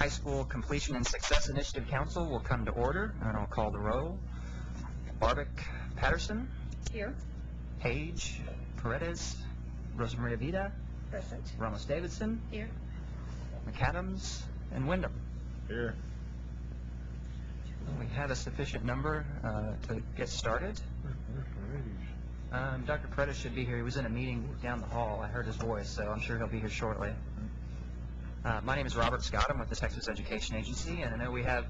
High School Completion and Success Initiative Council will come to order, and I'll call the roll. Barbic Patterson. Here. Page, Paredes, Rosa Maria Vida. Present. Ramos Davidson. Here. McAdams and Wyndham. Here. We have a sufficient number to get started. Dr. Paredes should be here. He was in a meeting down the hall. I heard his voice, so I'm sure he'll be here shortly. My name is Robert Scott. I'm with the Texas Education Agency, and I know we have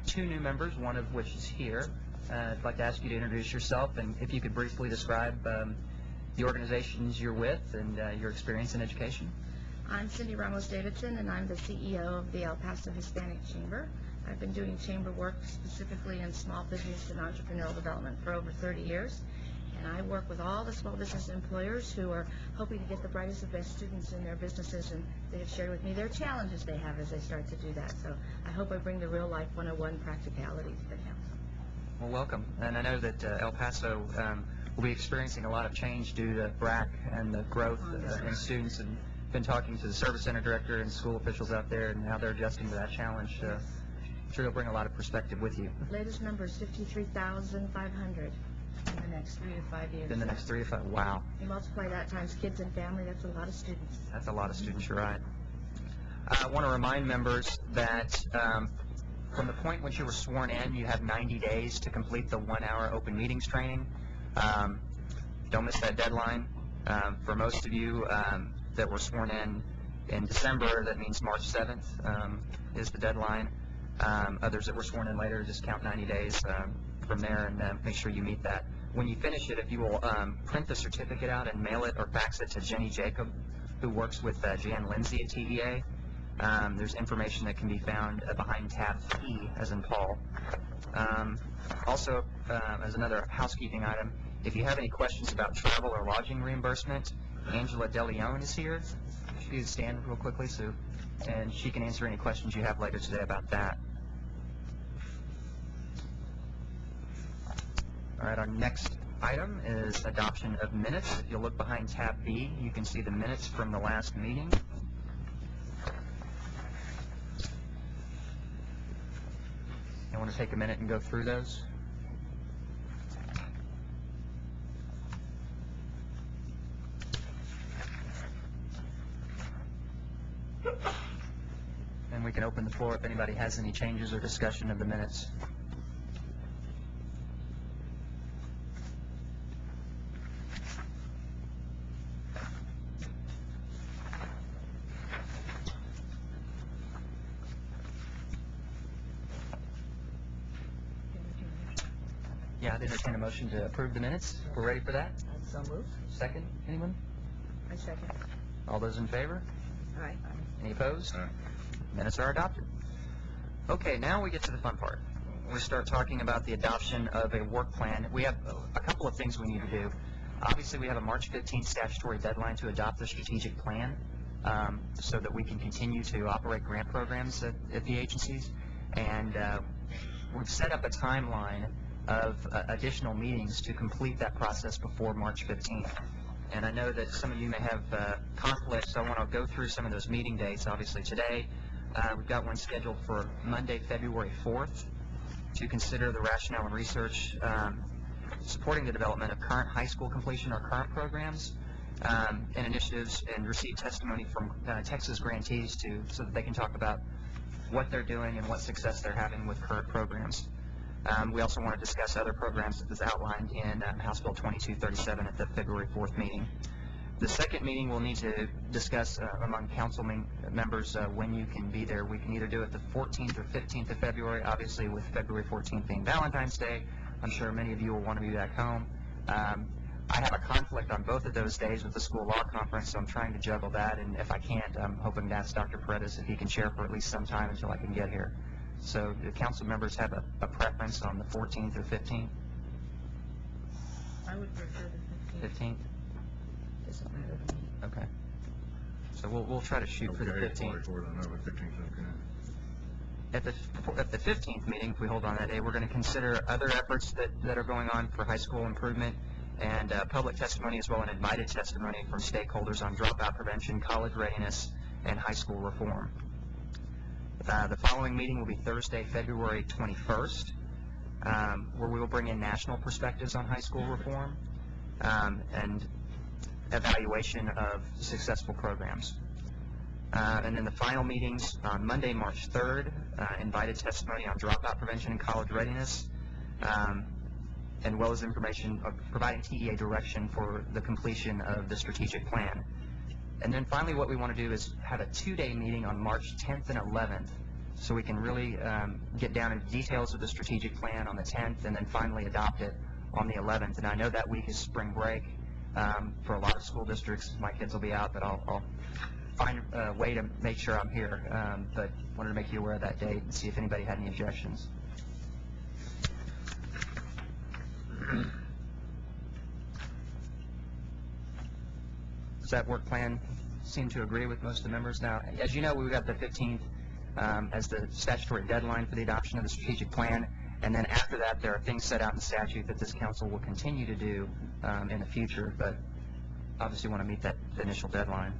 two new members, one of which is here. I'd like to ask you to introduce yourself, and if you could briefly describe the organizations you're with and your experience in education. I'm Cindy Ramos Davidson, and I'm the CEO of the El Paso Hispanic Chamber. I've been doing chamber work specifically in small business and entrepreneurial development for over 30 years. And I work with all the small business employers who are hoping to get the brightest and best students in their businesses, and they have shared with me their challenges they have as they start to do that. So I hope I bring the real life 101 practicality to the council. Well, welcome. And I know that El Paso will be experiencing a lot of change due to BRAC and the growth in students, and been talking to the service center director and school officials out there and how they're adjusting to that challenge. I'm sure you'll bring a lot of perspective with you. Latest number is 53,500 in the next 3 to 5 years. In the next 3 to 5, wow. You multiply that times kids and family, that's a lot of students. That's a lot of students, you're right. I want to remind members that from the point when you were sworn in, you have 90 days to complete the 1-hour open meetings training. Don't miss that deadline. For most of you that were sworn in December, that means March 7th is the deadline. Others that were sworn in later, just count 90 days from there and make sure you meet that. When you finish it, if you will print the certificate out and mail it or fax it to Jenny Jacob, who works with Jan Lindsay at TVA. There's information that can be found behind tab P, as in Paul. Also, as another housekeeping item, if you have any questions about travel or lodging reimbursement, Angela DeLeon is here. She can stand real quickly, and she can answer any questions you have later today about that. All right, our next item is adoption of minutes. If you look behind tab B, you can see the minutes from the last meeting. I want to take a minute and go through those. And we can open the floor if anybody has any changes or discussion of the minutes. Yeah, I'd entertain a motion to approve the minutes. We're ready for that? So moved. Second, anyone? I second. All those in favor? Aye. Any opposed? Minutes are adopted. Okay, now we get to the fun part. We start talking about the adoption of a work plan. We have a couple of things we need to do. Obviously, we have a March 15th statutory deadline to adopt the strategic plan so that we can continue to operate grant programs at the agencies. And we've set up a timeline of additional meetings to complete that process before March 15th. And I know that some of you may have conflicts, so I want to go through some of those meeting dates. Obviously today, we've got one scheduled for Monday, February 4th to consider the rationale and research supporting the development of current high school completion or current programs and initiatives, and receive testimony from Texas grantees so that they can talk about what they're doing and what success they're having with current programs. We also want to discuss other programs as outlined in House Bill 2237 at the February 4th meeting. The second meeting we'll need to discuss among council members when you can be there. We can either do it the 14th or 15th of February, obviously with February 14th being Valentine's Day. I'm sure many of you will want to be back home. I have a conflict on both of those days with the school law conference, so I'm trying to juggle that, and if I can't, I'm hoping to ask Dr. Paredes if he can chair for at least some time until I can get here. So do council members have a preference on the 14th or 15th? I would prefer the 15th. 15th? Doesn't matter to me. Okay. So we'll try to shoot for the 15th. At the 15th meeting, if we hold on that day, we're going to consider other efforts that are going on for high school improvement and public testimony, as well as invited testimony from stakeholders on dropout prevention, college readiness, and high school reform. The following meeting will be Thursday, February 21st, where we will bring in national perspectives on high school reform and evaluation of successful programs. And then the final meetings on Monday, March 3rd, invited testimony on dropout prevention and college readiness, and well as information of providing TEA direction for the completion of the strategic plan. And then finally what we want to do is have a 2-day meeting on March 10th and 11th so we can really get down into details of the strategic plan on the 10th and then finally adopt it on the 11th. And I know that week is spring break for a lot of school districts. My kids will be out, but I'll find a way to make sure I'm here. But wanted to make you aware of that date and see if anybody had any objections. Does that work plan seem to agree with most of the members? Now, as you know, we've got the 15th as the statutory deadline for the adoption of the strategic plan, and then after that there are things set out in statute that this council will continue to do in the future, but obviously want to meet that initial deadline.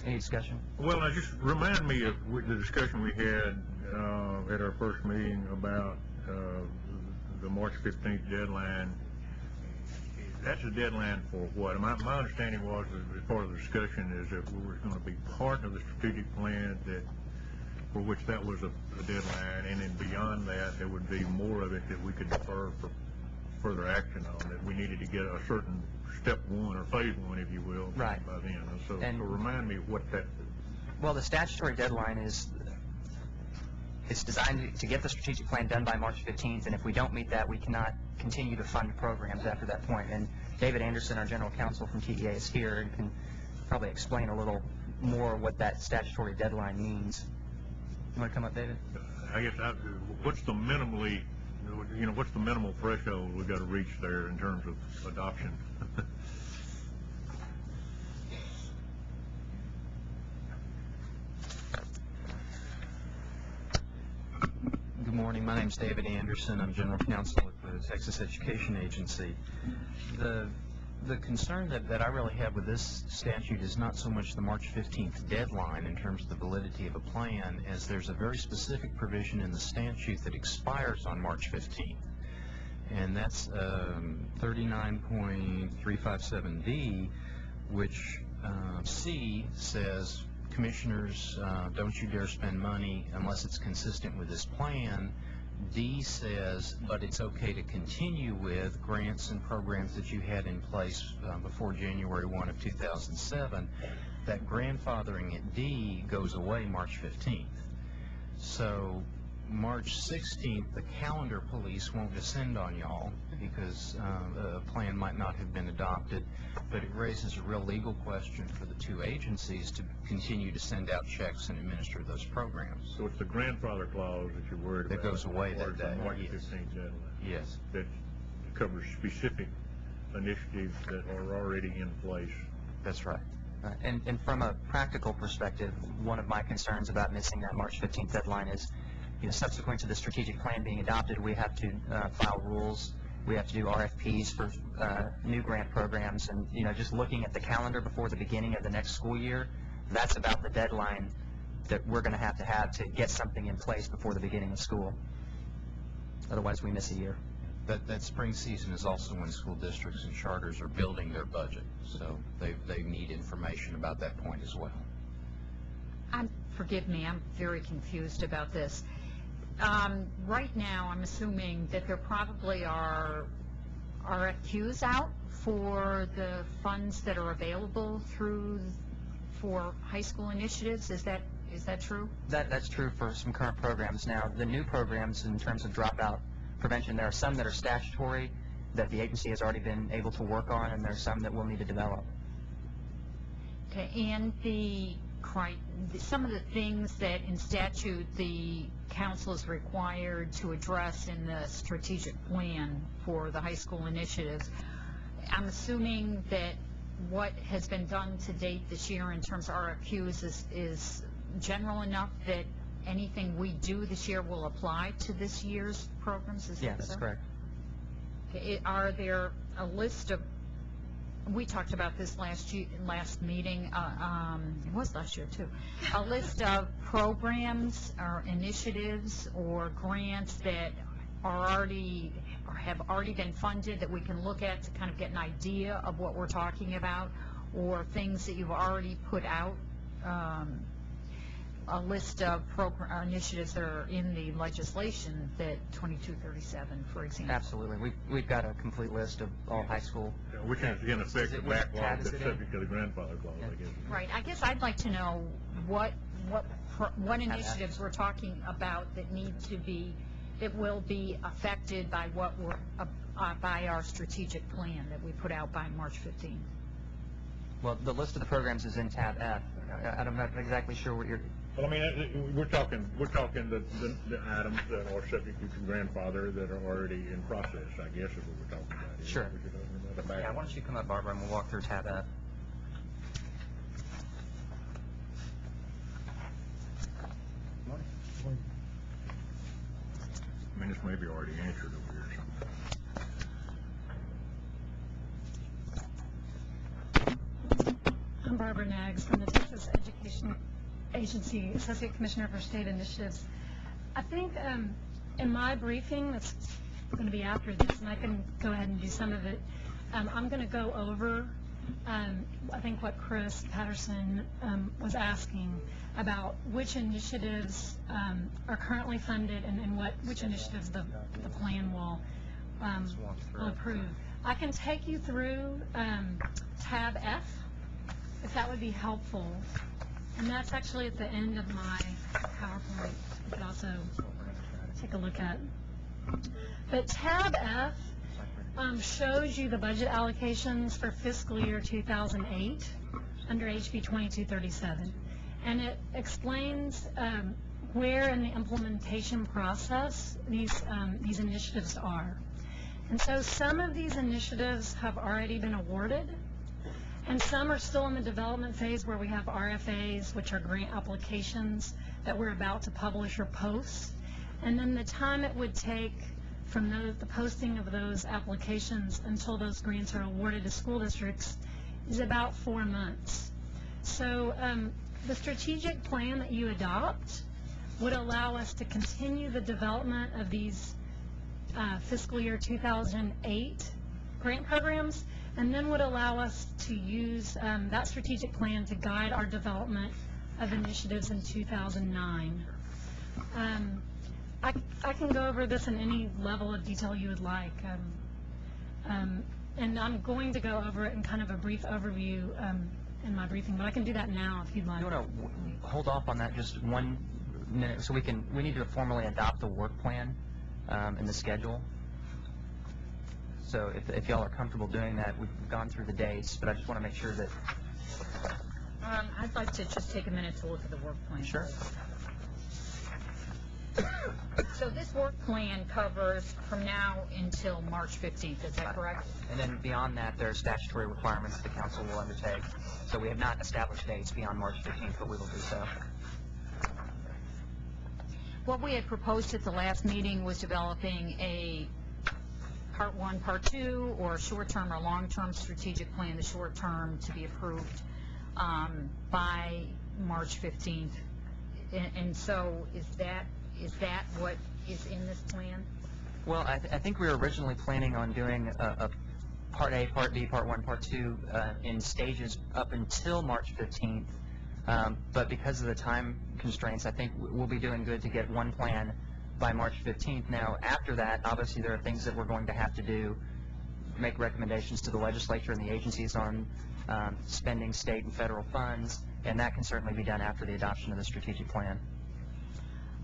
Any discussion? Well, now just remind me of the discussion we had at our first meeting about the March 15th deadline. That's a deadline for what? My understanding was, as part of the discussion, is that we were going to be part of the strategic plan for which that was a deadline, and then beyond that, there would be more of it that we could defer for further action on, that we needed to get a certain step one or phase one, if you will, right, by then. So remind me what that is. Well, the statutory deadline is it's designed to get the strategic plan done by March 15th, and if we don't meet that, we cannot continue to fund programs after that point. And David Anderson, our general counsel from TEA, is here and can probably explain a little more what that statutory deadline means. You want to come up, David? I guess what's the what's the minimal threshold we've got to reach there in terms of adoption? Good morning. My name is David Anderson. I'm General Counsel with the Texas Education Agency. The concern that I really have with this statute is not so much the March 15th deadline in terms of the validity of a plan, as there's a very specific provision in the statute that expires on March 15th. And that's 39.357D, which C says, Commissioners, don't you dare spend money unless it's consistent with this plan. D says, but it's okay to continue with grants and programs that you had in place before January 1 of 2007. That grandfathering at D goes away March 15th. So March 16th, the calendar police won't descend on y'all because a plan might not have been adopted, but it raises a real legal question for the two agencies to continue to send out checks and administer those programs. So it's the grandfather clause that you're worried about. That goes away that day. March Yes. 15th deadline. Yes. That covers specific initiatives that are already in place. That's right. And from a practical perspective, one of my concerns about missing that March 15th deadline is, subsequent to the strategic plan being adopted, we have to file rules. We have to do RFPs for new grant programs, and just looking at the calendar before the beginning of the next school year, that's about the deadline that we're going to have to get something in place before the beginning of school. Otherwise, we miss a year. That spring season is also when school districts and charters are building their budget, so they need information about that point as well. Forgive me, I'm very confused about this. Right now, I'm assuming that there probably are RFQs out for the funds that are available for high school initiatives. Is that true? That's true for some current programs. Now, the new programs in terms of dropout prevention, there are some that are statutory that the agency has already been able to work on, and there are some that we'll need to develop. Okay, and some of the things that in statute the council is required to address in the strategic plan for the high school initiatives, I'm assuming that what has been done to date this year in terms of RFQs is general enough that anything we do this year will apply to this year's programs? Yeah, that's correct. Okay, are there a list of we talked about this last meeting, it was last year too, a list of programs or initiatives or grants that are already, or have already been funded that we can look at to kind of get an idea of what we're talking about, or things that you've already put out, a list of initiatives that are in the legislation, that 2237, for example. Absolutely. We've got a complete list of all high school. Which is in effect the What tab backlog is that's it in? subject to the grandfather clause, I guess. Right, I guess I'd like to know what initiatives we're talking about that need to be, that will be affected by what we're, by our strategic plan that we put out by March 15th. Well, the list of the programs is in tab F. I'm not exactly sure what you're, Well, I mean, we're talking the items that are subject to grandfather that are already in process, I guess is what we're talking about. Isn't Sure. it? What you're talking about, the yeah, back- why don't you come up, Barbara, and we'll walk through tab F. I mean, this may be already answered over here somewhere. I'm Barbara Nags from the Texas Education Agency, Associate Commissioner for State Initiatives. I think in my briefing, that's going to be after this, and I can go ahead and do some of it, I'm going to go over, I think, what Chris Patterson was asking about which initiatives are currently funded and which initiatives the plan will approve. I can take you through tab F, if that would be helpful. And that's actually at the end of my PowerPoint. You could also take a look at. But tab F shows you the budget allocations for fiscal year 2008 under HB 2237. And it explains where in the implementation process these initiatives are. And so some of these initiatives have already been awarded, and some are still in the development phase where we have RFAs, which are grant applications that we're about to publish or post. And then the time it would take from the posting of those applications until those grants are awarded to school districts is about 4 months. So the strategic plan that you adopt would allow us to continue the development of these fiscal year 2008 grant programs, and then would allow us to use that strategic plan to guide our development of initiatives in 2009. I can go over this in any level of detail you would like, and I'm going to go over it in kind of a brief overview in my briefing, but I can do that now if you'd like. No, hold off on that just 1 minute, so we need to formally adopt the work plan and the schedule. So if y'all are comfortable doing that, we've gone through the dates, but I just want to make sure that. I'd like to just take a minute to look at the work plan. Sure. So this work plan covers from now until March 15th, is that correct? And then beyond that, there are statutory requirements the council will undertake. So we have not established dates beyond March 15th, but we will do so. What we had proposed at the last meeting was developing a Part 1, Part 2, or short-term or long-term strategic plan, the short-term to be approved by March 15th. And so is that what is in this plan? Well, I think we were originally planning on doing a Part A, Part B, Part 1, Part 2 in stages up until March 15th. But because of the time constraints, I think we'll be doing good to get one plan by March 15th. Now, after that, obviously there are things that we're going to have to do, make recommendations to the legislature and the agencies on spending state and federal funds, and that can certainly be done after the adoption of the strategic plan.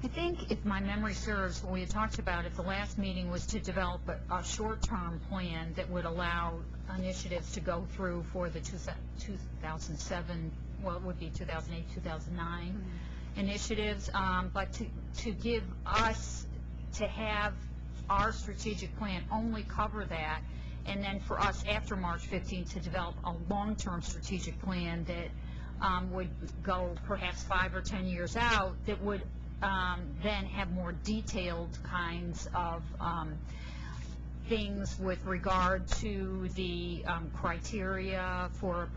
I think, if my memory serves, what we had talked about at the last meeting was to develop a short-term plan that would allow initiatives to go through for the 2007, well, it would be 2008, 2009 initiatives, but to give us, to have our strategic plan only cover that, and then for us after March 15th to develop a long-term strategic plan that would go perhaps 5 or 10 years out, that would then have more detailed kinds of things with regard to the criteria for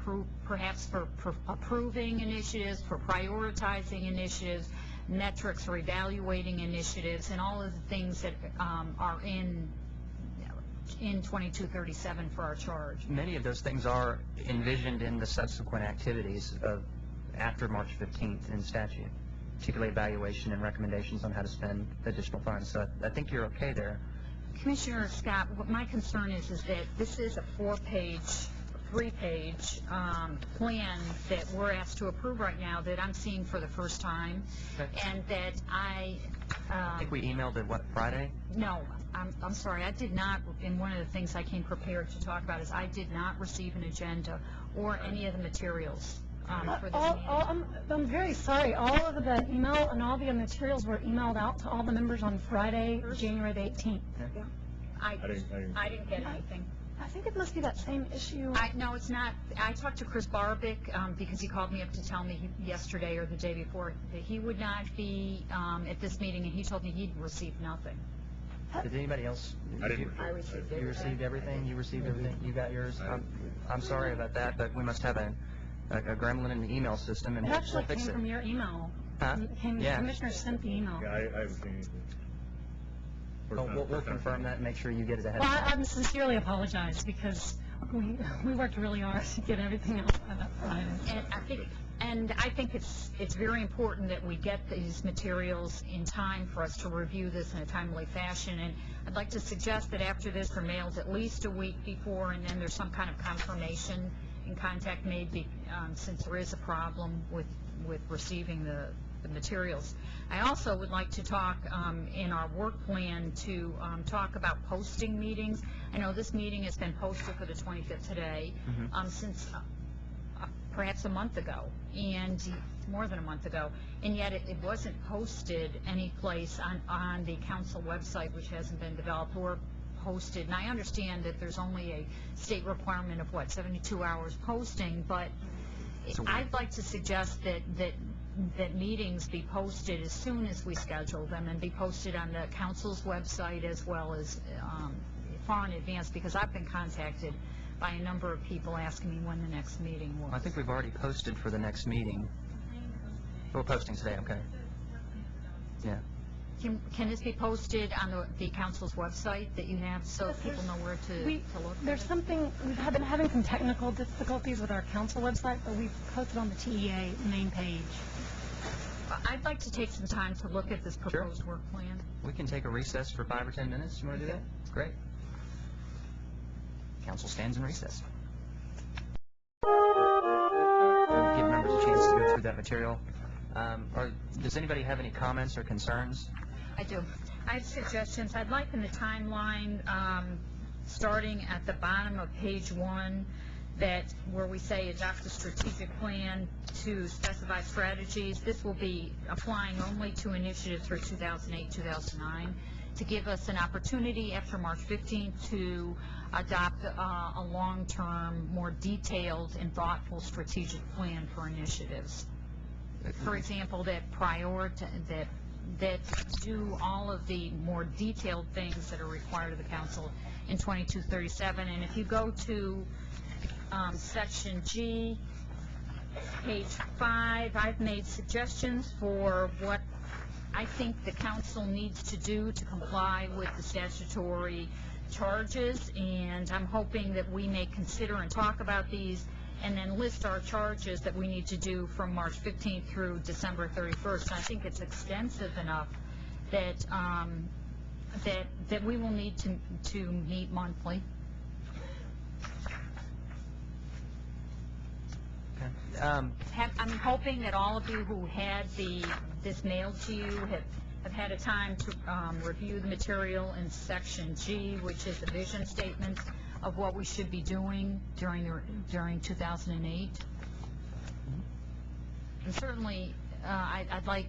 perhaps for approving initiatives, for prioritizing initiatives, metrics for evaluating initiatives, and all of the things that are in 2237 for our charge. Many of those things are envisioned in the subsequent activities of after March 15th in statute, particularly evaluation and recommendations on how to spend additional funds. So I think you're okay there. Commissioner Scott, what my concern is that this is a three-page plan that we're asked to approve right now that I'm seeing for the first time, Okay. and that I think we emailed it, what, Friday? No, I'm sorry, I did not, and one of the things I came prepared to talk about is I did not receive an agenda or any of the materials for this meeting. I'm very sorry. All of the email and all the materials were emailed out to all the members on Friday, January the 18th. I I didn't get anything. I think it must be that same issue. No, it's not. I talked to Chris Barbic because he called me up to tell me yesterday or the day before that he would not be at this meeting, and he told me he'd received nothing. Did anybody else? I didn't. I received You received everything? You received everything? You got yours? I'm sorry about that, but we must have a gremlin in the email system, and It we'll actually fix came it. from your email. Huh? The Yeah. commissioner sent the email. Yeah, I haven't seen anything. Oh, we'll confirm that and make sure you get it ahead Well, of time. I sincerely apologize because we worked really hard to get everything out by that Friday. And I think it's very important that we get these materials in time for us to review this in a timely fashion. And I'd like to suggest that after this, they're mailed at least a week before, and then there's some kind of confirmation and contact made since there is a problem with receiving the materials. I also would like to talk in our work plan to talk about posting meetings. I know this meeting has been posted for the 25th today since perhaps a month ago, and more than a month ago, and yet it wasn't posted any place on the council website, which hasn't been developed or posted. And I understand that there's only a state requirement of 72 hours posting, but I'd like to suggest that meetings be posted as soon as we schedule them and be posted on the council's website as well as far in advance, because I've been contacted by a number of people asking me when the next meeting was. I think we've already posted for the next meeting. We're posting today, okay? Yeah. Can this be posted on the council's website that you have so people know where to look? There's something, we've been having some technical difficulties with our council website, but we've posted on the TEA main page. I'd like to take some time to look at this proposed work plan. We can take a recess for 5 or 10 minutes. You want to do that? Great. Council stands in recess. Give members a chance to go through that material. Does anybody have any comments or concerns? I do. I have suggestions. I'd like in the timeline, starting at the bottom of page 1, that where we say adopt a strategic plan to specify strategies, this will be applying only to initiatives for 2008-2009, to give us an opportunity after March 15th to adopt a long-term, more detailed and thoughtful strategic plan for initiatives. For example, that do all of the more detailed things that are required of the council in 2237. And if you go to section G, page 5, I've made suggestions for what I think the council needs to do to comply with the statutory charges, and I'm hoping that we may consider and talk about these and then list our charges that we need to do from March 15th through December 31st. And I think it's extensive enough that that we will need to meet monthly. Okay. I'm hoping that all of you who had this mailed to you have had a time to review the material in section G, which is the vision statement of what we should be doing during 2008. And certainly, I'd like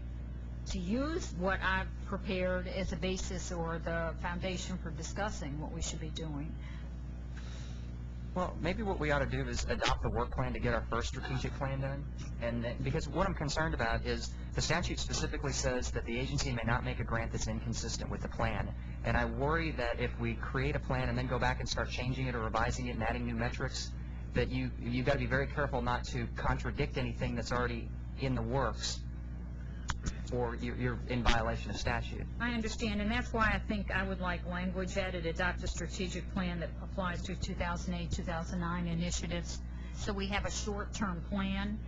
to use what I've prepared as a basis or the foundation for discussing what we should be doing. Well, maybe what we ought to do is adopt the work plan to get our first strategic plan done. And then, because what I'm concerned about is the statute specifically says that the agency may not make a grant that's inconsistent with the plan. And I worry that if we create a plan and then go back and start changing it or revising it and adding new metrics, that you've got to be very careful not to contradict anything that's already in the works, or you're in violation of statute. I understand, and that's why I think I would like language added, adopt a strategic plan that applies to 2008, 2009 initiatives. So we have a short-term plan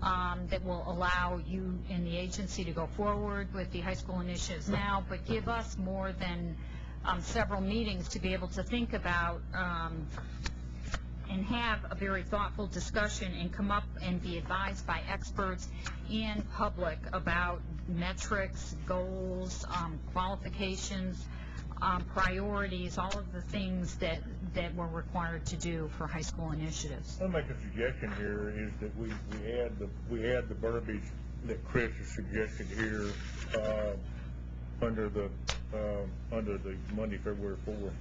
that will allow you and the agency to go forward with the high school initiatives now, but give us more than several meetings to be able to think about and have a very thoughtful discussion and come up and be advised by experts and public about metrics, goals, qualifications, priorities, all of the things that we're required to do for high school initiatives. I'll make a suggestion here is that we add the verbiage that Chris has suggested here under the Monday, February 4th.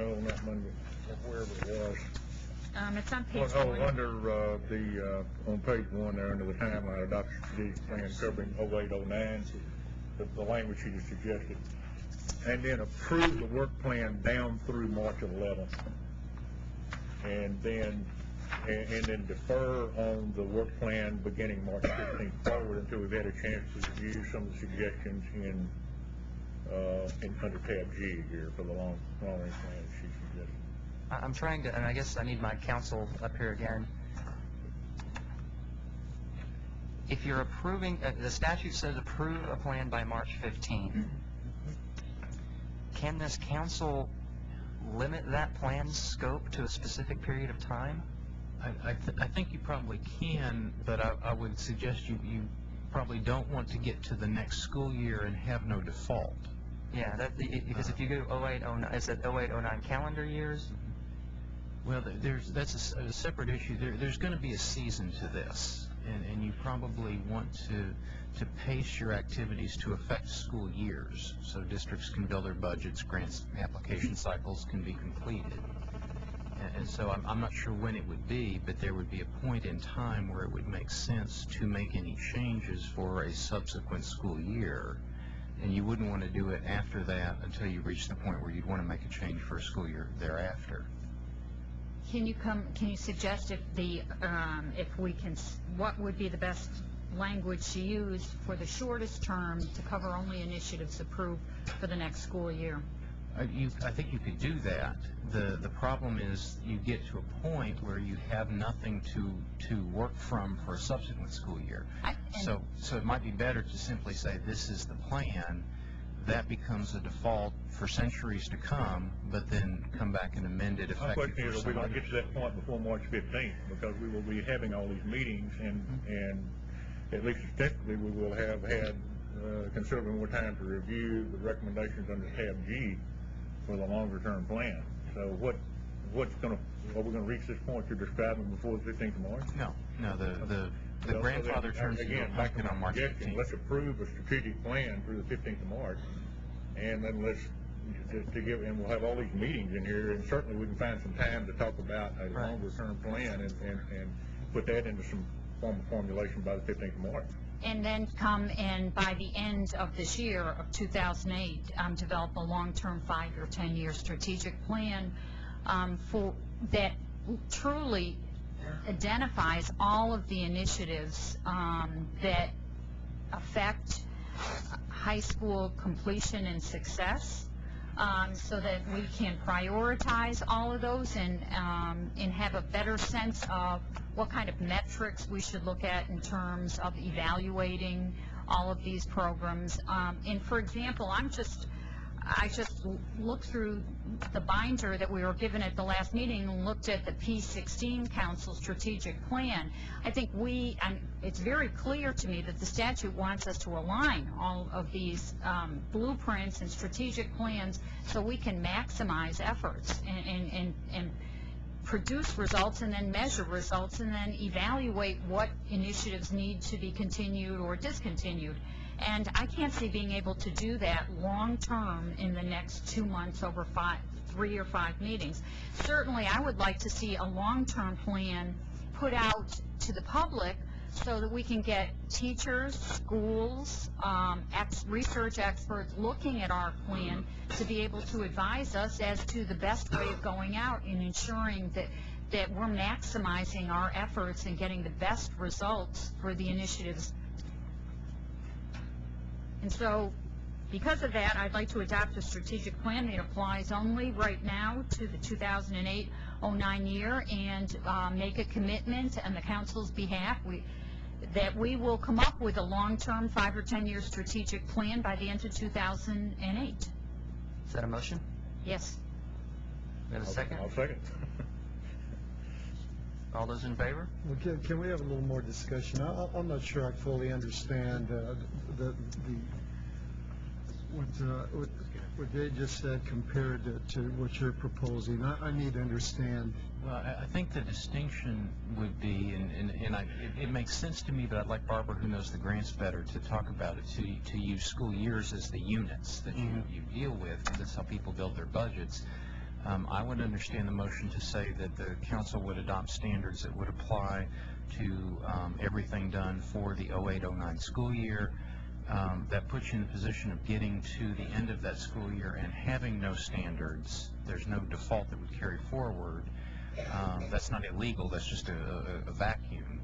Oh, not Monday, wherever it was. It's on page Oh, 1. under on page 1 there, under the timeline, adoption strategic plan covering 08-09, the language she just suggested. And then approve the work plan down through March 11th. And then defer on the work plan beginning March 15th forward until we've had a chance to review some of the suggestions in under tab G here for the long range plan she suggested. I'm trying to, and I guess I need my counsel up here again. If you're approving, the statute says approve a plan by March 15th. Can this council limit that plan's scope to a specific period of time? I think you probably can, but I would suggest you probably don't want to get to the next school year and have no default. Yeah, because if you go 08-09, is it 08-09 calendar years? Well, that's a separate issue. There's going to be a season to this, and you probably want to pace your activities to affect school years, so districts can build their budgets, grants application cycles can be completed. And so I'm not sure when it would be, but there would be a point in time where it would make sense to make any changes for a subsequent school year, and you wouldn't want to do it after that until you reach the point where you'd want to make a change for a school year thereafter. Can you suggest what would be the best language to use for the shortest term to cover only initiatives approved for the next school year? I think you could do that. The problem is you get to a point where you have nothing to work from for a subsequent school year. So it might be better to simply say this is the plan. That becomes a default for centuries to come, but then come back and amend it My effective question is, for are we going some to get to that point before March 15th? Because we will be having all these meetings, and at least ostensibly we will have had considerably more time to review the recommendations under tab G for the longer term plan. So are we going to reach this point you're describing before the 15th of March? No, the grandfather terms into again, back to effect on my March suggestion, 15th. let's approve a strategic plan through the 15th of March, and then and we'll have all these meetings in here, and certainly we can find some time to talk about a Right. longer term plan and put that into some form of formulation by the 15th of March. And then come and by the end of this year of 2008, develop a long-term 5 or 10-year strategic plan for that truly identifies all of the initiatives that affect high school completion and success, so that we can prioritize all of those and have a better sense of what kind of metrics we should look at in terms of evaluating all of these programs. And for example, I just looked through the binder that we were given at the last meeting and looked at the P16 Council strategic plan. I think it's very clear to me that the statute wants us to align all of these blueprints and strategic plans so we can maximize efforts and produce results and then measure results and then evaluate what initiatives need to be continued or discontinued. And I can't see being able to do that long-term in the next 2 months over 3 or 5 meetings. Certainly, I would like to see a long-term plan put out to the public so that we can get teachers, schools, research experts looking at our plan to be able to advise us as to the best way of going out and ensuring that we're maximizing our efforts and getting the best results for the initiatives. And so, because of that, I'd like to adopt a strategic plan that applies only right now to the 2008-09 year and make a commitment on the council's behalf that we will come up with a long-term 5 or 10-year strategic plan by the end of 2008. Is that a motion? Yes. We have a second? I'll second. All those in favor? Well, can we have a little more discussion? I'm not sure I fully understand what they just said compared to what you're proposing. I need to understand. Well, I think the distinction would be, and it makes sense to me, but I'd like Barbara, who knows the grants better, to talk about it, to use school years as the units that you deal with. That's how people build their budgets. I would understand the motion to say that the council would adopt standards that would apply to everything done for the 08-09 school year. That puts you in the position of getting to the end of that school year and having no standards. There's no default that would carry forward. That's not illegal. That's just a vacuum.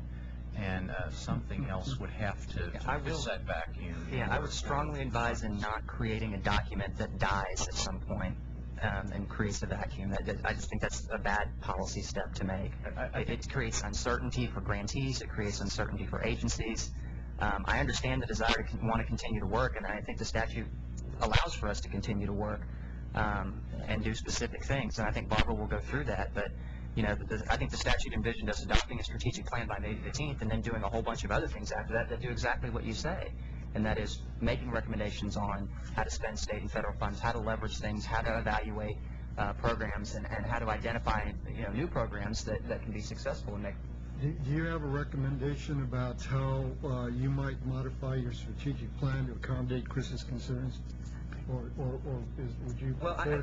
And something else would have to fill that vacuum. Yeah, I would strongly advise in not creating a document that dies at some point and creates a vacuum. I just think that's a bad policy step to make. It creates uncertainty for grantees. It creates uncertainty for agencies. I understand the desire to want to continue to work, and I think the statute allows for us to continue to work and do specific things. And I think Barbara will go through that. But I think the statute envisioned us adopting a strategic plan by May 15th and then doing a whole bunch of other things after that do exactly what you say. And that is making recommendations on how to spend state and federal funds, how to leverage things, how to evaluate programs, and how to identify new programs that can be successful and make. Do you have a recommendation about how you might modify your strategic plan to accommodate Chris's concerns? Or would you prefer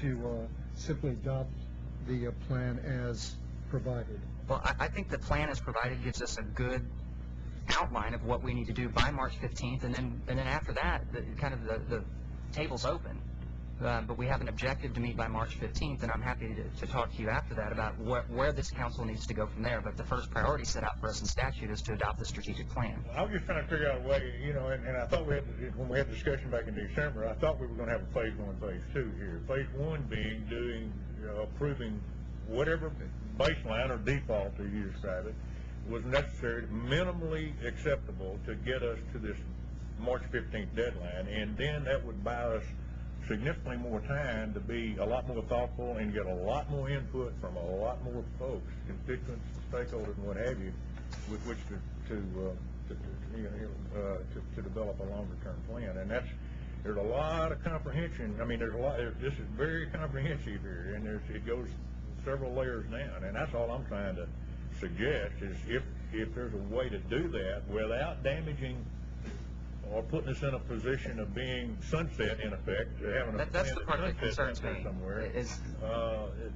to simply adopt the plan as provided? Well, I think the plan as provided gives us a good outline of what we need to do by March 15th, and then after that, the table's open. But we have an objective to meet by March 15th, and I'm happy to talk to you after that about where this council needs to go from there. But the first priority set out for us in statute is to adopt the strategic plan. I was just trying to figure out a way, and I thought when we had discussion back in December, I thought we were going to have a phase 1, phase 2 here. Phase 1 being approving whatever baseline or default, as you describe it, was necessary, minimally acceptable to get us to this March 15th deadline, and then that would buy us significantly more time to be a lot more thoughtful and get a lot more input from a lot more folks, constituents, stakeholders, and what have you, with which to develop a longer-term plan. And there's a lot of comprehension. I mean, this is very comprehensive here, and it goes several layers down. And that's all I'm trying to suggest is if there's a way to do that without damaging or putting us in a position of being sunset, in effect, having a that's the part that concerns me. Somewhere, it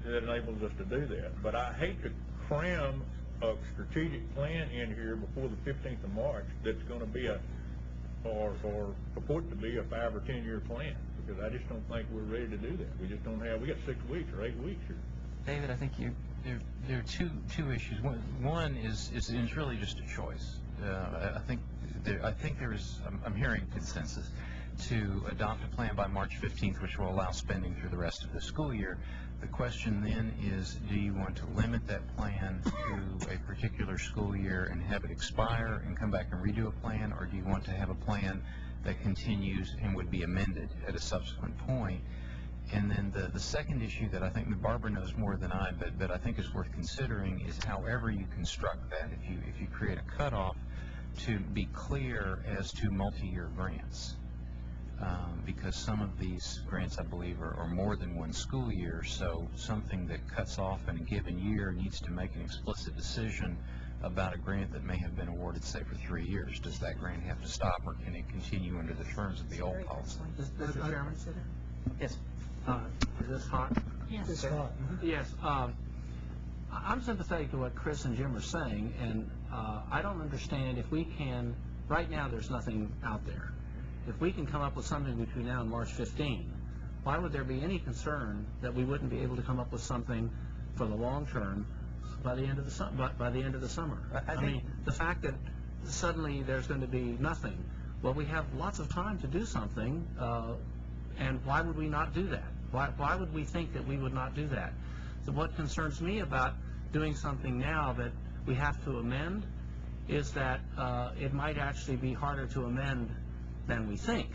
enables us to do that. But I hate to cram a strategic plan in here before the 15th of March that's going to be or purport to be a 5 or 10 year plan, because I just don't think we're ready to do that. We just don't have. We got 6 weeks or 8 weeks here. David, I think There are two issues. One is really just a choice. I think there is. I'm hearing consensus to adopt a plan by March 15th, which will allow spending through the rest of the school year. The question then is, do you want to limit that plan to a particular school year and have it expire and come back and redo a plan, or do you want to have a plan that continues and would be amended at a subsequent point? And then the second issue that I think Barbara knows more than I, but I think is worth considering is however you construct that. If you create a cutoff, to be clear as to multi-year grants, because some of these grants, I believe, are more than one school year. So something that cuts off in a given year needs to make an explicit decision about a grant that may have been awarded, say, for 3 years. Does that grant have to stop, or can it continue under the terms of the old policy? Mr. Chairman? Yes. Is this hot? Yes. It's hot. Yes. I'm sympathetic to what Chris and Jim are saying, and I don't understand if we can, right now there's nothing out there. If we can come up with something between now and March 15, why would there be any concern that we wouldn't be able to come up with something for the long term by the end of the summer? I mean, the fact that suddenly there's going to be nothing, well, we have lots of time to do something, and why would we not do that? Why would we think that we would not do that? So what concerns me about doing something now that we have to amend is that it might actually be harder to amend than we think.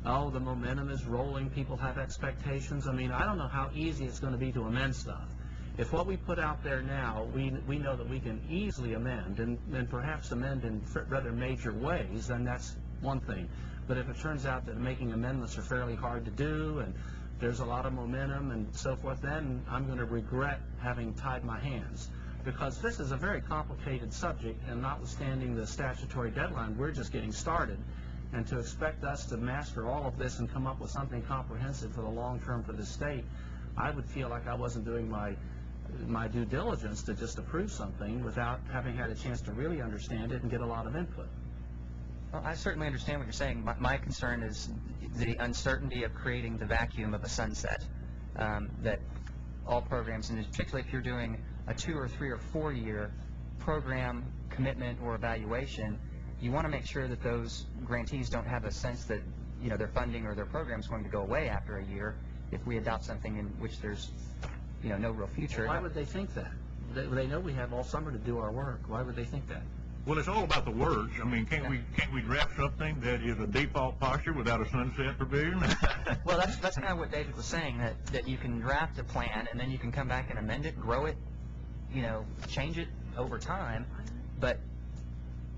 Oh, the momentum is rolling, people have expectations. I mean, I don't know how easy it's going to be to amend stuff. If what we put out there now, we know that we can easily amend, and perhaps amend in rather major ways, then that's one thing. But if it turns out that making amendments are fairly hard to do, and there's a lot of momentum and so forth, then I'm going to regret having tied my hands. Because this is a very complicated subject, and notwithstanding the statutory deadline, we're just getting started. And to expect us to master all of this and come up with something comprehensive for the long term for the state, I would feel like I wasn't doing my due diligence to just approve something without having had a chance to really understand it and get a lot of input. Well, I certainly understand what you're saying. My concern is the uncertainty of creating the vacuum of a sunset, that all programs, and particularly if you're doing a 2 or 3 or 4 year program commitment or evaluation, you want to make sure that those grantees don't have a sense that, you know, their funding or their program is going to go away after a year if we adopt something in which there's, you know, no real future. Why would they think that? They know we have all summer to do our work. Why would they think that? Well, it's all about the words. I mean, can't we draft something that is a default posture without a sunset provision? Well, that's kind of what David was saying, that you can draft a plan and then you can come back and amend it, grow it, you know, change it over time, but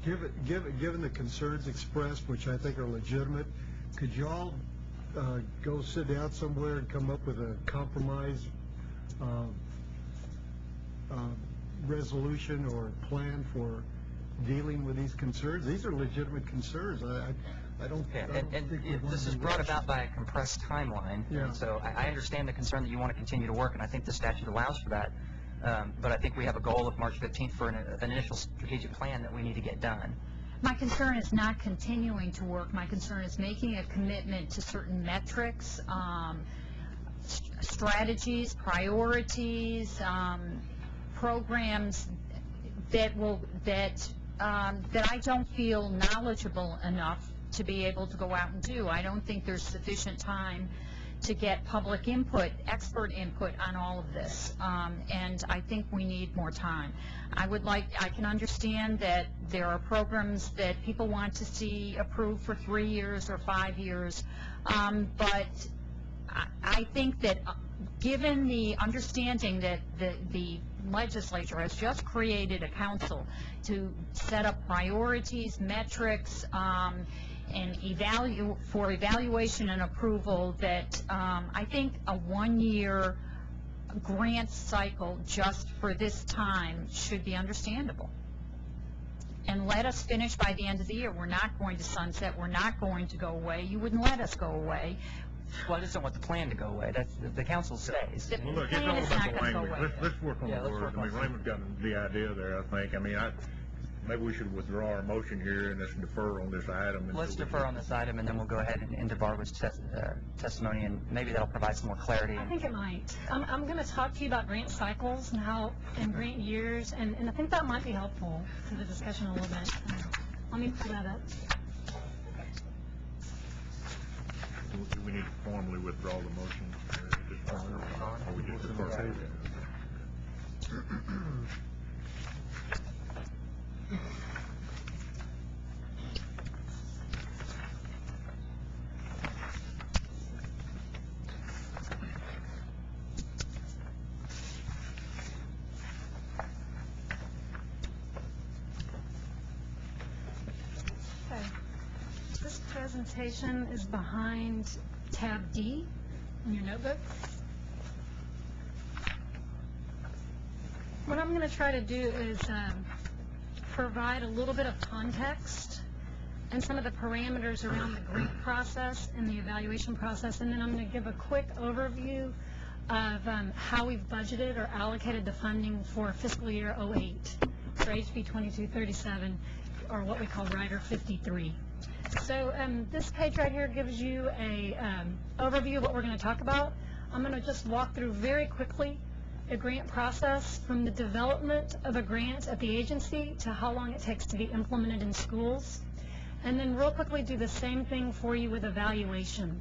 Given the concerns expressed, which I think are legitimate, could you all go sit down somewhere and come up with a compromise resolution or plan for dealing with these concerns? These are legitimate concerns. I don't and think we want this to is be brought rushed. about by a compressed timeline. Yeah. And so I understand the concern that you want to continue to work, and I think the statute allows for that. But I think we have a goal of March 15th for an initial strategic plan that we need to get done. My concern is not continuing to work. My concern is making a commitment to certain metrics, strategies, priorities, programs that I don't feel knowledgeable enough to be able to go out and do. I don't think there's sufficient time to get public input, expert input on all of this, and I think we need more time. I can understand that there are programs that people want to see approved for 3 years or 5 years, but I think that given the understanding that the legislature has just created a council to set up priorities, metrics, and for evaluation and approval, that I think a 1-year grant cycle just for this time should be understandable. And let us finish by the end of the year. We're not going to sunset. We're not going to go away. You wouldn't let us go away. Well, I just don't want the plan to go away. That's the council stays. Well, look, it's plan all is about not the gonna go language. away. Let's work on Yeah, the let's words. work I mean, on Raymond's got the idea there, I think. I mean, maybe we should withdraw our motion here and let's defer on this item. Let's defer on this item, and then we'll go ahead and into Barbara's testimony, and maybe that'll provide some more clarity. I think it might. I'm going to talk to you about grant cycles and grant years, and I think that might be helpful to the discussion a little bit. Let me pull that up. Do we need to formally withdraw the motion at this point, or we just defer it? Okay. This presentation is behind tab D in your notebook. What I'm going to try to do is provide a little bit of context and some of the parameters around the grant process and the evaluation process, and then I'm going to give a quick overview of how we've budgeted or allocated the funding for fiscal year 08 for HB 2237, or what we call Rider 53. So this page right here gives you a overview of what we're going to talk about. I'm going to just walk through very quickly the grant process from the development of a grant at the agency to how long it takes to be implemented in schools. And then real quickly do the same thing for you with evaluation.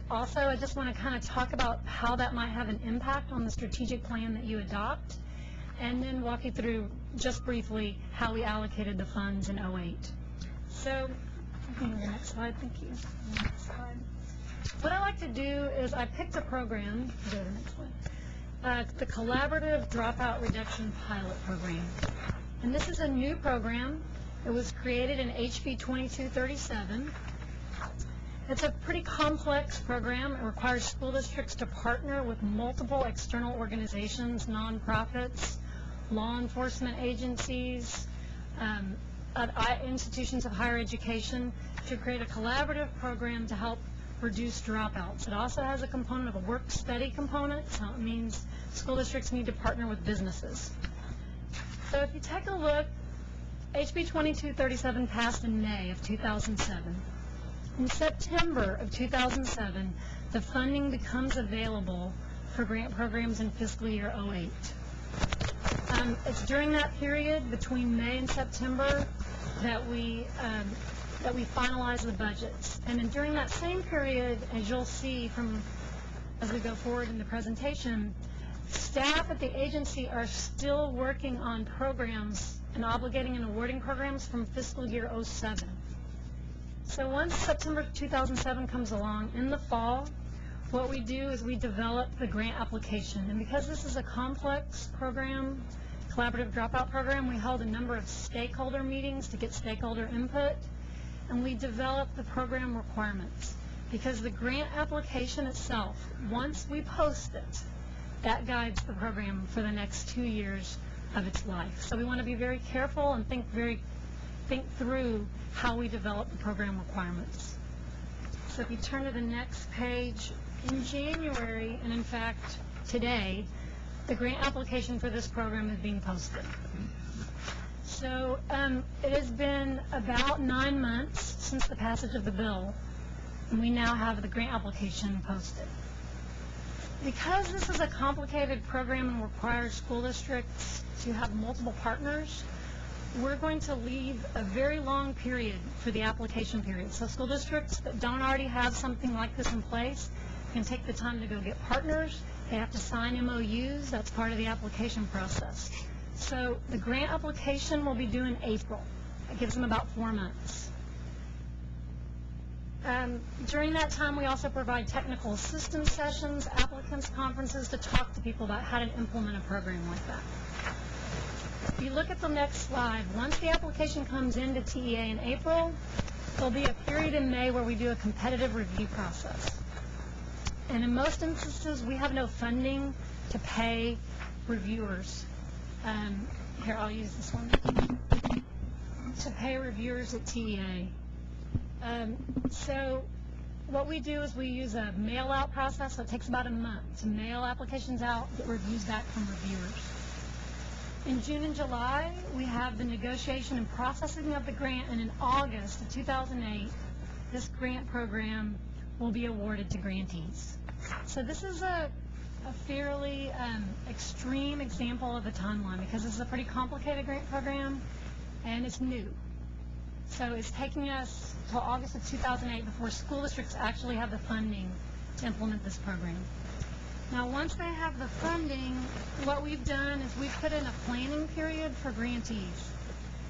Also, I just want to kind of talk about how that might have an impact on the strategic plan that you adopt, and then walk you through just briefly how we allocated the funds in 08. So, the next slide, thank you. Next slide. What I like to do is I picked a program, go to the next one, the Collaborative Dropout Reduction Pilot Program. And this is a new program. It was created in HB 2237. It's a pretty complex program. It requires school districts to partner with multiple external organizations, nonprofits, law enforcement agencies, institutions of higher education, to create a collaborative program to help reduce dropouts. It also has a component of a work-study component, so it means school districts need to partner with businesses. So if you take a look, HB 2237 passed in May of 2007. In September of 2007, the funding becomes available for grant programs in fiscal year 08. It's during that period between May and September that we finalize the budgets. And then during that same period, as you'll see as we go forward in the presentation, staff at the agency are still working on programs and obligating and awarding programs from fiscal year 07. So once September 2007 comes along, in the fall, what we do is we develop the grant application. And because this is a complex program, collaborative dropout program, we held a number of stakeholder meetings to get stakeholder input, and we developed the program requirements. Because the grant application itself, once we post it, that guides the program for the next 2 years of its life. So we want to be very careful and think through how we develop the program requirements. So if you turn to the next page, in January, and in fact today, the grant application for this program is being posted. So it has been about 9 months since the passage of the bill, and we now have the grant application posted. Because this is a complicated program and requires school districts to have multiple partners, we're going to leave a very long period for the application period. So school districts that don't already have something like this in place can take the time to go get partners. They have to sign MOUs. That's part of the application process. So the grant application will be due in April. It gives them about 4 months. During that time, we also provide technical assistance sessions, applicants conferences to talk to people about how to implement a program like that. If you look at the next slide, once the application comes into TEA in April, there'll be a period in May where we do a competitive review process. And in most instances, we have no funding to pay reviewers. Here, I'll use this one. To pay reviewers at TEA. So what we do is we use a mail-out process, so it takes about a month to mail applications out, get reviews back from reviewers. In June and July, we have the negotiation and processing of the grant, and in August of 2008, this grant program will be awarded to grantees. So this is a fairly extreme example of the timeline, because this is a pretty complicated grant program, and it's new. So it's taking us till August of 2008 before school districts actually have the funding to implement this program. Now, once they have the funding, what we've done is we've put in a planning period for grantees.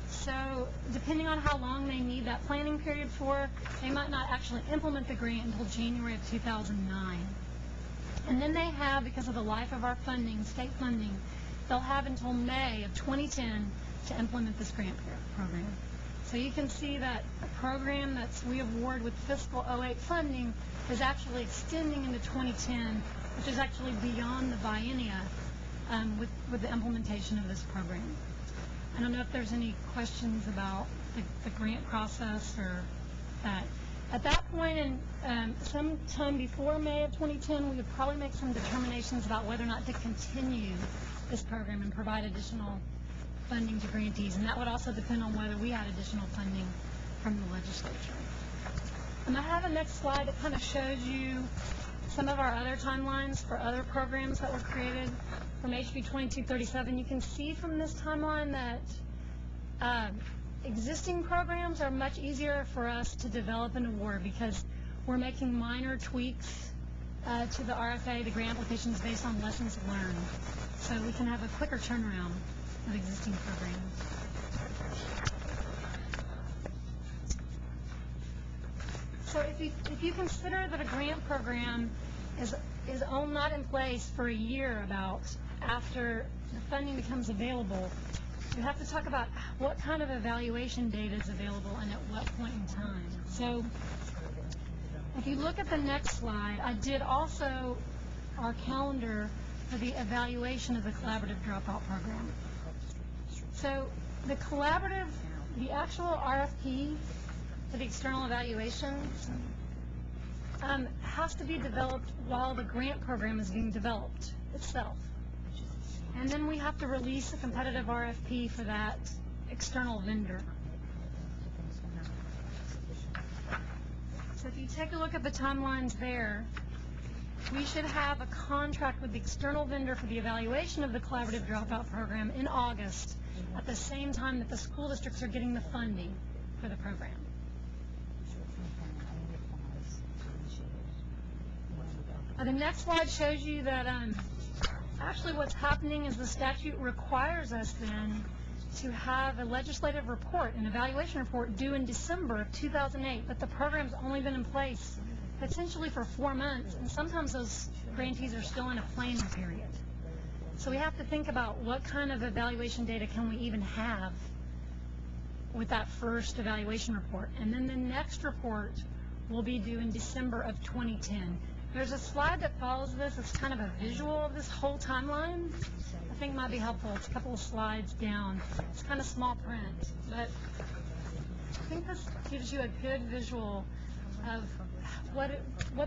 So depending on how long they need that planning period for, they might not actually implement the grant until January of 2009. And then they have, because of the life of our funding, state funding, they'll have until May of 2010 to implement this grant program. So you can see that a program that we award with fiscal 08 funding is actually extending into 2010, which is actually beyond the biennia with the implementation of this program. I don't know if there's any questions about the grant process or that. At that point, in sometime before May of 2010, we would probably make some determinations about whether or not to continue this program and provide additional funding to grantees, and that would also depend on whether we had additional funding from the legislature. And I have a next slide that kind of shows you some of our other timelines for other programs that were created from HB 2237. You can see from this timeline that existing programs are much easier for us to develop and award because we're making minor tweaks to the RFA, the grant applications, based on lessons learned. So we can have a quicker turnaround of existing programs. So if you consider that a grant program is not in place for a year about after the funding becomes available, you have to talk about what kind of evaluation data is available and at what point in time. So if you look at the next slide, I did also our calendar for the evaluation of the collaborative dropout program. So the actual RFP for the external evaluations has to be developed while the grant program is being developed itself. And then we have to release a competitive RFP for that external vendor. So if you take a look at the timelines there, we should have a contract with the external vendor for the evaluation of the collaborative dropout program in August, at the same time that the school districts are getting the funding for the program. The next slide shows you that actually what's happening is the statute requires us then to have a legislative report, an evaluation report, due in December of 2008, but the program's only been in place potentially for 4 months, and sometimes those grantees are still in a planning period. So we have to think about what kind of evaluation data can we even have with that first evaluation report. And then the next report will be due in December of 2010. There's a slide that follows this. It's kind of a visual of this whole timeline. I think might be helpful. It's a couple of slides down. It's kind of small print, but I think this gives you a good visual of what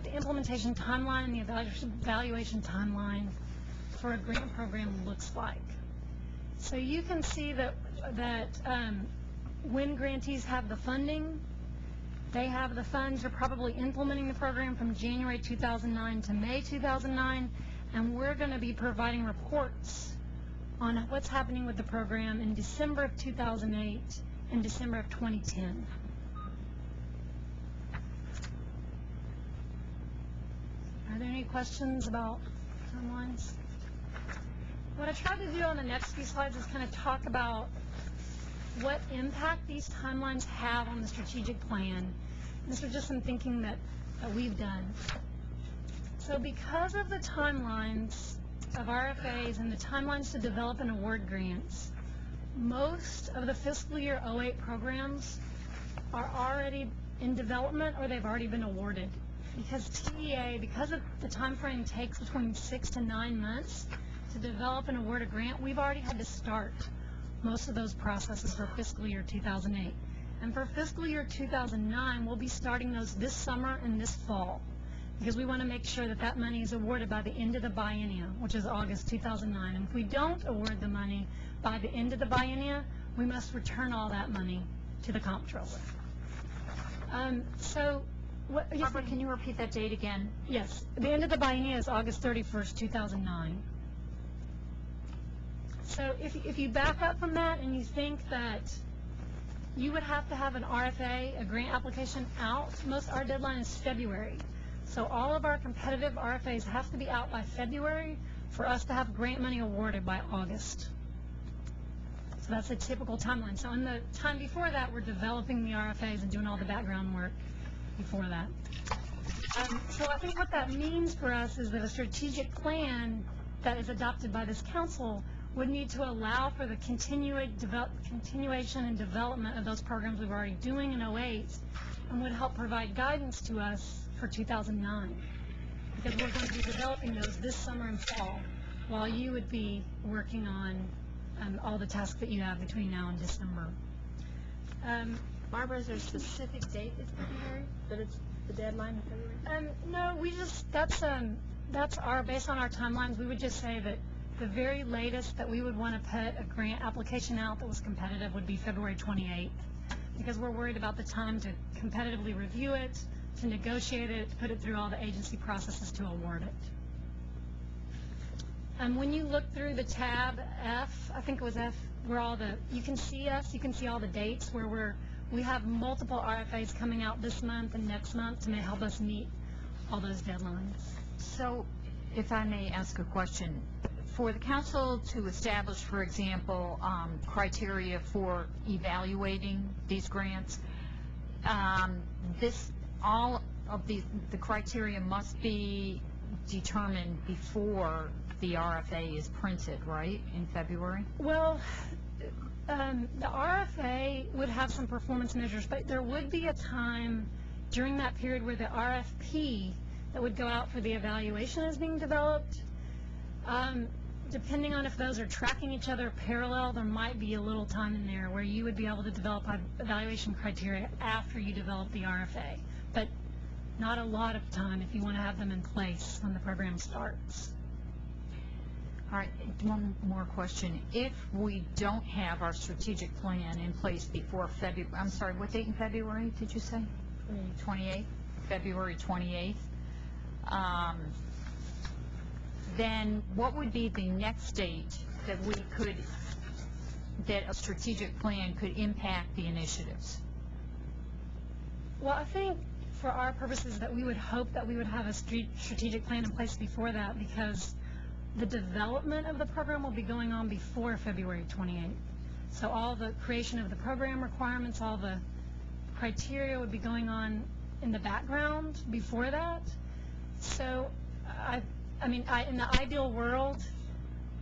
the implementation timeline and the evaluation timeline for a grant program looks like. So you can see that when grantees have the funding, they have the funds. They're probably implementing the program from January 2009 to May 2009, and we're going to be providing reports on what's happening with the program in December of 2008 and December of 2010. Are there any questions about timelines? What I tried to do on the next few slides is kind of talk about what impact these timelines have on the strategic plan. This was just some thinking that we've done. So because of the timelines of RFAs and the timelines to develop and award grants, most of the fiscal year 08 programs are already in development or they've already been awarded. Because TEA, because of the time frame takes between 6 to 9 months to develop and award a grant, we've already had to start most of those processes for fiscal year 2008. And for fiscal year 2009, we'll be starting those this summer and this fall because we want to make sure that that money is awarded by the end of the biennium, which is August 2009. And if we don't award the money by the end of the biennium, we must return all that money to the comptroller. Barbara, can you repeat that date again? Yes. The end of the biennium is August 31st, 2009. So if you back up from that and you think that you would have to have an RFA, a grant application out, our deadline is February. So all of our competitive RFAs have to be out by February for us to have grant money awarded by August. So that's a typical timeline. So in the time before that, we're developing the RFAs and doing all the background work before that. So I think what that means for us is that a strategic plan that is adopted by this council would need to allow for the continuation and development of those programs we were already doing in 08 and would help provide guidance to us for 2009 because we're going to be developing those this summer and fall while you would be working on all the tasks that you have between now and December. Barbara, is there a specific date in February, that it's the deadline in February? No, we just, that's our, based on our timelines, we would just say that the very latest that we would want to put a grant application out that was competitive would be February 28th, because we're worried about the time to competitively review it, to negotiate it, to put it through all the agency processes to award it. When you look through the tab F, I think it was F, where all the, you can see all the dates where we have multiple RFAs coming out this month and next month to help us meet all those deadlines. So, if I may ask a question, for the council to establish, for example, criteria for evaluating these grants, all of the criteria must be determined before the RFA is printed, right, in February? Well, the RFA would have some performance measures, but there would be a time during that period where the RFP that would go out for the evaluation is being developed. Depending on if those are tracking each other parallel, there might be a little time in there where you would be able to develop evaluation criteria after you develop the RFA, but not a lot of time if you want to have them in place when the program starts. All right, one more question. If we don't have our strategic plan in place before February, I'm sorry, what date in February did you say? 28th, February 28th. Then what would be the next date that that a strategic plan could impact the initiatives? Well, I think for our purposes that we would hope that we would have a strategic plan in place before that, because the development of the program will be going on before February 28th. So all the creation of the program requirements, all the criteria would be going on in the background before that. So I mean, in the ideal world,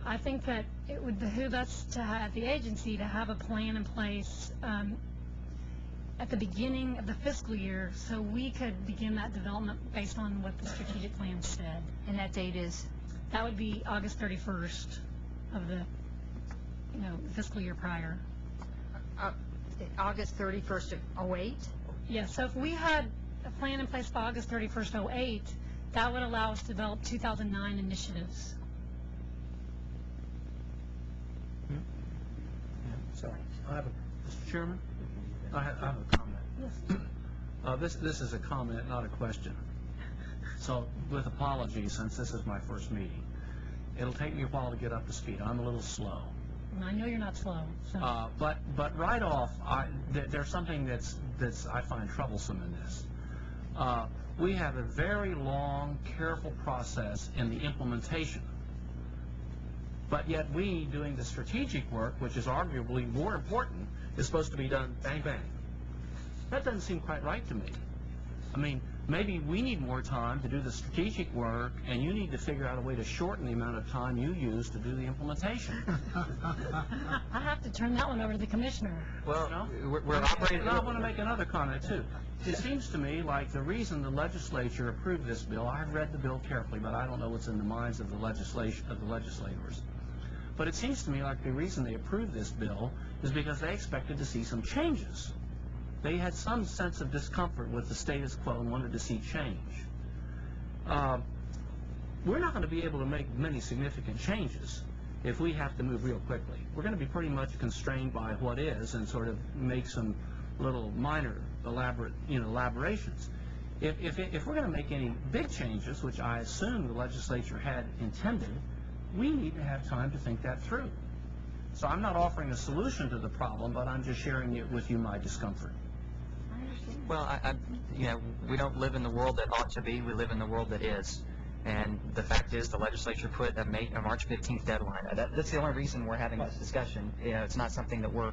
I think that it would behoove us to have the agency to have a plan in place at the beginning of the fiscal year, so we could begin that development based on what the strategic plan said. And that date is? That would be August 31st of the fiscal year prior. August 31st of 08? Yes, so if we had a plan in place by August 31st, 08, that would allow us to develop 2009 initiatives. Sorry. Mr. Chairman, I have a comment. Yes. This is a comment, not a question. So, with apologies, since this is my first meeting, it'll take me a while to get up to speed. I'm a little slow. I know you're not slow. So. But right off, there's something that's I find troublesome in this. We have a very long, careful process in the implementation. But yet we, doing the strategic work, which is arguably more important, is supposed to be done bang, bang. That doesn't seem quite right to me. I mean, maybe we need more time to do the strategic work, and you need to figure out a way to shorten the amount of time you use to do the implementation. I have to turn that one over to the commissioner. Well, we're operating... I want to make another comment, too. It seems to me like the reason the legislature approved this bill, I've read the bill carefully, but I don't know what's in the minds of the legislators. But it seems to me like the reason they approved this bill is because they expected to see some changes. They had some sense of discomfort with the status quo and wanted to see change. We're not going to be able to make many significant changes if we have to move real quickly. We're going to be pretty much constrained by what is and sort of make some little minor elaborations. If we're going to make any big changes, which I assume the legislature had intended, we need to have time to think that through. So I'm not offering a solution to the problem, but I'm just sharing it with you, my discomfort. Well, we don't live in the world that ought to be. We live in the world that is. And the fact is, the legislature put a March 15th deadline. That's the only reason we're having this discussion. It's not something that we're...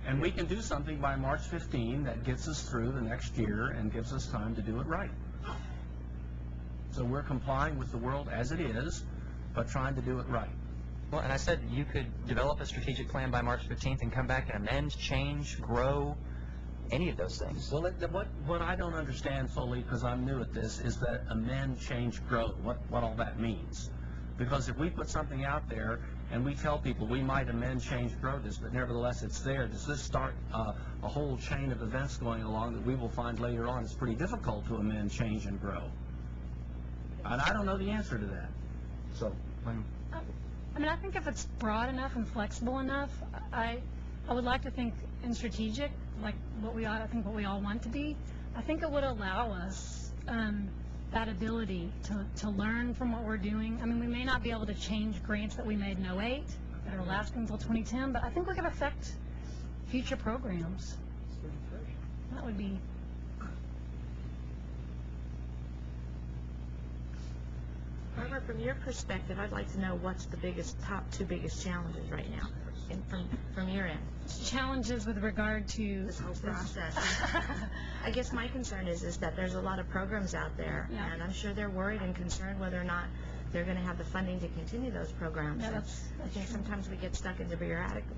And we can do something by March 15 that gets us through the next year and gives us time to do it right. So we're complying with the world as it is, but trying to do it right. Well, and I said you could develop a strategic plan by March 15th and come back and amend, change, grow, any of those things. Well, what I don't understand fully, because I'm new at this, is that amend, change, grow, what all that means. Because if we put something out there and we tell people we might amend, change, grow this, but nevertheless it's there, does this start a whole chain of events going along that we will find later on it's pretty difficult to amend, change, and grow? And I don't know the answer to that. So, I mean, I think if it's broad enough and flexible enough, I would like to think in strategic, like I think what we all want to be. I think it would allow us that ability to learn from what we're doing. I mean, we may not be able to change grants that we made in 2008 that are lasting until 2010, but I think we could affect future programs. That would be. However, from your perspective, I'd like to know what's the top two biggest challenges right now, and from your end. Challenges with regard to This whole process. I guess my concern is that there's a lot of programs out there, Yeah. and I'm sure they're worried and concerned whether or not they're going to have the funding to continue those programs. Yeah, And that's I think true. sometimes we get stuck in the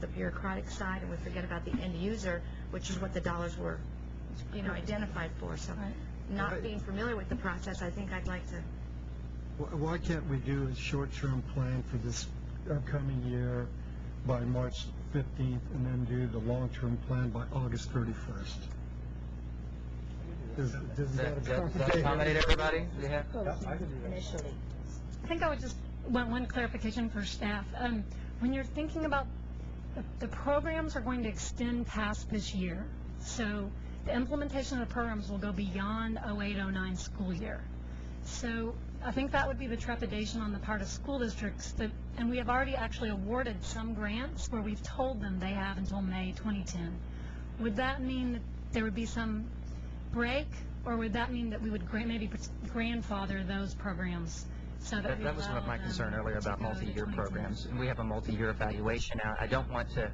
bureaucratic side, and we forget about the end user, which is what the dollars were, identified for. So, Right. not being familiar with the process, I think I'd like to. Why can't we do a short-term plan for this upcoming year by March 15th and then do the long-term plan by August 31st? Does That accommodate everybody? Yeah. Initially. I think I would just want one clarification for staff. When you're thinking about the programs are going to extend past this year, so the implementation of the programs will go beyond 08-09 school year. So I think that would be the trepidation on the part of school districts, and we have already actually awarded some grants where we've told them they have until May 2010. Would that mean that there would be some break, or would that mean that we would maybe grandfather those programs so that we That was allow my them concern earlier to about go to multi-year 2010? programs, and we have a multi-year evaluation now. I don't want to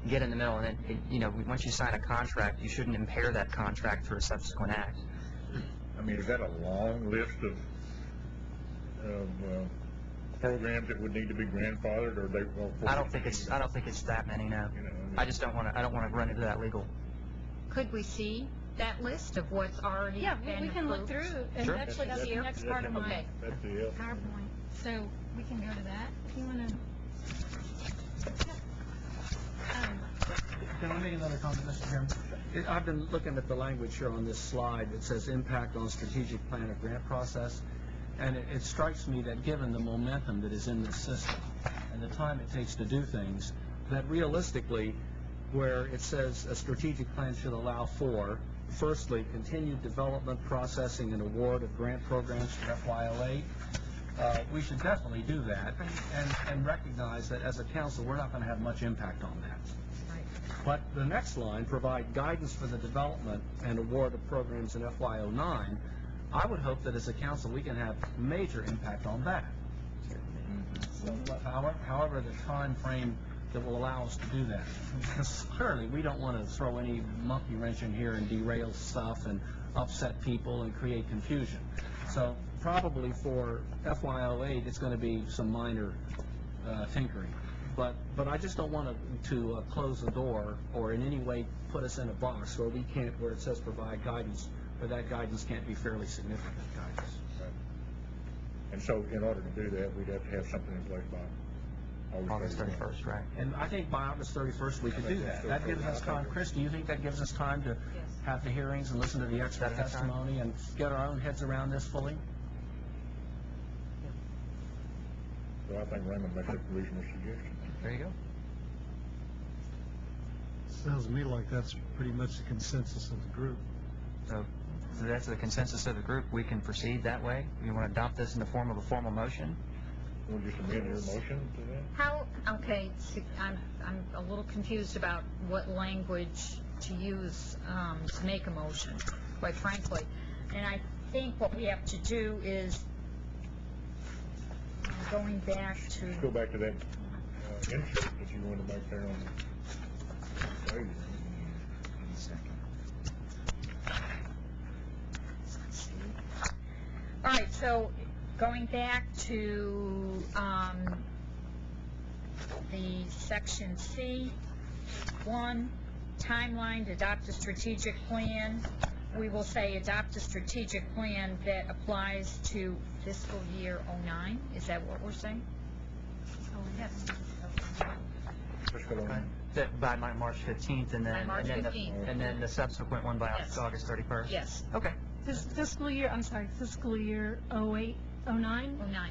get in the middle, and then, once you sign a contract, you shouldn't impair that contract through a subsequent act. I mean, is that a long list of programs that would need to be grandfathered, or they? I don't think it's that many, no. I just don't want to run into that legal. Could we see that list of what's already Yeah, been we can look approved? through, and Sure. actually that's the next part of my Okay. That's the F. PowerPoint, so we can go to that if you want to. can I make another comment, Mr. Chairman? I've been looking at the language here on this slide that says impact on strategic plan or grant process, and it strikes me that given the momentum that is in this system and the time it takes to do things, that realistically, where it says a strategic plan should allow for, firstly, continued development, processing, and award of grant programs for FY08, we should definitely do that and recognize that as a council, we're not going to have much impact on that. But the next line, provide guidance for the development and award of programs in FY09, I would hope that as a council, we can have major impact on that. However, the time frame that will allow us to do that. Because clearly, we don't want to throw any monkey wrench in here and derail stuff and upset people and create confusion. So probably for FY08, it's going to be some minor tinkering. But I just don't want to close the door or in any way put us in a box where we can't, where it says provide guidance, where that guidance can't be fairly significant guidance. Right. And so, in order to do that, we'd have to have something in place by August 31st, right? And I think by August 31st, we could do that. That gives us time. Chris, do you think that gives us time to have the hearings and listen to the expert Is that enough time? testimony and get our own heads around this fully? So I think Raymond makes a reasonable suggestion. There you go. Sounds to me like that's pretty much the consensus of the group. So that's the consensus of the group. We can proceed that way. You want to adopt this in the form of a formal motion? We'll just amend your motion to that? Okay, so I'm a little confused about what language to use to make a motion, quite frankly. And I think what we have to do is, going back to, Let's go back to that insert that you wanted to make there on the page. all right, so going back to the section C, 1, timeline to adopt a strategic plan. We will say adopt a strategic plan that applies to fiscal year '09. Is that what we're saying? Oh, yes. By March 15th, and then, By March and then 15th. and then the subsequent one by Yes. August 31st? Yes, Okay. Fiscal year 08, 09? 09.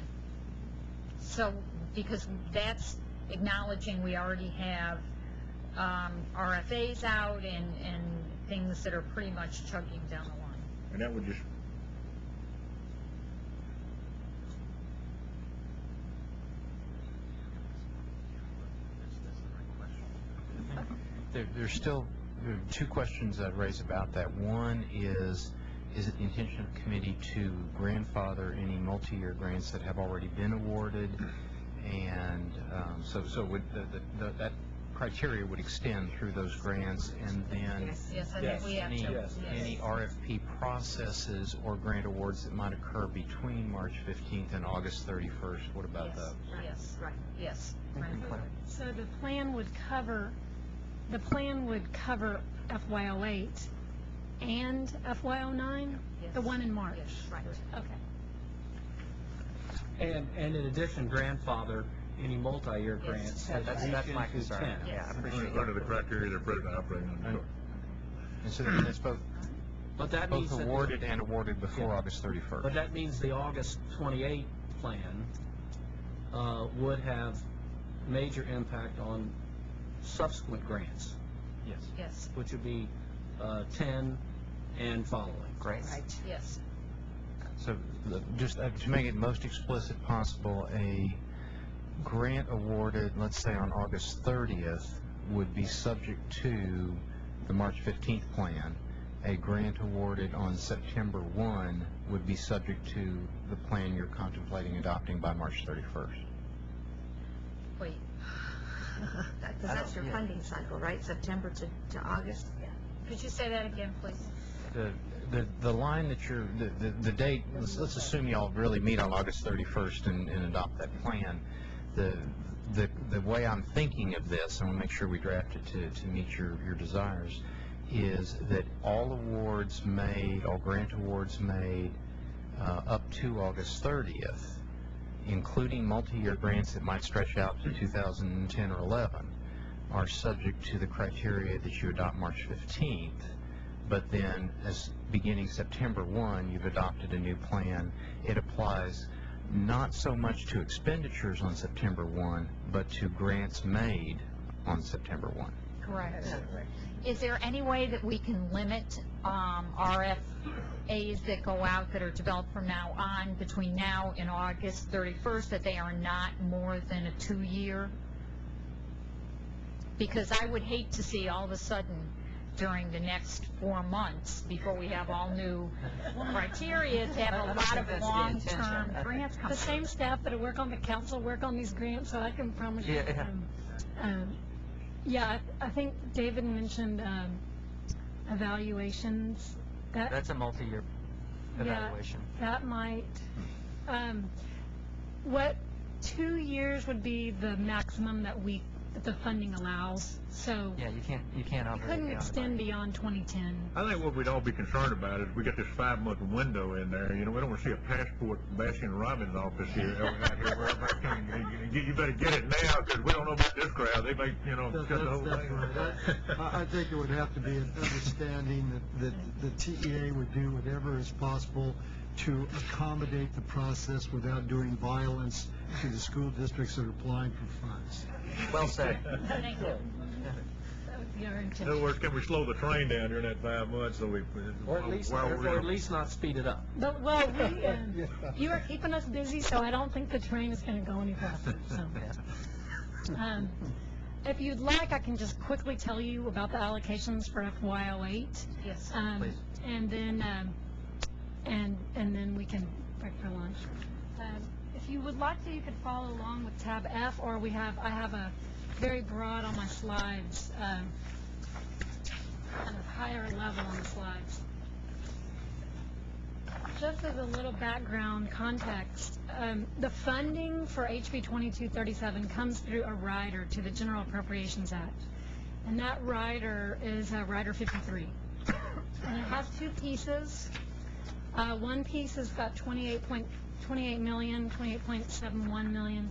So, because that's acknowledging we already have RFAs out and things that are pretty much chugging down the line. And that would just, There's there are two questions I'd raise about that. One is it the intention of the committee to grandfather any multi-year grants that have already been awarded? And so would that criteria would extend through those grants, and then Yes, I think we have to. Yes. any RFP processes or grant awards that might occur between March 15th and August 31st, what about those? Yes, right, yes. So the plan would cover FY08 and FY09? Yes. The one in March? Yes, right. Okay. And in addition, grandfather any multi-year Yes. grants. Yeah, as that's region my to concern. 10. Yeah, I appreciate under the that. criteria they're presently operating under. And so that's both But that means that awarded and awarded before Yeah. August 31st. But that means the August 28 plan would have major impact on subsequent grants, Yes. Yes, which would be 10 and following. Great. right, yes. So just to make it most explicit possible, a grant awarded, let's say on August 30th, would be subject to the March 15th plan. A grant awarded on September 1 would be subject to the plan you're contemplating adopting by March 31st. Wait, Because that's your funding cycle, right? September to August? could you say that again, please? The line that you're, the date, let's assume y'all really meet on August 31st and adopt that plan. The way I'm thinking of this, and we'll make sure we draft it to meet your desires, is that all awards made, all grant awards made up to August 30th, including multi-year grants that might stretch out to 2010 or 11, are subject to the criteria that you adopt March 15th. But then, as beginning September 1, you've adopted a new plan. It applies not so much to expenditures on September 1, but to grants made on September 1. Correct. Is there any way that we can limit RFAs that go out that are developed from now on, between now and August 31st, that they are not more than a 2-year? Because I would hate to see all of a sudden during the next 4 months, before we have all new criteria, to have a lot of long-term grants come. The same staff that work on the council work on these grants, so I can promise you. I think David mentioned evaluations. That's a multi-year evaluation. Yeah, that might. 2 years would be the maximum that the funding allows. So Yeah, you can't operate couldn't beyond extend that. beyond 2010. I think what we'd all be concerned about is we got this 5-month window in there. You know, we don't want to see a passport Baskin Robbins office here. Out here where everybody can, you better get it now because we don't know about this crowd. They may, shut the whole That's thing. right. I think it would have to be an understanding that the TEA would do whatever is possible to accommodate the process without doing violence to the school districts that are applying for funds. Well said. Thank you. That would be our In intention. other words, can we slow the train down during that 5 months so we, Or at least, while we're or at least not speed it up. But, you are keeping us busy, so I don't think the train is going to go any faster. So. If you'd like, I can just quickly tell you about the allocations for FY08. Yes. Please. And then, and then we can break for lunch. If you would like to, you could follow along with tab F, or I have a very broad on my slides, kind of higher level on the slides. Just as a little background context, the funding for HB 2237 comes through a rider to the General Appropriations Act. And that rider is Rider 53. And it has 2 pieces. One piece has got 28 million, 28.71 million.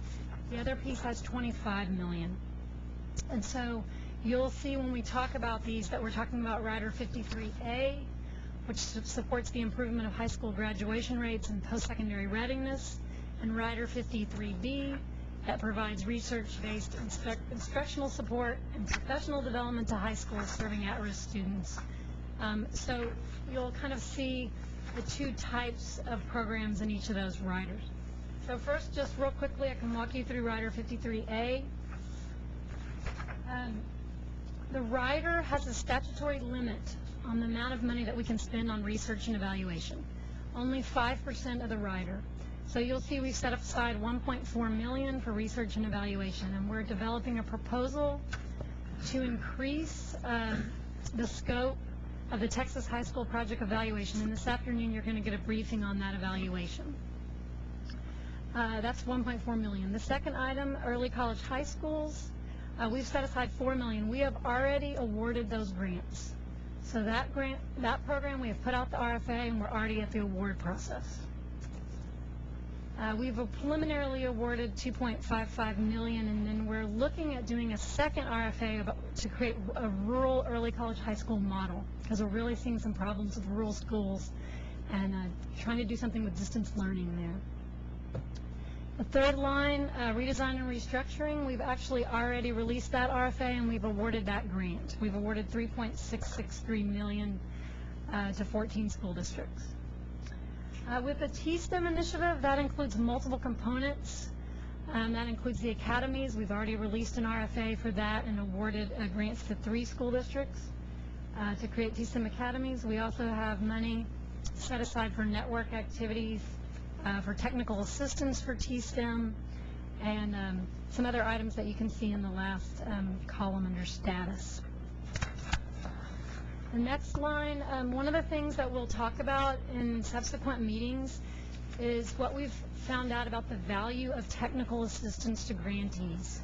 The other piece has 25 million. And so you'll see when we talk about these that we're talking about Rider 53A, which supports the improvement of high school graduation rates and post-secondary readiness, and Rider 53B, that provides research-based instructional support and professional development to high schools serving at-risk students. So you'll kind of see the two types of programs in each of those riders. So first, just real quickly, I can walk you through Rider 53A. The rider has a statutory limit on the amount of money that we can spend on research and evaluation. Only 5% of the rider. So you'll see we set aside $1.4 million for research and evaluation, and we're developing a proposal to increase the scope of the Texas High School Project Evaluation. And this afternoon you're going to get a briefing on that evaluation. That's $1.4 million. The second item, early college high schools, we've set aside $4 million. We have already awarded those grants. So that program, we have put out the RFA, and we're already at the award process. We've preliminarily awarded $2.55 million, and then we're looking at doing a second RFA to create a rural early college high school model, because we're really seeing some problems with rural schools and trying to do something with distance learning there. The third line, redesign and restructuring, we've actually already released that RFA, and we've awarded that grant. We've awarded $3.663 million to 14 school districts. With the T-STEM initiative, that includes multiple components. That includes the academies. We've already released an RFA for that and awarded grants to 3 school districts to create T-STEM academies. We also have money set aside for network activities, for technical assistance for T-STEM, and some other items that you can see in the last column under status. The next line, one of the things that we'll talk about in subsequent meetings is what we've found out about the value of technical assistance to grantees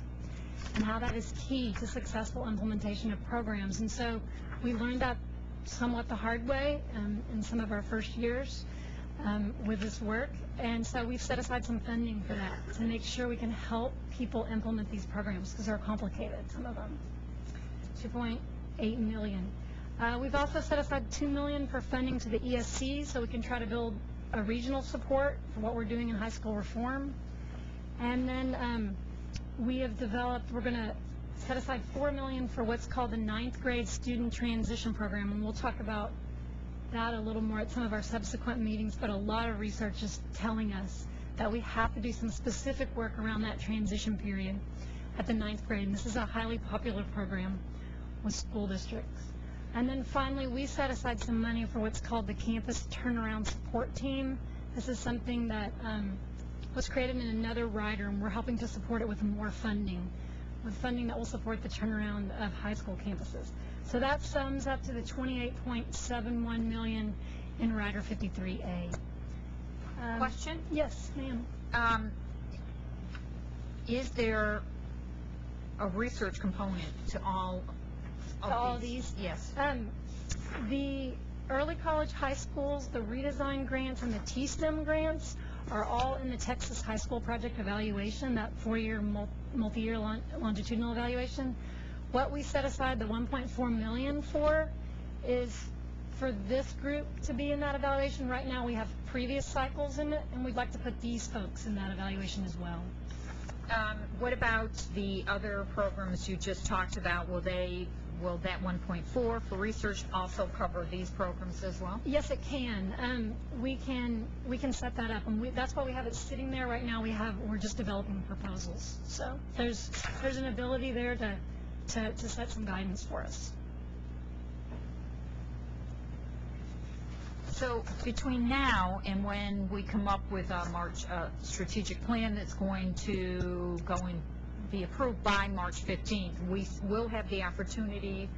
and how that is key to successful implementation of programs. And so we learned that somewhat the hard way in some of our first years with this work. And so we've set aside some funding for that to make sure we can help people implement these programs, because they're complicated, some of them. $2.8 million. We've also set aside $2 million for funding to the ESC, so we can try to build a regional support for what we're doing in high school reform. And then we have developed, we're going to set aside $4 million for what's called the 9th grade student transition program, and we'll talk about that a little more at some of our subsequent meetings, but a lot of research is telling us that we have to do some specific work around that transition period at the 9th grade, and this is a highly popular program with school districts. And then finally, we set aside some money for what's called the Campus Turnaround Support Team. This is something that was created in another rider, and we're helping to support it with more funding, that will support the turnaround of high school campuses. So that sums up to the $28.71 million in Rider 53A. Question? Yes, ma'am. Is there a research component to all of these? Yes. The early college high schools, the redesign grants, and the T-STEM grants are all in the Texas High School Project Evaluation, that 4-year multi-year longitudinal evaluation. What we set aside the $1.4 million for is for this group to be in that evaluation. Right now we have previous cycles in it, and we'd like to put these folks in that evaluation as well. What about the other programs you just talked about? Will that 1.4 for research also cover these programs as well? Yes, it can. We can set that up, and that's why we have it sitting there right now. We're just developing proposals. So there's an ability there to set some guidance for us. So between now and when we come up with a March strategic plan that's going to be approved by March 15th, we will have the opportunity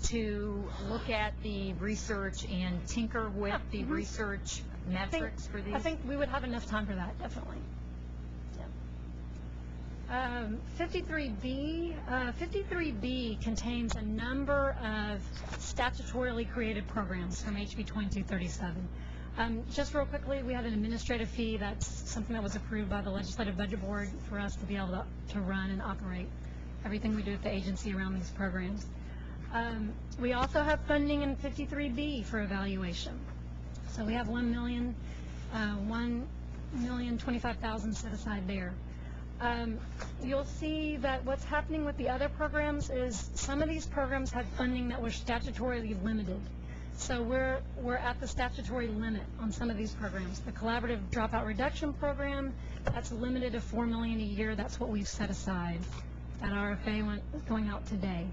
to look at the research and tinker with the research metrics for these? I think we would have enough time for that, definitely. 53B contains a number of statutorily created programs from HB 2237. Just real quickly, we have an administrative fee. That's something that was approved by the Legislative Budget Board for us to be able to run and operate everything we do at the agency around these programs. We also have funding in 53B for evaluation. So we have $1,025,000 set aside there. You'll see that what's happening with the other programs is some of these programs had funding that was statutorily limited. So we're at the statutory limit on some of these programs. The Collaborative Dropout Reduction Program, that's limited to $4 million a year. That's what we've set aside. That RFA going out today.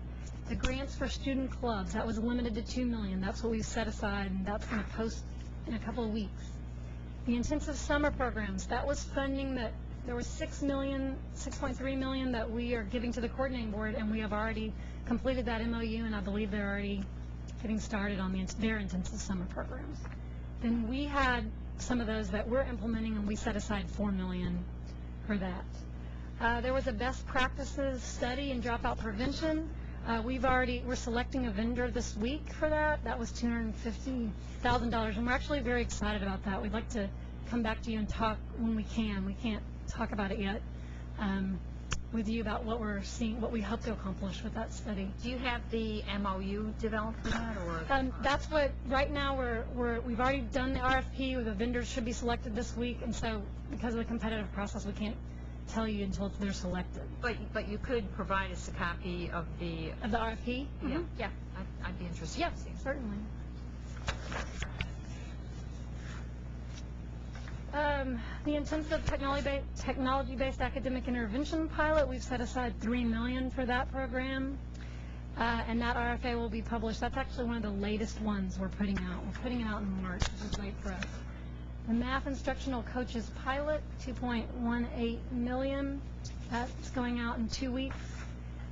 The grants for student clubs, that was limited to $2 million. That's what we've set aside, and that's going to post in a couple of weeks. The intensive summer programs, that was funding that there was $6.3 million that we are giving to the coordinating board, and we have already completed that MOU, and I believe they're already getting started on their intensive summer programs. Then we had some of those that we're implementing, and we set aside $4 million for that. There was a best practices study in dropout prevention. We're selecting a vendor this week for that. That was $250,000, and we're actually very excited about that. We'd like to come back to you and talk when we can. We can't talk about it yet with you about what we're seeing, what we hope to accomplish with that study. Do you have the MOU developed for that, or? That's what, right now, we've already done the RFP. The vendors should be selected this week, and so because of the competitive process, we can't tell you until they're selected. But you could provide us a copy of the RFP? Yeah. Yeah. I'd be interested. Yeah, in seeing. certainly. The intensive technology-based academic intervention pilot, we've set aside $3 million for that program, and that RFA will be published. That's actually one of the latest ones we're putting out. We're putting it out in March, which is great for us. The math instructional coaches pilot, $2.18 million. That's going out in 2 weeks.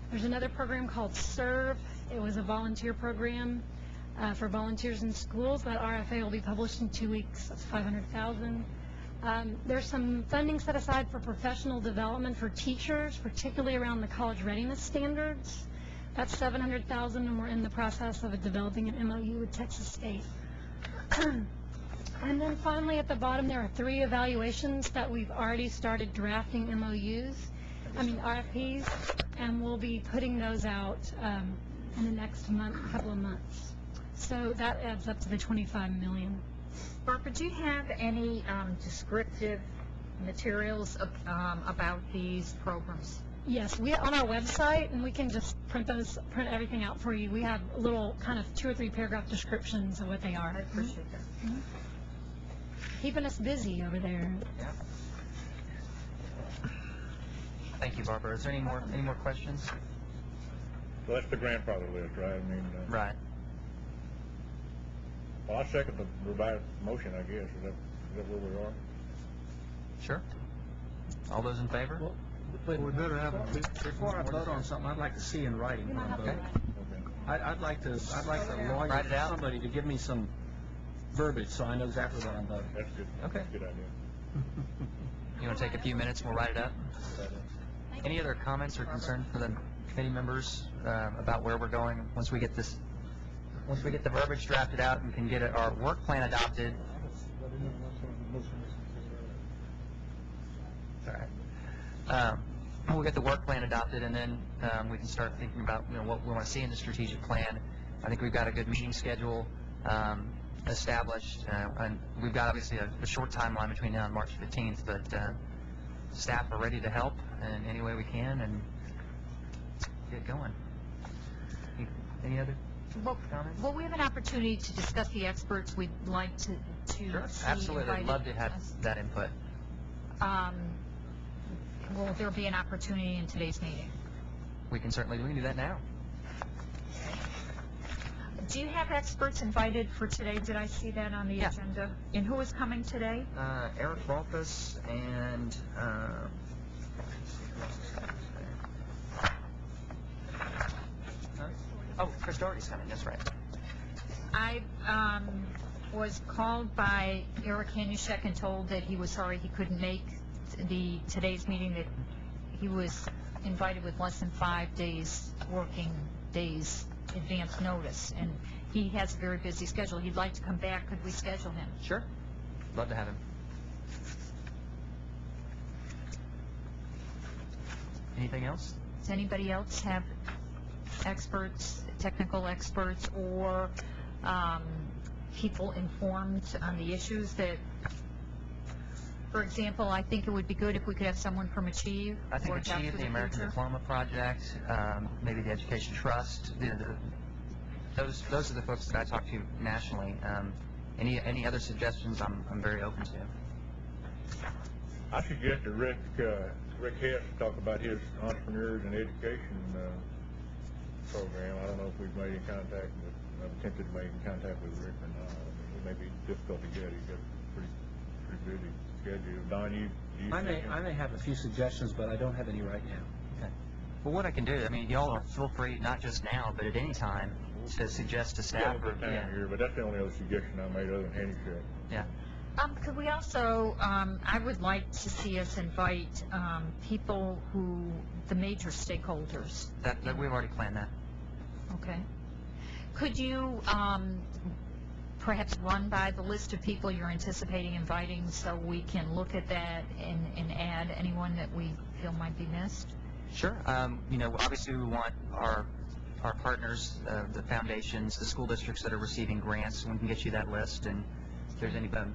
There's another program called SERVE. It was a volunteer program for volunteers in schools. That RFA will be published in 2 weeks. That's $500,000. There's some funding set aside for professional development for teachers, particularly around the college readiness standards. That's $700,000, and we're in the process of developing an MOU with Texas State. And then finally, at the bottom, there are 3 evaluations that we've already started drafting RFPs, and we'll be putting those out in the next couple of months. So that adds up to the $25 million. Barbara, do you have any descriptive materials about these programs? Yes, we on our website, and we can just print everything out for you. We have little kind of 2 or 3 paragraph descriptions of what they are. I appreciate that. Mm-hmm. Keeping us busy over there. Yeah. Thank you, Barbara. Is there any more questions? Well, that's the grandfather list, right? Right. Well, I second the revised motion, I guess. Is that where we are? Sure. All those in favor? Well, We better have a before I vote on something, I'd like to see in writing what I'm voting. Okay. I'd like the lawyer, Write it out. somebody to give me some verbiage so I know exactly what I'm voting. That's good. Okay. Good idea. You want to take a few minutes and we'll write it up? Any other comments or concerns for the committee members about where we're going once we get the verbiage drafted out and can get our work plan adopted? All right. We'll get the work plan adopted, and then we can start thinking about what we want to see in the strategic plan. I think we've got a good meeting schedule established, and we've got obviously a short timeline between now and March 15th, but staff are ready to help in any way we can and get going. Any other comments? Well, we have an opportunity to discuss the experts we'd like to Sure, see absolutely. I'd invited. love to have that input. Will there be an opportunity in today's meeting? We can do that now. Do you have experts invited for today? Did I see that on the Yeah. agenda? And who is coming today? Eric Balthus and Chris Doherty's coming. That's right. I was called by Eric Hanushek and told that he was sorry he couldn't make today's meeting, that he was invited with less than 5 days, working days advance notice, and he has a very busy schedule. He'd like to come back. Could we schedule him? Sure. Love to have him. Anything else? Does anybody else have experts, technical experts, or people informed on the issues that, for example, I think it would be good if we could have someone from Achieve. I think or Jobs Achieve, for the American Future. Diploma Project, maybe the Education Trust, those are the folks that I talk to nationally. Any other suggestions I'm very open to. I suggested Rick Hess talk about his entrepreneurs and education program. I don't know if we've made any contact, but I've attempted to make contact with Rick or not. I mean, it may be difficult to get. He's got a pretty busy schedule. Don, do you I think? may have a few suggestions, but I don't have any right now. Okay. Well, what I can do, I mean, y'all feel free, not just now, but at any time, to suggest to staff. Yeah, time here, but that's the only other suggestion I made other than handicap. Yeah. Could we also, I would like to see us invite people who, the major stakeholders. That we've already planned that. Okay. Could you perhaps run by the list of people you're anticipating inviting so we can look at that and add anyone that we feel might be missed? Sure. Obviously we want our partners, the foundations, the school districts that are receiving grants. We can get you that list, and if there's anybody,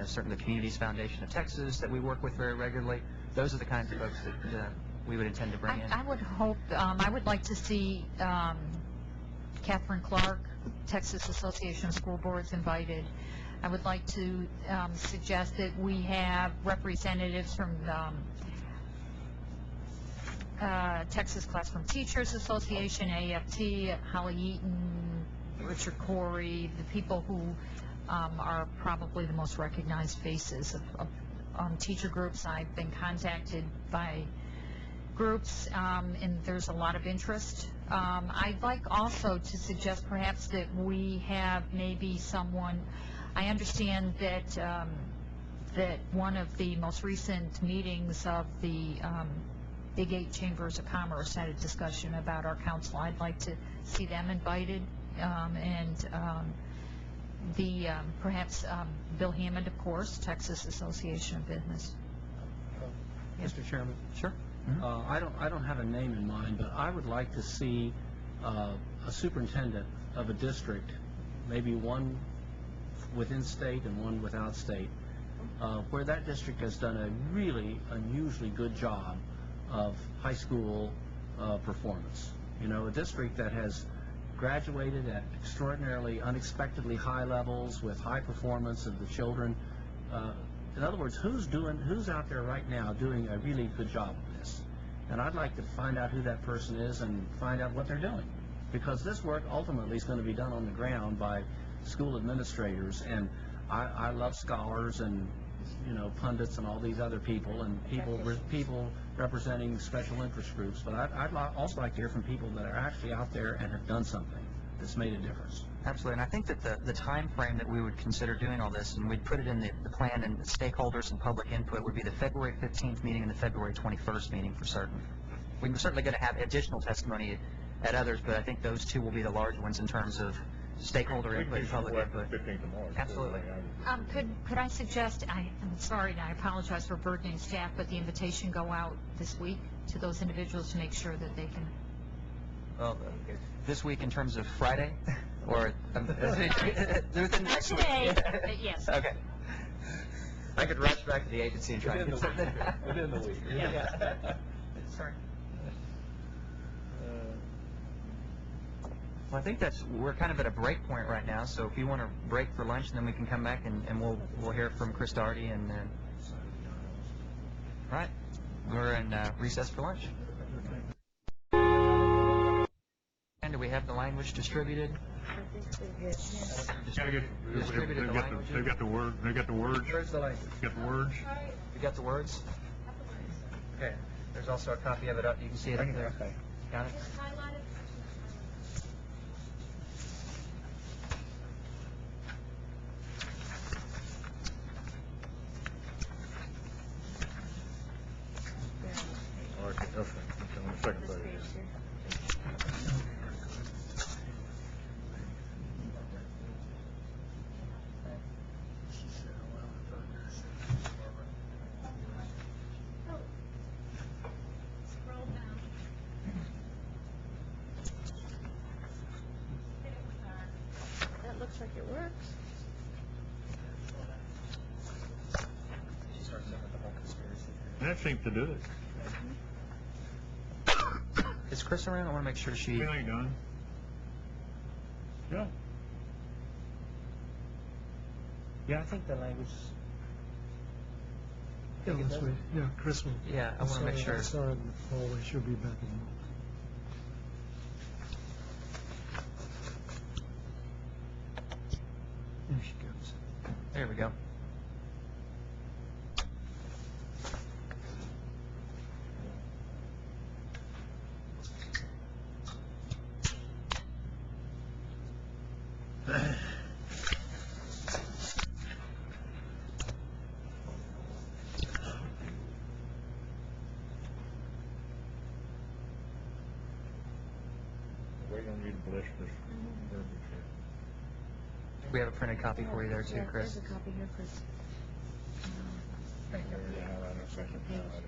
certainly the Communities Foundation of Texas that we work with very regularly. Those are the kinds of folks that we would intend to bring in. I would hope, I would like to see Catherine Clark, Texas Association of School Boards, invited. I would like to suggest that we have representatives from Texas Classroom Teachers Association, AFT, Holly Eaton, Richard Corey, the people who are probably the most recognized faces of teacher groups. I've been contacted by groups, and there's a lot of interest. I'd like also to suggest perhaps that we have maybe someone, I understand that that one of the most recent meetings of the Big 8 Chambers of Commerce had a discussion about our council. I'd like to see them invited, and perhaps Bill Hammond, of course, Texas Association of Business. Mr. Chairman? Sure. I don't have a name in mind, but I would like to see a superintendent of a district, maybe one within state and one without state, where that district has done a really unusually good job of high school performance. A district that has graduated at extraordinarily, unexpectedly high levels with high performance of the children. In other words, who's out there right now doing a really good job of this? And I'd like to find out who that person is and find out what they're doing, because this work ultimately is going to be done on the ground by school administrators. And I love scholars and pundits and all these other people and people representing special interest groups, but I'd also like to hear from people that are actually out there and have done something that's made a difference. Absolutely, and I think that the time frame that we would consider doing all this, and we'd put it in the plan, and the stakeholders and public input would be the February 15th meeting and the February 21st meeting for certain. We're certainly going to have additional testimony at others, but I think those two will be the large ones in terms of stakeholder input and public input. 15th of March. Absolutely. Could I suggest, I'm sorry and I apologize for burdening staff, but the invitation go out this week to those individuals to make sure that they can. Well, this week in terms of Friday, or within next week? Today, yes. Okay. I could rush back to the agency and try to get something. Within the week. Yeah. Sorry. Well, I think we're kind of at a break point right now, so if you want to break for lunch, then we can come back and we'll hear from Chris Daugherty and right, we're in recess for lunch. And do we have the language distributed? They've got the words. Where's the language? Got the words. You got the words? Okay. There's also a copy of it up. You can see it up there. Okay. Got it? Okay, okay. On the second page. looks like it works. That seems to do it. Is Chris around? I want to make sure she... We ain't done. Yeah. Yeah, I think the language. Yeah, let's wait. Yeah, Chris will. Yeah, I want to make sure. Sorry, in the hallway, she'll be back in a moment. There she goes. There we go. Wait on you to bless this verbiage here. We have a printed copy for you there too, Yeah, Chris. there's a copy here, Chris. Right here. Yeah, I don't Second think page. I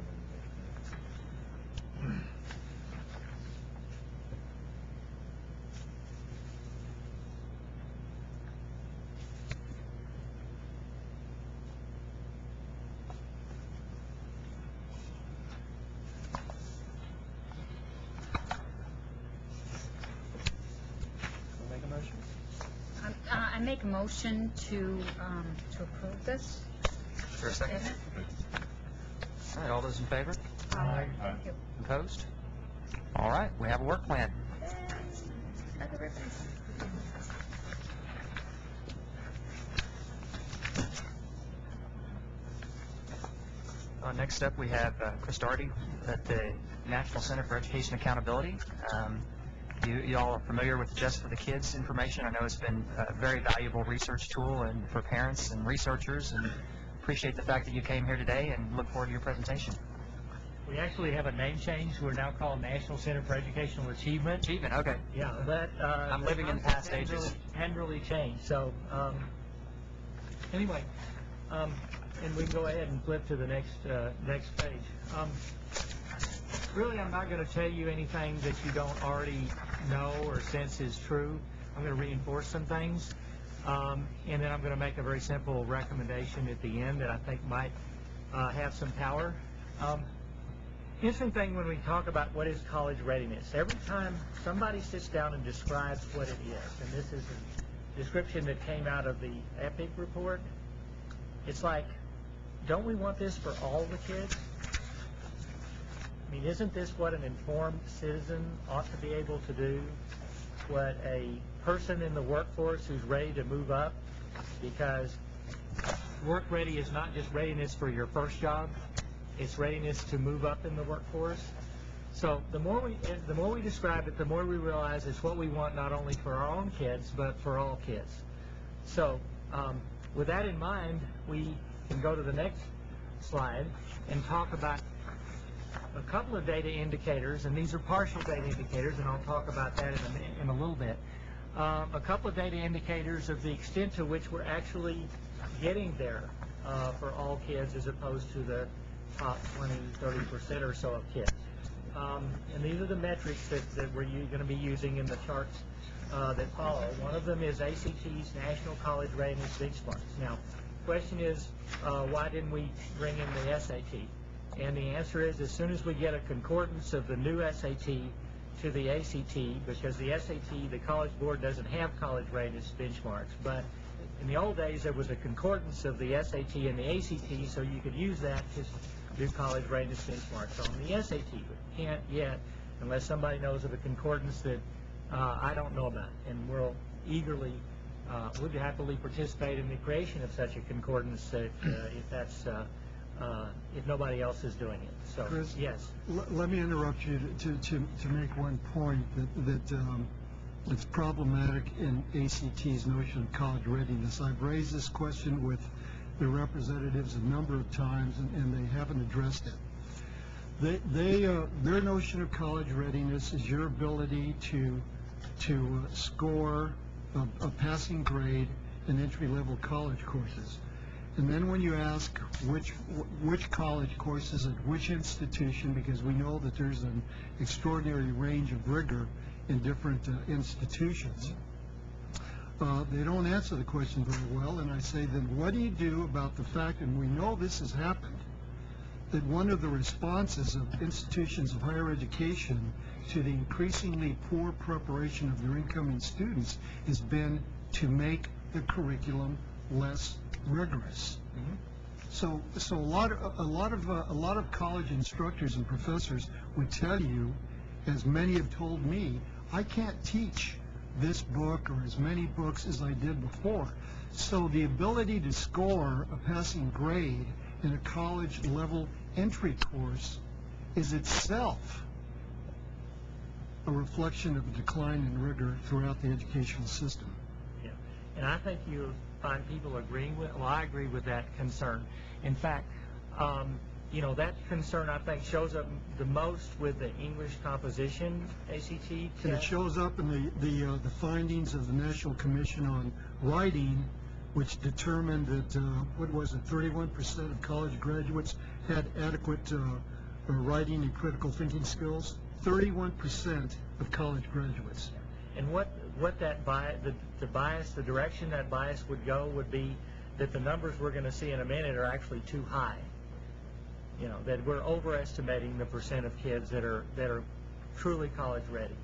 Make a motion? I make a motion to approve this. For a second? All right, all those in favor? Thank you. Opposed? All right, we have a work plan. Got the ribbons. Next up, we have Chris Daugherty at the National Center for Education Accountability. You all are familiar with Just for the Kids information. I know it's been a very valuable research tool and for parents and researchers, and appreciate the fact that you came here today and look forward to your presentation. We actually have a name change. We're now called National Center for Educational Achievement. Achievement, okay. Yeah, but I'm living in the past ages. Hadn't really changed. So anyway, and we can go ahead and flip to the next page. Really, I'm not going to tell you anything that you don't already know or sense is true. I'm going to reinforce some things, and then I'm going to make a very simple recommendation at the end that I think might have some power. Interesting thing when we talk about what is college readiness, every time somebody sits down and describes what it is, and this is a description that came out of the EPIC report, it's like, don't we want this for all the kids? I mean, isn't this what an informed citizen ought to be able to do? What a person in the workforce who's ready to move up? Because work ready is not just readiness for your first job, it's readiness to move up in the workforce. So the more we describe it, the more we realize it's what we want not only for our own kids, but for all kids. So with that in mind, we can go to the next slide and talk about a couple of data indicators, and these are partial data indicators, and I'll talk about that in a little bit. A couple of data indicators of the extent to which we're actually getting there for all kids as opposed to the top 20, 30% or so of kids. And these are the metrics that we're going to be using in the charts that follow. One of them is ACT's National College Readiness Benchmarks. Now, the question is, why didn't we bring in the SAT? And the answer is, as soon as we get a concordance of the new SAT to the ACT, because the SAT, the College Board doesn't have college readiness benchmarks, but in the old days there was a concordance of the SAT and the ACT, so you could use that to do college readiness benchmarks on the SAT, but can't yet unless somebody knows of a concordance that I don't know about, and we'll eagerly, would happily participate in the creation of such a concordance if that's if nobody else is doing it. So, Chris, yes. Let me interrupt you to make one point that it's problematic in ACT's notion of college readiness. I've raised this question with the representatives a number of times, and they haven't addressed it. Their notion of college readiness is your ability to score a passing grade in entry-level college courses. And then when you ask which college courses at which institution, because we know that there's an extraordinary range of rigor in different institutions, they don't answer the question very well, and I say, then what do you do about the fact, and we know this has happened, that one of the responses of institutions of higher education to the increasingly poor preparation of their incoming students has been to make the curriculum less rigorous. So a lot of college instructors and professors would tell you, as many have told me, I can't teach this book or as many books as I did before. So the ability to score a passing grade in a college level entry course is itself a reflection of a decline in rigor throughout the educational system. Yeah. And I think you find people agreeing with, well, I agree with that concern. In fact, you know, that concern, I think, shows up the most with the English composition ACT test. And it shows up in the findings of the National Commission on Writing, which determined that, what was it, 31% of college graduates had adequate writing and critical thinking skills. 31% of college graduates. And what that bias, the direction that bias would go would be that the numbers we're going to see in a minute are actually too high. You know, that we're overestimating the percent of kids that are truly college ready.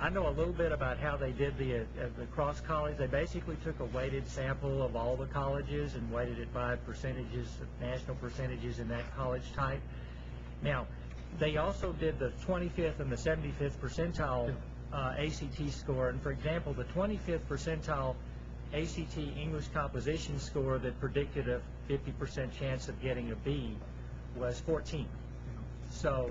I know a little bit about how they did the cross college. They basically took a weighted sample of all the colleges and weighted it by percentages, national percentages in that college type. Now, they also did the 25th and the 75th percentile ACT score. And for example, the 25th percentile ACT English composition score that predicted a 50% chance of getting a B was 14. So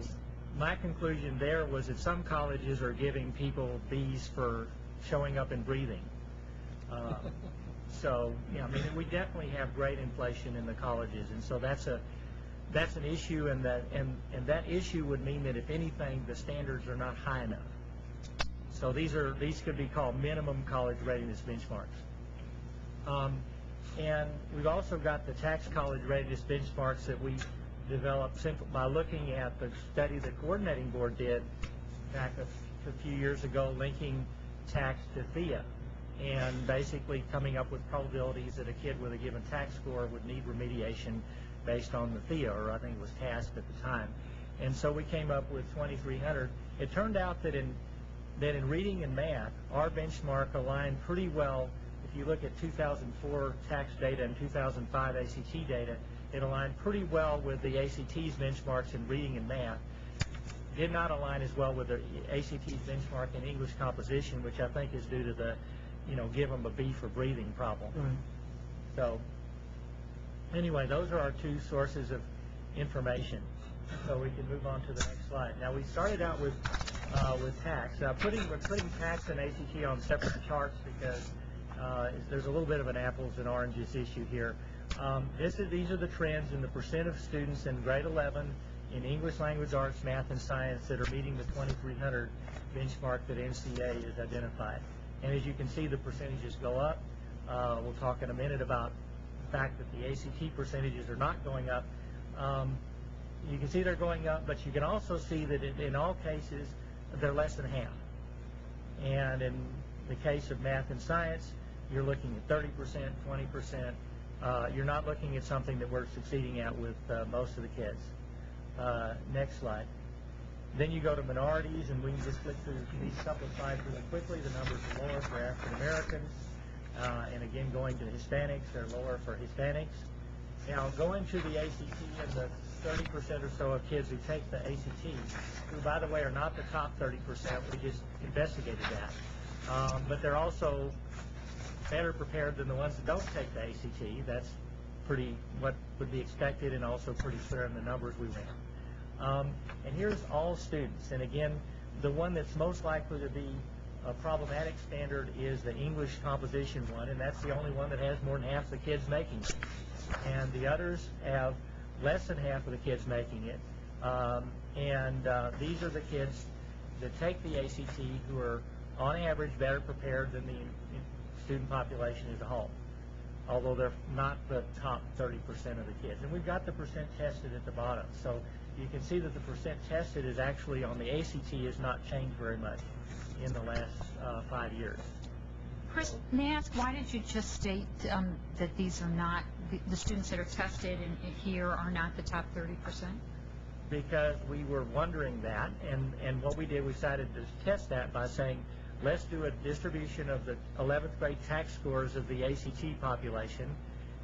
my conclusion there was that some colleges are giving people Bs for showing up and breathing. So, yeah, I mean, we definitely have grade inflation in the colleges, and so that's an issue, and that issue would mean that if anything, the standards are not high enough. So these could be called minimum college readiness benchmarks. And we've also got the tax college readiness benchmarks that we developed by looking at the study the coordinating board did back a few years ago, linking tax to THEA, and basically coming up with probabilities that a kid with a given tax score would need remediation based on the THEA, or I think it was TASC at the time. And so we came up with 2,300. It turned out that in reading and math, our benchmark aligned pretty well. If you look at 2004 tax data and 2005 ACT data, it aligned pretty well with the ACT's benchmarks in reading and math. Did not align as well with the ACT's benchmark in English composition, which I think is due to the, give them a B for breathing problem. Right. So anyway, those are our two sources of information. So we can move on to the next slide. Now, we started out with tax. Now, we're putting tax and ACT on separate charts because there's a little bit of an apples and oranges issue here. These are the trends in the percent of students in grade 11 in English language arts, math, and science that are meeting the 2,300 benchmark that NCA has identified. And as you can see, the percentages go up. We'll talk in a minute about the fact that the ACT percentages are not going up. You can see they're going up, but you can also see that in all cases, they're less than half. And in the case of math and science, you're looking at 30%, 20%. You're not looking at something that we're succeeding at with most of the kids. Next slide. Then you go to minorities, and we can just click through these couple of slides really quickly. The numbers are lower for African Americans. And again, going to Hispanics, they're lower for Hispanics. Now, going to the ACT and the 30% or so of kids who take the ACT, who, by the way, are not the top 30%, we just investigated that. But they're also better prepared than the ones that don't take the ACT. That's pretty what would be expected and also pretty clear in the numbers we ran. And here's all students. And again, the one that's most likely to be a problematic standard is the English composition one, and that's the only one that has more than half the kids making it. And the others have less than half of the kids making it. These are the kids that take the ACT who are, on average, better prepared than the student population as a whole, although they're not the top 30% of the kids. And we've got the percent tested at the bottom. So you can see that the percent tested is actually on the ACT has not changed very much in the last 5 years. Chris, may I ask, why did you just state that these are not, the students that are tested here are not the top 30%? Because we were wondering that, and what we did, we decided to test that by saying, let's do a distribution of the 11th grade tax scores of the ACT population,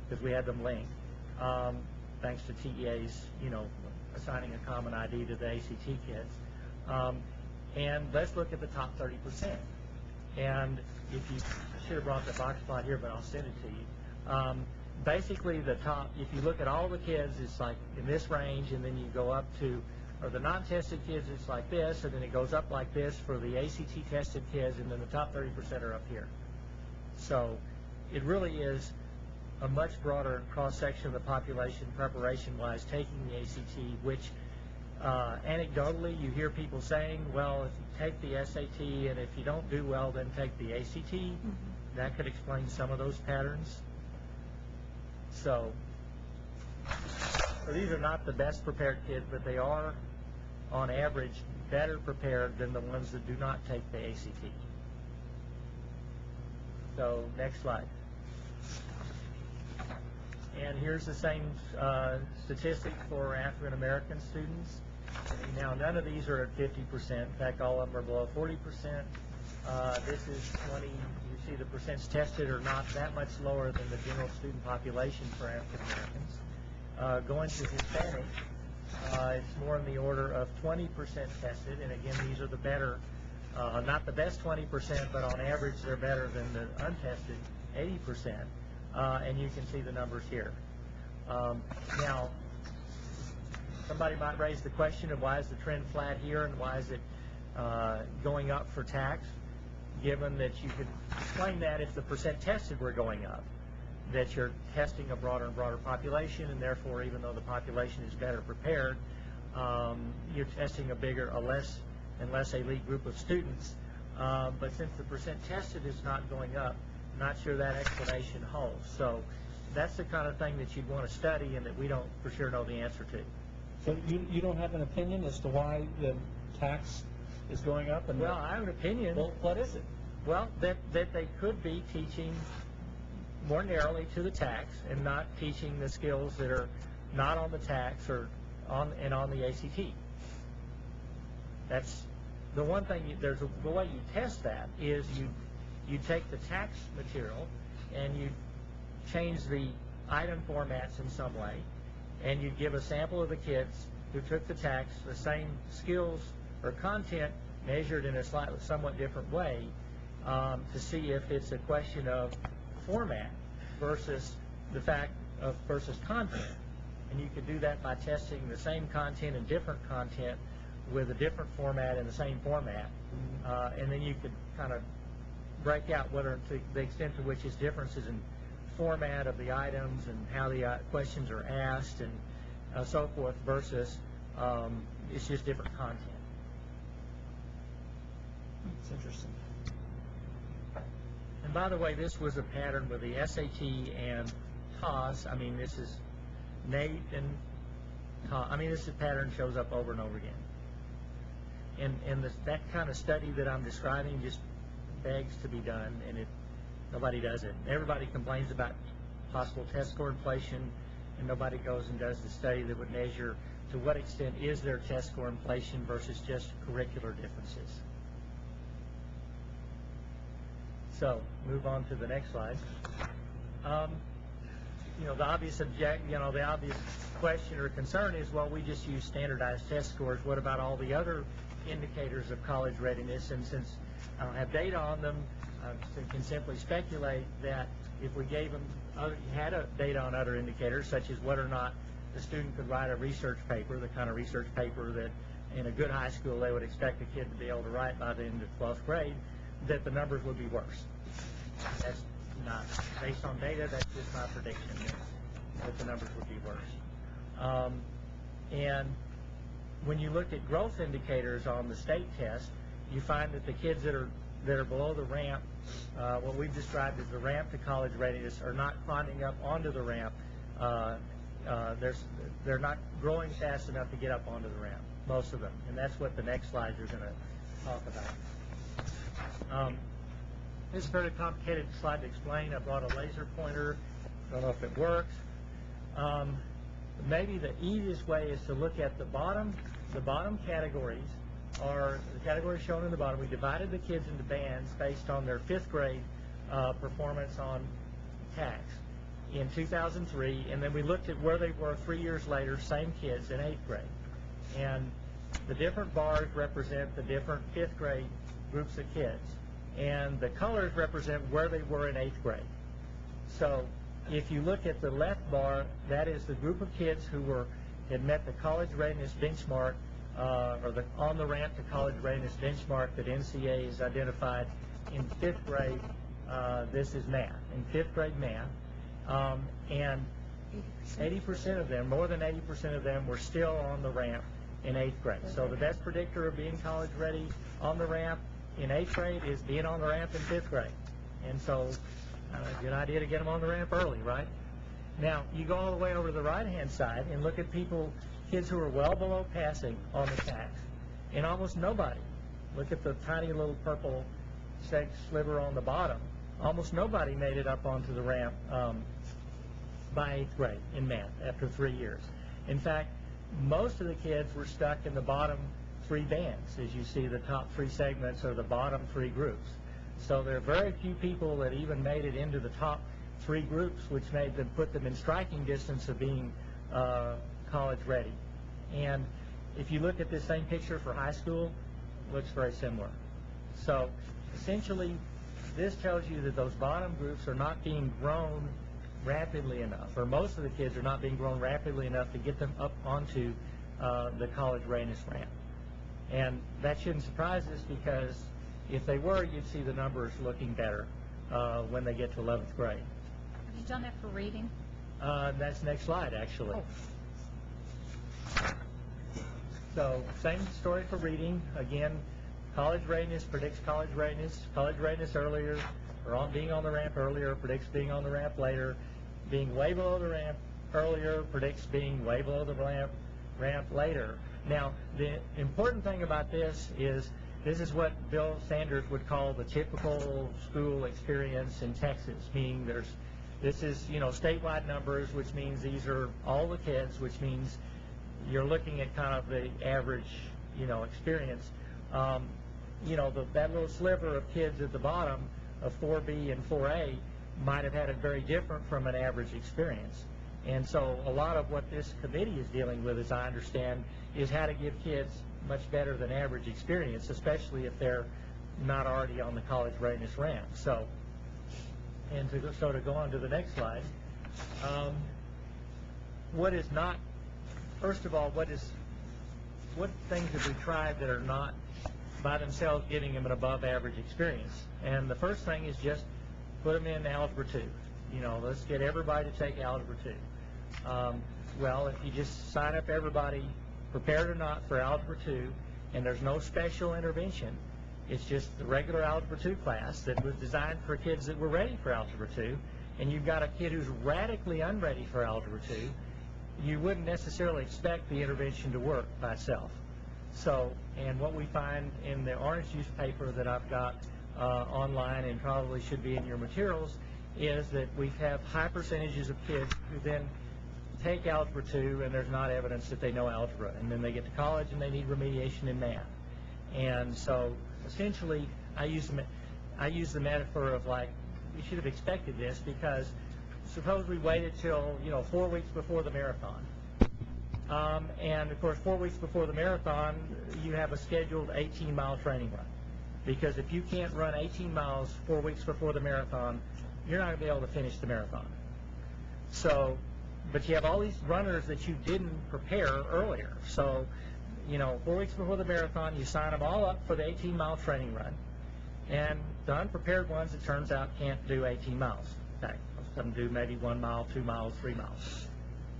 because we had them linked, thanks to TEA's, assigning a common ID to the ACT kids. And let's look at the top 30%. And if you, I should have brought the box plot here, but I'll send it to you. Basically, the top, if you look at all the kids, it's like in this range, and then you go up to, or the non-tested kids, it's like this, and then it goes up like this for the ACT tested kids, and then the top 30% are up here. So it really is a much broader cross-section of the population preparation-wise taking the ACT, which anecdotally you hear people saying, well, if you take the SAT and if you don't do well, then take the ACT. That could explain some of those patterns. So these are not the best prepared kids, but they are, on average, better prepared than the ones that do not take the ACT. So next slide. And here's the same statistic for African American students. Now, none of these are at 50%. In fact, all of them are below 40%. This is 20. You see the percents tested are not that much lower than the general student population for African Americans. Going to Hispanic, it's more in the order of 20% tested. And again, these are the better, not the best 20%, but on average they're better than the untested 80%. And you can see the numbers here. Now, somebody might raise the question of why is the trend flat here and why is it going up for tax, given that you could explain that if the percent tested were going up, that you're testing a broader and broader population, and therefore, even though the population is better prepared, you're testing a bigger, a less and less elite group of students. But since the percent tested is not going up, not sure that explanation holds. So that's the kind of thing that you'd want to study and that we don't for sure know the answer to. So you don't have an opinion as to why the tax is going up? And well, I have an opinion. Well, what is it? Well, that they could be teaching more narrowly to the tax and not teaching the skills that are not on the tax or on the ACT. That's the one thing. The way you test that is you take the tax material and you change the item formats in some way, and you give a sample of the kids who took the tax the same skills or content measured in a somewhat different way to see if it's a question of format versus the fact of versus content. And you could do that by testing the same content and different content with a different format in the same format, and then you could kind of break out whether to the extent to which is differences in format of the items and how the questions are asked and so forth versus it's just different content. It's interesting. And by the way, this was a pattern with the SAT and TAS. I mean, this is Nate and TAS. I mean, this pattern shows up over and over again. And that kind of study that I'm describing just begs to be done, and nobody does it. Everybody complains about possible test score inflation, and nobody goes and does the study that would measure to what extent is there test score inflation versus just curricular differences. So, move on to the next slide. The obvious the obvious question or concern is, well, we just use standardized test scores. What about all the other indicators of college readiness? And since I don't have data on them, I can simply speculate that if we gave them data on other indicators, such as whether or not the student could write a research paper, the kind of research paper that in a good high school they would expect a kid to be able to write by the end of 12th grade, that the numbers would be worse. That's not based on data. That's just my prediction, that the numbers would be worse. And when you look at growth indicators on the state test, you find that the kids that are below the ramp, what we've described as the ramp to college readiness, are not climbing up onto the ramp. They're not growing fast enough to get up onto the ramp, most of them, and that's what the next slides are going to talk about. This is a fairly complicated slide to explain. I brought a laser pointer. Don't know if it works. Maybe the easiest way is to look at the bottom. The bottom categories are the categories shown in the bottom. We divided the kids into bands based on their 5th grade performance on TAKS in 2003, and then we looked at where they were 3 years later, same kids in 8th grade. And the different bars represent the different 5th grade groups of kids, and the colors represent where they were in 8th grade. So if you look at the left bar, that is the group of kids who had met the college readiness benchmark, or the on the ramp to college readiness benchmark that NCA has identified in 5th grade. This is math, in 5th grade math, and 80% of them, more than 80% of them, were still on the ramp in 8th grade. So the best predictor of being college ready on the ramp in 8th grade is being on the ramp in 5th grade. And so, good idea to get them on the ramp early, right? Now, you go all the way over to the right-hand side and look at kids who are well below passing on the TAKS, and almost nobody. Look at the tiny little purple sliver on the bottom. Almost nobody made it up onto the ramp by 8th grade in math after 3 years. In fact, most of the kids were stuck in the bottom 3 bands. As you see, the top 3 segments are the bottom 3 groups. So there are very few people that even made it into the top 3 groups, which put them in striking distance of being college ready. And if you look at this same picture for high school, it looks very similar. So essentially, this tells you that those bottom groups are not being grown rapidly enough, or most of the kids are not being grown rapidly enough to get them up onto the college readiness ramp. And that shouldn't surprise us, because if they were, you'd see the numbers looking better when they get to 11th grade. Have you done that for reading? That's next slide, actually. So same story for reading. Again, college readiness predicts college readiness earlier, or being on the ramp earlier predicts being on the ramp later. Being way below the ramp earlier predicts being way below the ramp later. Now, the important thing about this is what Bill Sanders would call the typical school experience in Texas, meaning this is statewide numbers, which means these are all the kids, which means you're looking at kind of the average experience. That little sliver of kids at the bottom of 4B and 4A might have had it very different from an average experience. And so a lot of what this committee is dealing with, as I understand, is how to give kids much better than average experience, especially if they're not already on the college readiness ramp. So to go on to the next slide, first of all, what things have we tried that are not by themselves giving them an above average experience? And the first thing is just put them in Algebra 2. Let's get everybody to take Algebra 2. Well, if you just sign up everybody, prepared or not, for Algebra 2, and there's no special intervention, it's just the regular Algebra 2 class that was designed for kids that were ready for Algebra 2, and you've got a kid who's radically unready for Algebra 2, you wouldn't necessarily expect the intervention to work by itself. So, and what we find in the Orange Juice paper that I've got online and probably should be in your materials is that we have high percentages of kids who then take Algebra 2 and there's not evidence that they know algebra, and then they get to college and they need remediation in math. And so essentially I use the metaphor of, like, we should have expected this, because suppose we waited till 4 weeks before the marathon. And of course 4 weeks before the marathon you have a scheduled 18-mile training run, because if you can't run 18 miles 4 weeks before the marathon, you're not going to be able to finish the marathon. So, but you have all these runners that you didn't prepare earlier. So, 4 weeks before the marathon, you sign them all up for the 18-mile training run. And the unprepared ones, it turns out, can't do 18 miles. In fact, most of them do maybe 1 mile, 2 miles, 3 miles.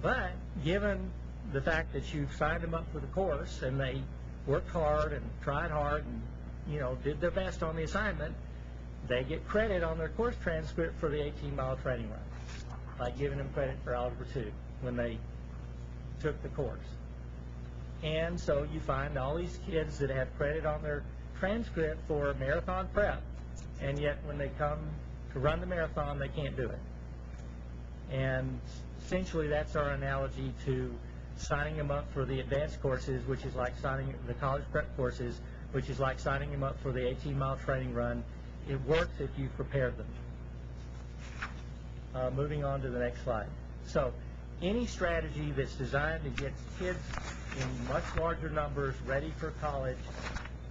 But given the fact that you've signed them up for the course and they worked hard and tried hard and, did their best on the assignment, they get credit on their course transcript for the 18-mile training run by giving them credit for Algebra 2 when they took the course. And so you find all these kids that have credit on their transcript for marathon prep, and yet when they come to run the marathon, they can't do it. And essentially that's our analogy to signing them up for the advanced courses, which is like signing the college prep courses, which is like signing them up for the 18-mile training run. It works if you've prepared them. Moving on to the next slide. So any strategy that's designed to get kids in much larger numbers ready for college,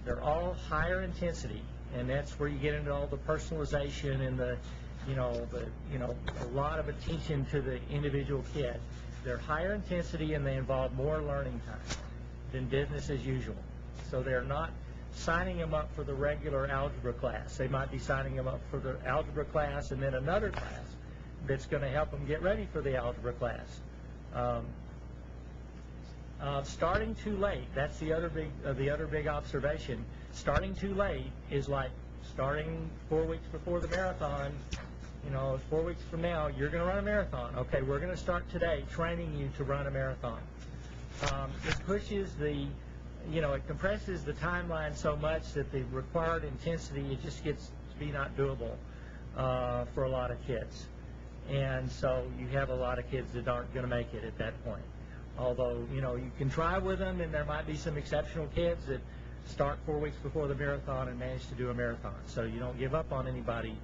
they're all higher intensity, and that's where you get into all the personalization and a lot of attention to the individual kid. They're higher intensity and they involve more learning time than business as usual. So they're not signing them up for the regular algebra class. They might be signing them up for the algebra class and then another class that's going to help them get ready for the algebra class. Starting too late, that's the other big observation. Starting too late is like starting 4 weeks before the marathon. 4 weeks from now, you're going to run a marathon. Okay, we're going to start today training you to run a marathon. It pushes it compresses the timeline so much that the required intensity, it just gets to be not doable for a lot of kids. And so you have a lot of kids that aren't going to make it at that point. Although, you can try with them, and there might be some exceptional kids that start 4 weeks before the marathon and manage to do a marathon. So you don't give up on anybody,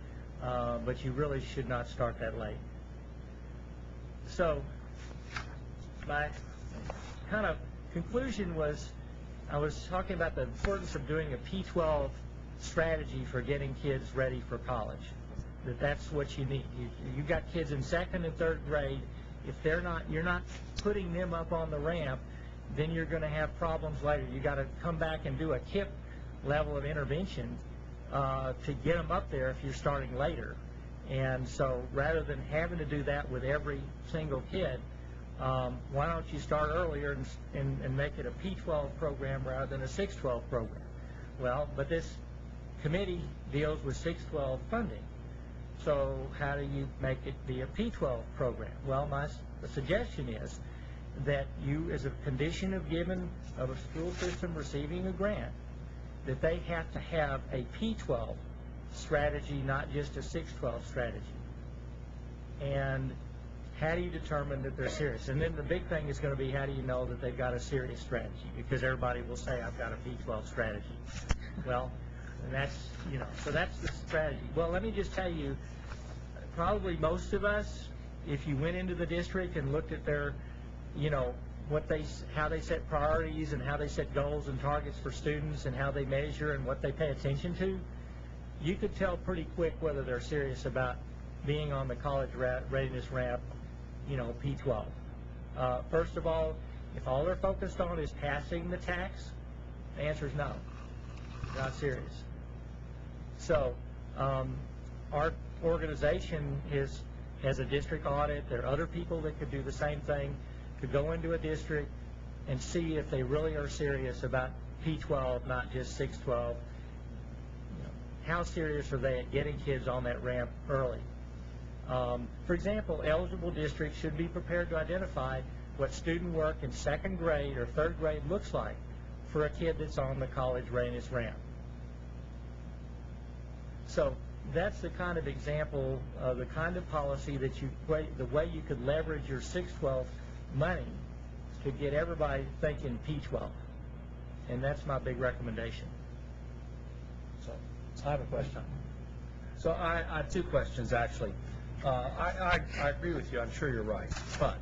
but you really should not start that late. So my kind of conclusion was, I was talking about the importance of doing a P12 strategy for getting kids ready for college. That's what you need. You've got kids in 2nd and 3rd grade. If you're not putting them up on the ramp, then you're going to have problems later. You got to come back and do a KIP level of intervention to get them up there if you're starting later. And so rather than having to do that with every single kid, why don't you start earlier and make it a P12 program rather than a 612 program? Well, but this committee deals with 612 funding. So how do you make it be a P12 program? Well, my suggestion is that you, as a condition of a school system receiving a grant, that they have to have a P12 strategy, not just a 612 strategy. And how do you determine that they're serious? And then the big thing is going to be, how do you know that they've got a serious strategy? Because everybody will say, I've got a P12 strategy. Well, and that's, so that's the strategy. Well, let me just tell you, probably most of us, if you went into the district and looked at their, how they set priorities and how they set goals and targets for students and how they measure and what they pay attention to, you could tell pretty quick whether they're serious about being on the college readiness ramp, P12. First of all, if all they're focused on is passing the tax, the answer is no. Not serious. So our organization has a district audit. There are other people that could do the same thing, could go into a district and see if they really are serious about P12, not just 612. How serious are they at getting kids on that ramp early? For example, eligible districts should be prepared to identify what student work in 2nd grade or 3rd grade looks like for a kid that's on the college readiness ramp. So that's the kind of example of the kind of policy that the way you could leverage your 612 money to get everybody thinking P12. And that's my big recommendation. So I have a question. So I have 2 questions, actually. I agree with you. I'm sure you're right. But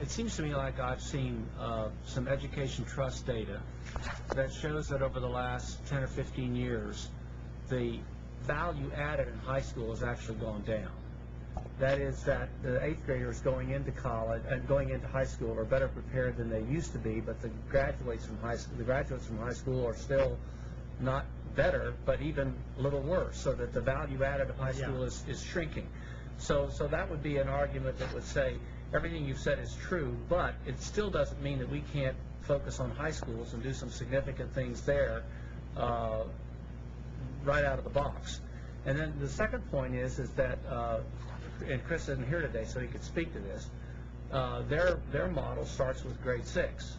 it seems to me like I've seen some education trust data that shows that over the last 10 or 15 years, the value added in high school has actually gone down. That is that the 8th graders going into college and going into high school are better prepared than they used to be, but the graduates from high school are still not better, but even a little worse, so that the value added of high school is shrinking. So that would be an argument that would say everything you've said is true, but it still doesn't mean that we can't focus on high schools and do some significant things there right out of the box. And then the second point is that, and Chris isn't here today, so he could speak to this, their model starts with grade 6.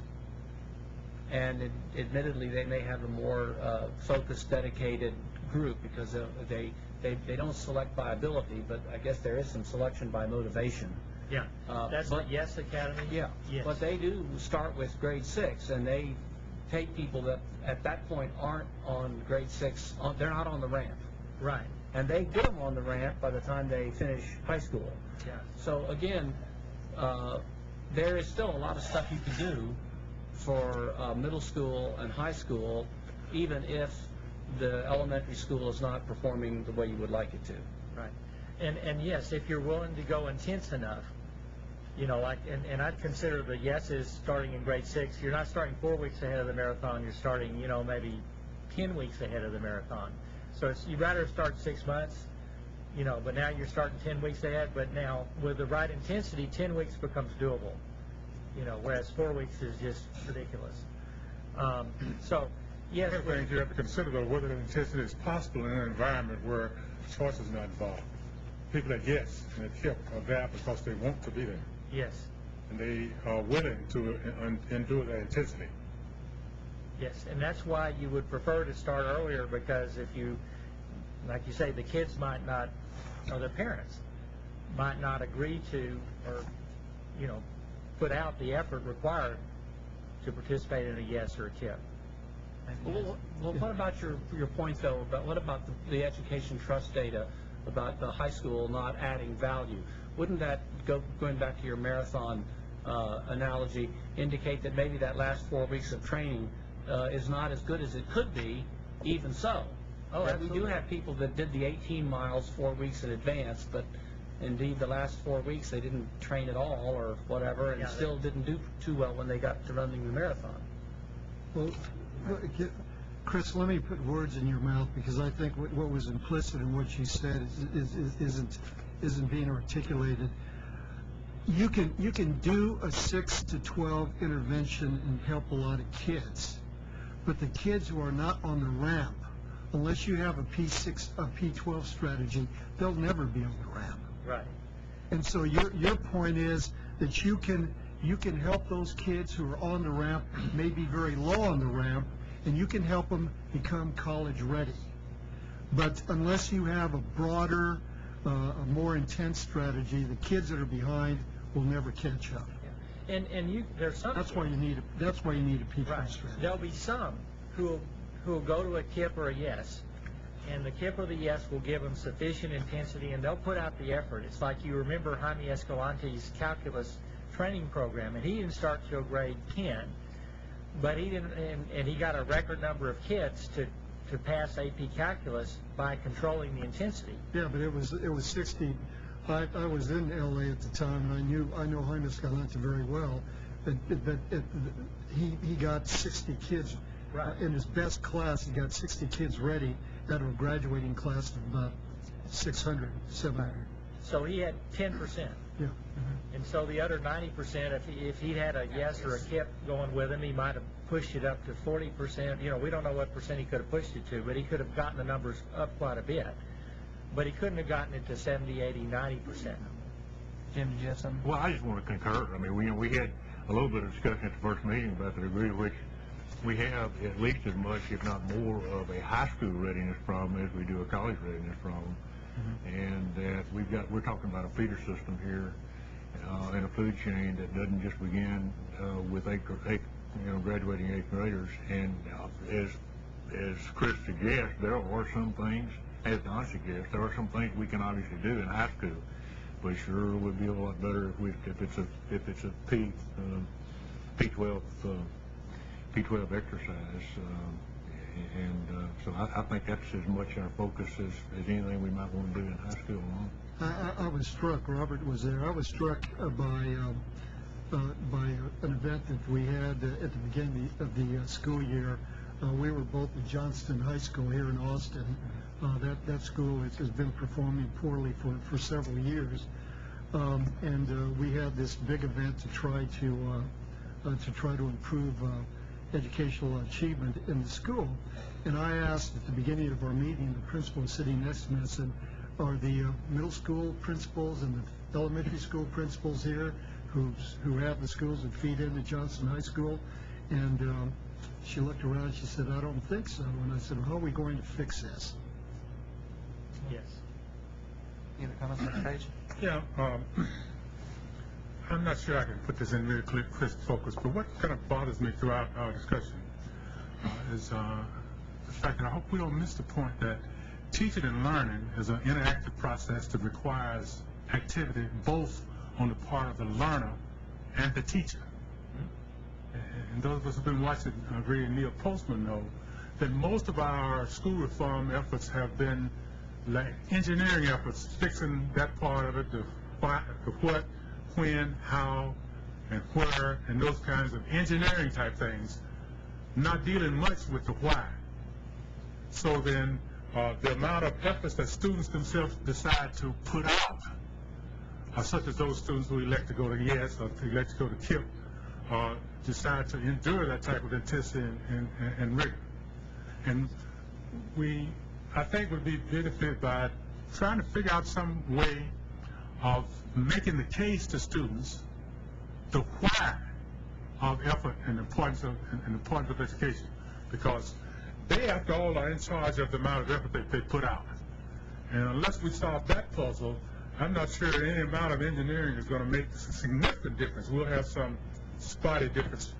And admittedly, they may have a more focused, dedicated group because they don't select by ability, but I guess there is some selection by motivation. Yeah, that's the Yes Academy? Yeah, Yes. but they do start with grade 6, and they take people that at that point aren't on grade 6, they're not on the ramp. Right. And they get them on the ramp by the time they finish high school. Yeah. So again, there is still a lot of stuff you can do for middle school and high school, even if the elementary school is not performing the way you would like it to. Right. And yes, if you're willing to go intense enough, you know, like, and I'd consider the yeses starting in grade 6. You're not starting 4 weeks ahead of the marathon. You're starting, you know, maybe 10 weeks ahead of the marathon. So you'd rather start 6 months, you know, but now you're starting 10 weeks ahead. But now with the right intensity, 10 weeks becomes doable, you know, whereas 4 weeks is just ridiculous. So, yes. One of the things you have to consider, though, whether the intensity is possible in an environment where choice is not involved. People that yes and that hip are there because they want to be there. Yes. And they are willing to endure that intensity. Yes, and that's why you would prefer to start earlier, because if you, like you say, the kids might not, or their parents might not agree to, or, you know, put out the effort required to participate in a yes or a tip. Well, what about your point, though, about what about the education trust data about the high school not adding value? Wouldn't that, going back to your marathon analogy, indicate that maybe that last 4 weeks of training is not as good as it could be, even so? Oh, that we do have people that did the 18 miles 4 weeks in advance, but indeed the last 4 weeks they didn't train at all or whatever, and still didn't do too well when they got to running the marathon. Well, Chris, let me put words in your mouth, because I think what was implicit in what you said isn't being articulated. You can do a 6 to 12 intervention and help a lot of kids, but the kids who are not on the ramp, unless you have a P12 strategy, they'll never be on the ramp. Right. And so your point is that you can help those kids who are on the ramp, maybe very low on the ramp, and you can help them become college ready. But unless you have a broader, a more intense strategy, the kids that are behind will never catch up. Yeah. And there's some. That's why you need a P12 right. strategy. There'll be some who will go to a KIP or a yes, and the KIP or the yes will give them sufficient intensity, and they'll put out the effort. It's like, you remember Jaime Escalante's calculus training program, and he didn't start till grade 10, but he didn't, and he got a record number of kids to pass AP calculus by controlling the intensity. Yeah, but it was 60. I was in LA at the time, and I know Jaime Escalante very well. He got 60 kids. Right. In his best class, he got 60 kids ready out of a graduating class of about 600, 700. So he had 10%. Yeah. And so the other 90%, if he had a yes or a KIP going with him, he might have pushed it up to 40%. You know, we don't know what percent he could have pushed it to, but he could have gotten the numbers up quite a bit. But he couldn't have gotten it to 70, 80, 90%. Jim, did you have something? Well, I just want to concur. I mean, we had a little bit of discussion at the first meeting about the degree to which we have at least as much, if not more, of a high school readiness problem as we do a college readiness problem. And that we're talking about a feeder system here in a food chain that doesn't just begin with graduating 8th graders. And as Chris suggests, there are some things, as Don suggests, there are some things we can obviously do in high school, but sure would be a lot better if it's a P12 exercise. So I think that's as much our focus as anything we might want to do in high school. I was struck, Robert was there, I was struck by an event that we had at the beginning of the school year. We were both at Johnston High School here in Austin. That school has been performing poorly for several years. And we had this big event to try to improve educational achievement in the school. And I asked at the beginning of our meeting, the principal sitting next to me, I said, are the middle school principals and the elementary school principals here who have the schools that feed into Johnston High School? And she looked around and she said, I don't think so. And I said, well, how are we going to fix this? comments, next page? Yeah, I'm not sure I can put this in really crisp focus, but what kind of bothers me throughout our discussion is the fact that I hope we don't miss the point that teaching and learning is an interactive process that requires activity both on the part of the learner and the teacher. And those of us who've been watching, reading Neil Postman know that most of our school reform efforts have been like engineering efforts, fixing that part of it, the what, when, how, and where, and those kinds of engineering type things, not dealing much with the why. So then the amount of efforts that students themselves decide to put out, such as those students who elect to go to YES or elect to go to KIPP, decide to endure that type of intensity and rigor. And I think, would be benefited by trying to figure out some way of making the case to students the why of effort and the importance of education, because they, after all, are in charge of the amount of effort that they put out. And unless we solve that puzzle, I'm not sure any amount of engineering is going to make a significant difference. We'll have some spotty difference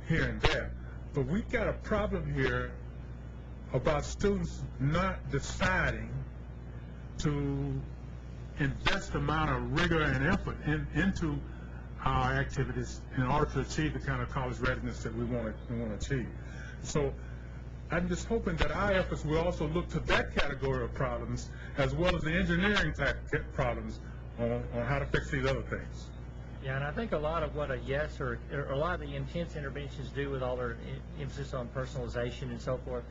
here and there. But we've got a problem here about students not deciding to invest the amount of rigor and effort into our activities in order to achieve the kind of college readiness that we want to achieve. So I'm just hoping that our efforts will also look to that category of problems as well as the engineering type problems on how to fix these other things. Yeah, and I think a lot of what a YES or a lot of the intense interventions do with all their emphasis on personalization and so forth,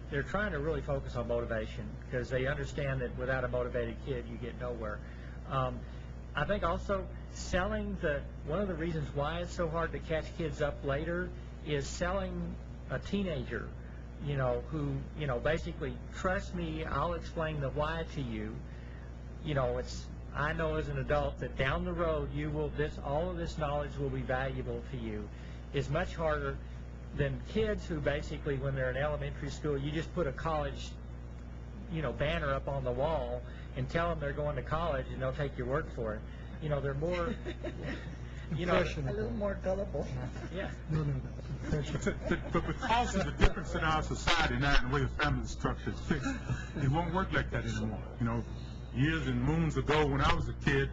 they're trying to really focus on motivation because they understand that without a motivated kid, you get nowhere. I think also one of the reasons why it's so hard to catch kids up later is selling a teenager, who, basically, trust me, I'll explain the why to you. I know as an adult that down the road all of this knowledge will be valuable to you, is much harder than kids who basically, when they're in elementary school, you just put a college, banner up on the wall and tell them they're going to college and they'll take your word for it. They're more, A little more gullible. Yeah. No. But because of the difference in our society now and the way the family structure is fixed, it won't work like that anymore. Years and moons ago when I was a kid,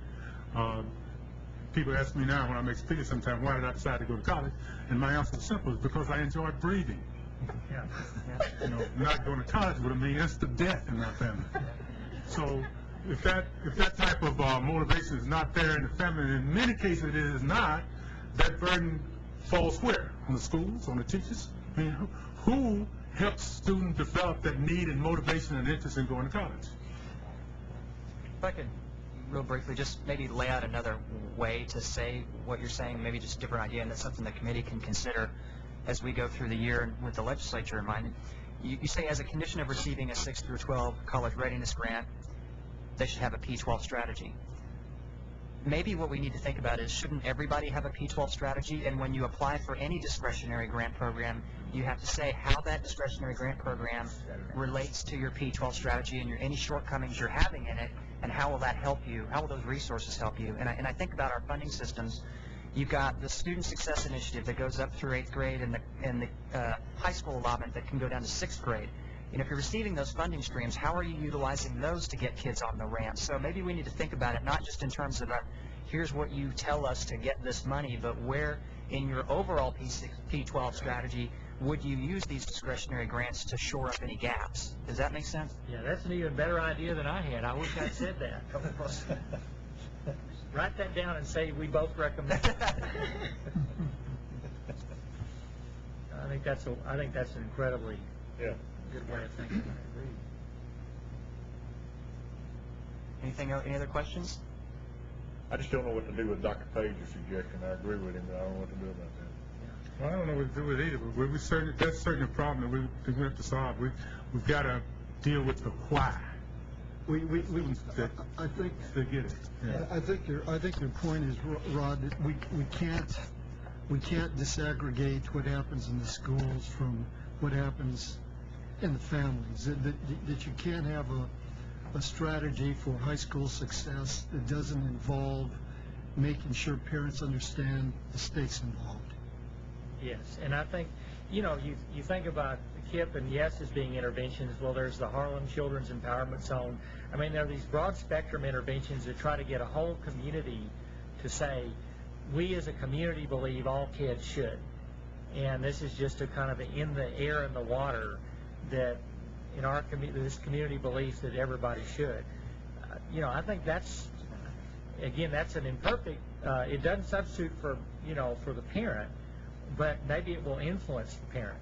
people ask me now when I make speeches sometimes, why did I decide to go to college? And my answer is simple, it's because I enjoyed breathing. Yeah. Not going to college would have meant instant death in my family. So if that type of motivation is not there in the family, and in many cases it is not, that burden falls where? On the schools, on the teachers? I mean, who helps students develop that need and motivation and interest in going to college? If I could, real briefly, just maybe lay out another way to say what you're saying, maybe just a different idea, and that's something the committee can consider as we go through the year with the legislature in mind. You say as a condition of receiving a 6 through 12 college readiness grant, they should have a P-12 strategy. Maybe what we need to think about is, shouldn't everybody have a P-12 strategy? And when you apply for any discretionary grant program, you have to say how that discretionary grant program relates to your P-12 strategy and any shortcomings you're having in it, and how will that help you? How will those resources help you? And I think about our funding systems. You've got the Student Success Initiative that goes up through 8th grade, and the high school allotment that can go down to 6th grade. And if you're receiving those funding streams, how are you utilizing those to get kids on the ramp? So maybe we need to think about it not just in terms of here's what you tell us to get this money, but where in your overall P-12 strategy would you use these discretionary grants to shore up any gaps? Does that make sense? Yeah, that's an even better idea than I had. I wish I'd said that. Write that down and say we both recommend it. I think that's an incredibly good way of thinking. I agree. Any other questions? I just don't know what to do with Dr. Page's suggestion. I agree with him, but I don't know what to do about that. Well, I don't know what to do with it either, but that's certainly a problem that we have to solve. We've got to deal with the why. I think They get it. Yeah. I think your point is, Rod, that we can't disaggregate what happens in the schools from what happens in the families. That you can't have a strategy for high school success that doesn't involve making sure parents understand the stakes involved. Yes, and I think, you think about KIPP and YES as being interventions. Well, there's the Harlem Children's Empowerment Zone. I mean, there are these broad spectrum interventions that try to get a whole community to say, we as a community believe all kids should. And this is just a kind of in the air and the water that in our this community believes that everybody should. I think that's, again, that's an imperfect, it doesn't substitute for, for the parent, but maybe it will influence the parent.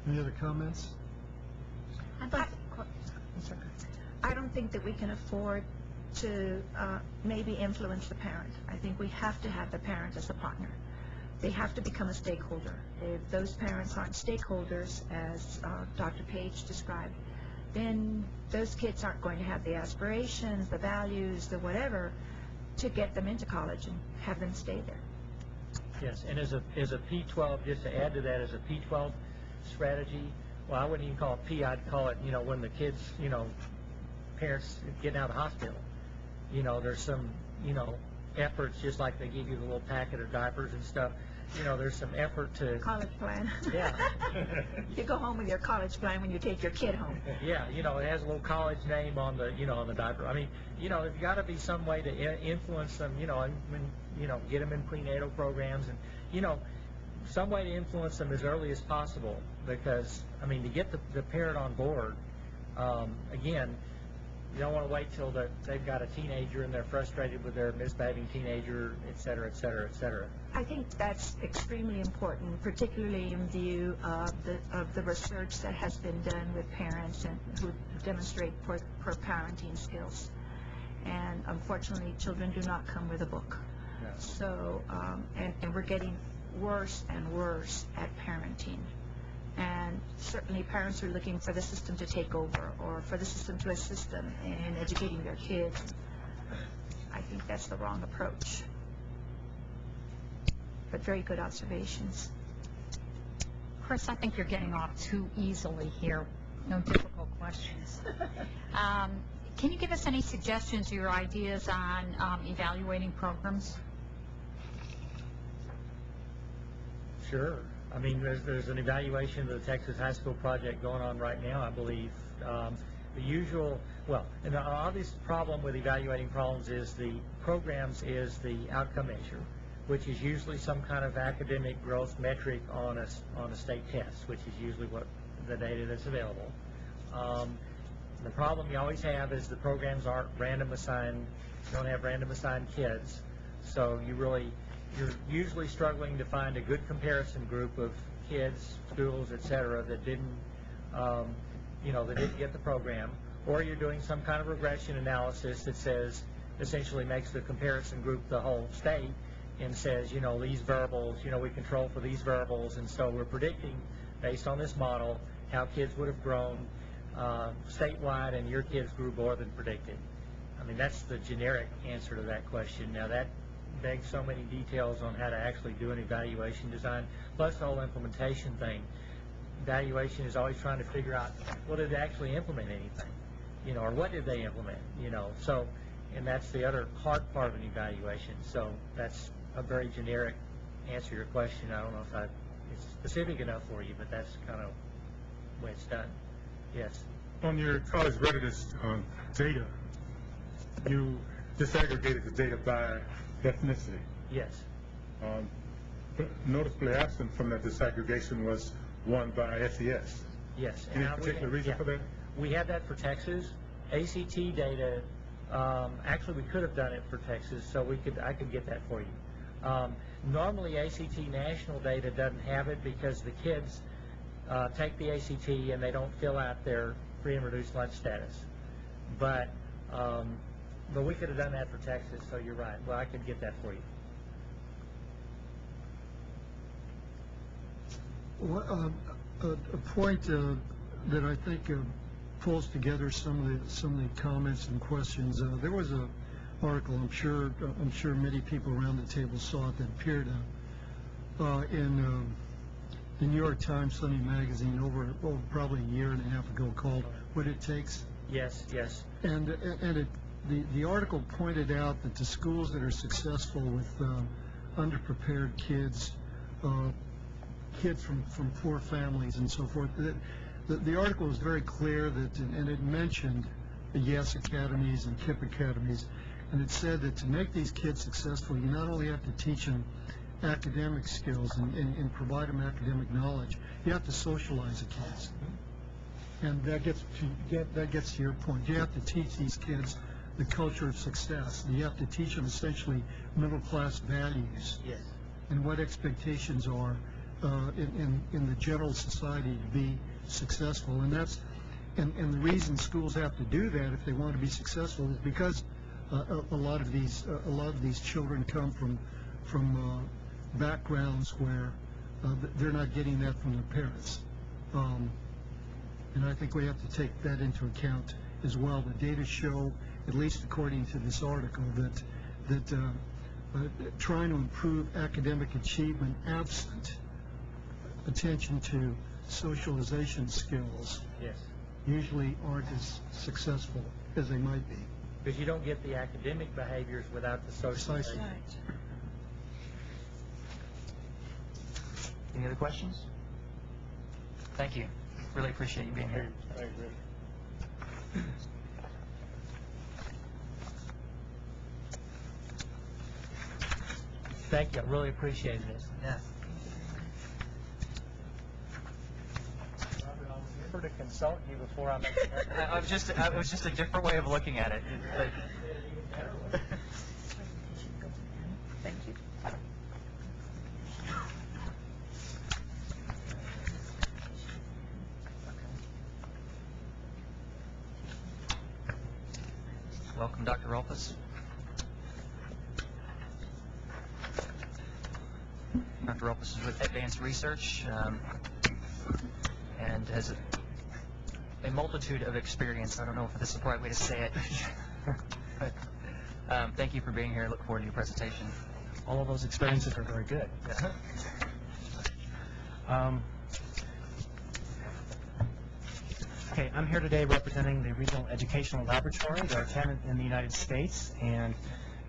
Any other comments? I don't think that we can afford to maybe influence the parent. I think we have to have the parent as a partner. They have to become a stakeholder. If those parents aren't stakeholders, as Dr. Page described, then those kids aren't going to have the aspirations, the values, the whatever, to get them into college and have them stay there. Yes, and as a P12, just to add to that, as a P12 strategy, well, I wouldn't even call it P, I'd call it, when the kids, parents getting out of the hospital, there's some, efforts, just like they give you the little packet of diapers and stuff, there's some effort to... College plan. Yeah. You go home with your college plan when you take your kid home. Yeah, it has a little college name on the, on the diaper. I mean, there's got to be some way to influence them, get them in prenatal programs and, some way to influence them as early as possible because, I mean, to get the parent on board, again, you don't want to wait till they've got a teenager and they're frustrated with their misbehaving teenager, et cetera, et cetera, et cetera. I think that's extremely important, particularly in view of the research that has been done with parents and who demonstrate poor parenting skills. And unfortunately, children do not come with a book. No. So, and we're getting worse and worse at parenting. And certainly parents are looking for the system to take over or for the system to assist them in educating their kids. I think that's the wrong approach. But very good observations. Chris, I think you're getting off too easily here. No difficult questions. Can you give us any suggestions or your ideas on evaluating programs? Sure. I mean, there's an evaluation of the Texas High School Project going on right now, I believe. The usual, and the obvious problem with evaluating problems is the programs is the outcome measure, which is usually some kind of academic growth metric on a state test, which is usually what the data that's available. The problem you always have is the programs aren't random assigned, don't have random assigned kids, so you're usually struggling to find a good comparison group of kids, schools, et cetera, that didn't get the program, or you're doing some kind of regression analysis that says, essentially makes the comparison group the whole state and says, these variables, we control for these variables, and so we're predicting, based on this model, how kids would have grown statewide, and your kids grew more than predicted. I mean, that's the generic answer to that question. Now, that begs so many details on how to actually do an evaluation design, plus the whole implementation thing. Evaluation is always trying to figure out, well, did they actually implement anything? Or what did they implement? So, and that's the other hard part of an evaluation. So that's a very generic answer to your question. I don't know if it's specific enough for you, but that's kind of the way it's done. Yes. On your college readiness data, you disaggregated the data by ethnicity. Yes. But noticeably absent from that disaggregation was one by SES. Yes. Any particular reason for that? We had that for Texas. ACT data, actually we could have done it for Texas, so I could get that for you. Normally ACT national data doesn't have it because the kids take the ACT and they don't fill out their free and reduced lunch status. But we could have done that for Texas, so you're right. Well, I could get that for you. A point that I think pulls together some of the comments and questions. There was an article, I'm sure many people around the table saw it, that appeared in the New York Times Sunday Magazine over probably a year and a half ago called What It Takes. Yes, yes. And the article pointed out that the schools that are successful with underprepared kids, kids from poor families and so forth, the article was very clear that, and it mentioned the YES academies and KIPP academies, and it said that to make these kids successful, you not only have to teach them academic skills and provide them academic knowledge, you have to socialize the kids. And that gets to your point. You have to teach these kids the culture of success. You have to teach them essentially middle-class values. Yes. And what expectations are in the general society to be successful. And the reason schools have to do that if they want to be successful is because a lot of these children come from backgrounds where they're not getting that from their parents. And I think we have to take that into account as well. The data show, at least according to this article, that trying to improve academic achievement absent attention to socialization skills Yes. usually aren't as successful as they might be. Because you don't get the academic behaviors without the socialization. Precisely. Any other questions? Thank you. Really appreciate you being here. I agree. Thank you. I really appreciate this. Yeah. I prefer to consult you before I make It was just a different way of looking at it. Thank you. Welcome, Dr. Rolfes. Dr. Rolfes is with Advanced Research and has a multitude of experience. I don't know if this is the right way to say it. But, thank you for being here. I look forward to your presentation. All of those experiences are very good. Okay, I'm here today representing the Regional Educational Laboratory. There are 10 in the United States, and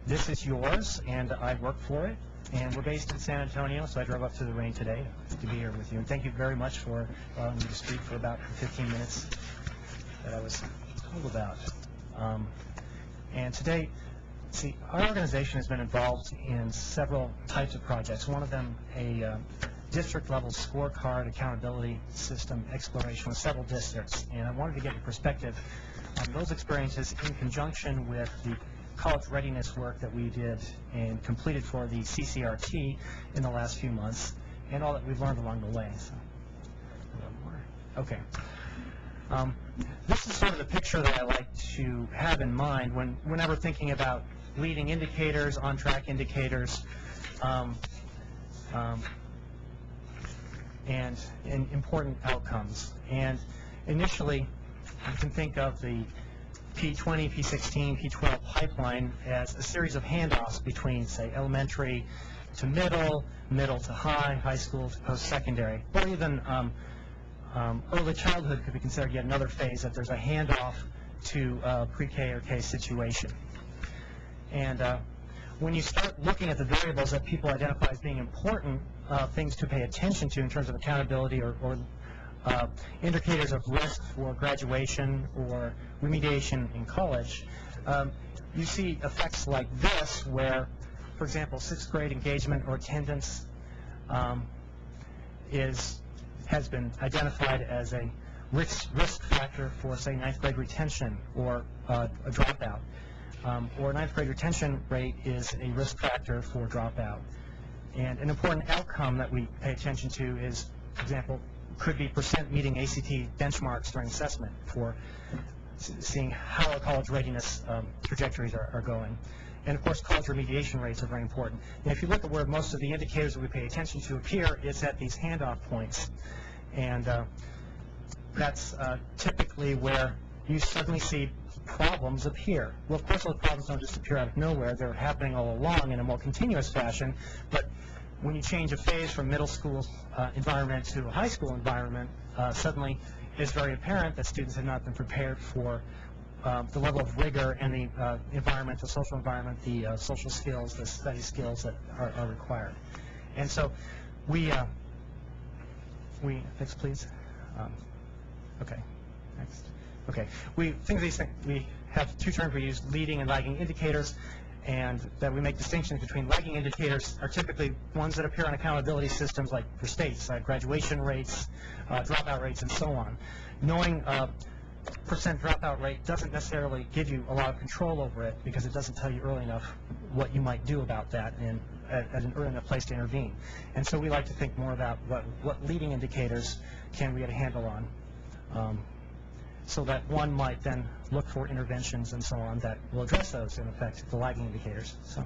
this is yours, and I work for it. And we're based in San Antonio, so I drove up to the rain today to be here with you. And thank you very much for allowing me to speak for about the 15 minutes that I was told about. And today, see, our organization has been involved in several types of projects. One of them, a district-level scorecard accountability system exploration with several districts. And I wanted to get your perspective on those experiences in conjunction with the college readiness work that we did and completed for the CCRT in the last few months, and all that we've learned along the way. So, okay. This is sort of the picture that I like to have in mind whenever thinking about leading indicators, on-track indicators, and important outcomes. And initially, you can think of the P20, P16, P12 pipeline as a series of handoffs between, say, elementary to middle, middle to high, high school to post-secondary, or even early childhood could be considered yet another phase, that there's a handoff to pre-K or K situation. And when you start looking at the variables that people identify as being important things to pay attention to in terms of accountability or indicators of risk for graduation or remediation in college, you see effects like this where, for example, 6th grade engagement or attendance has been identified as a risk factor for, say, 9th grade retention or a dropout. Or 9th grade retention rate is a risk factor for dropout. And an important outcome that we pay attention to is, for example, could be percent meeting ACT benchmarks during assessment for seeing how our college readiness trajectories are going. And of course, college remediation rates are very important. And if you look at where most of the indicators that we pay attention to appear, it's at these handoff points. And that's typically where you suddenly see problems appear. Well, of course, those problems don't just appear out of nowhere. They're happening all along in a more continuous fashion. But when you change a phase from middle school environment to a high school environment, suddenly it's very apparent that students have not been prepared for the level of rigor and the environment, the social environment, the social skills, the study skills that are required. And so we next please. Okay, next. Okay, we have two terms we use, leading and lagging indicators, and that we make distinctions between lagging indicators are typically ones that appear on accountability systems like for states, graduation rates, dropout rates, and so on. Knowing percent dropout rate doesn't necessarily give you a lot of control over it because it doesn't tell you early enough what you might do about that and at an early enough place to intervene. And so we like to think more about what leading indicators can we get a handle on, so that one might then look for interventions and so on that will address those, in effect, the lagging indicators. So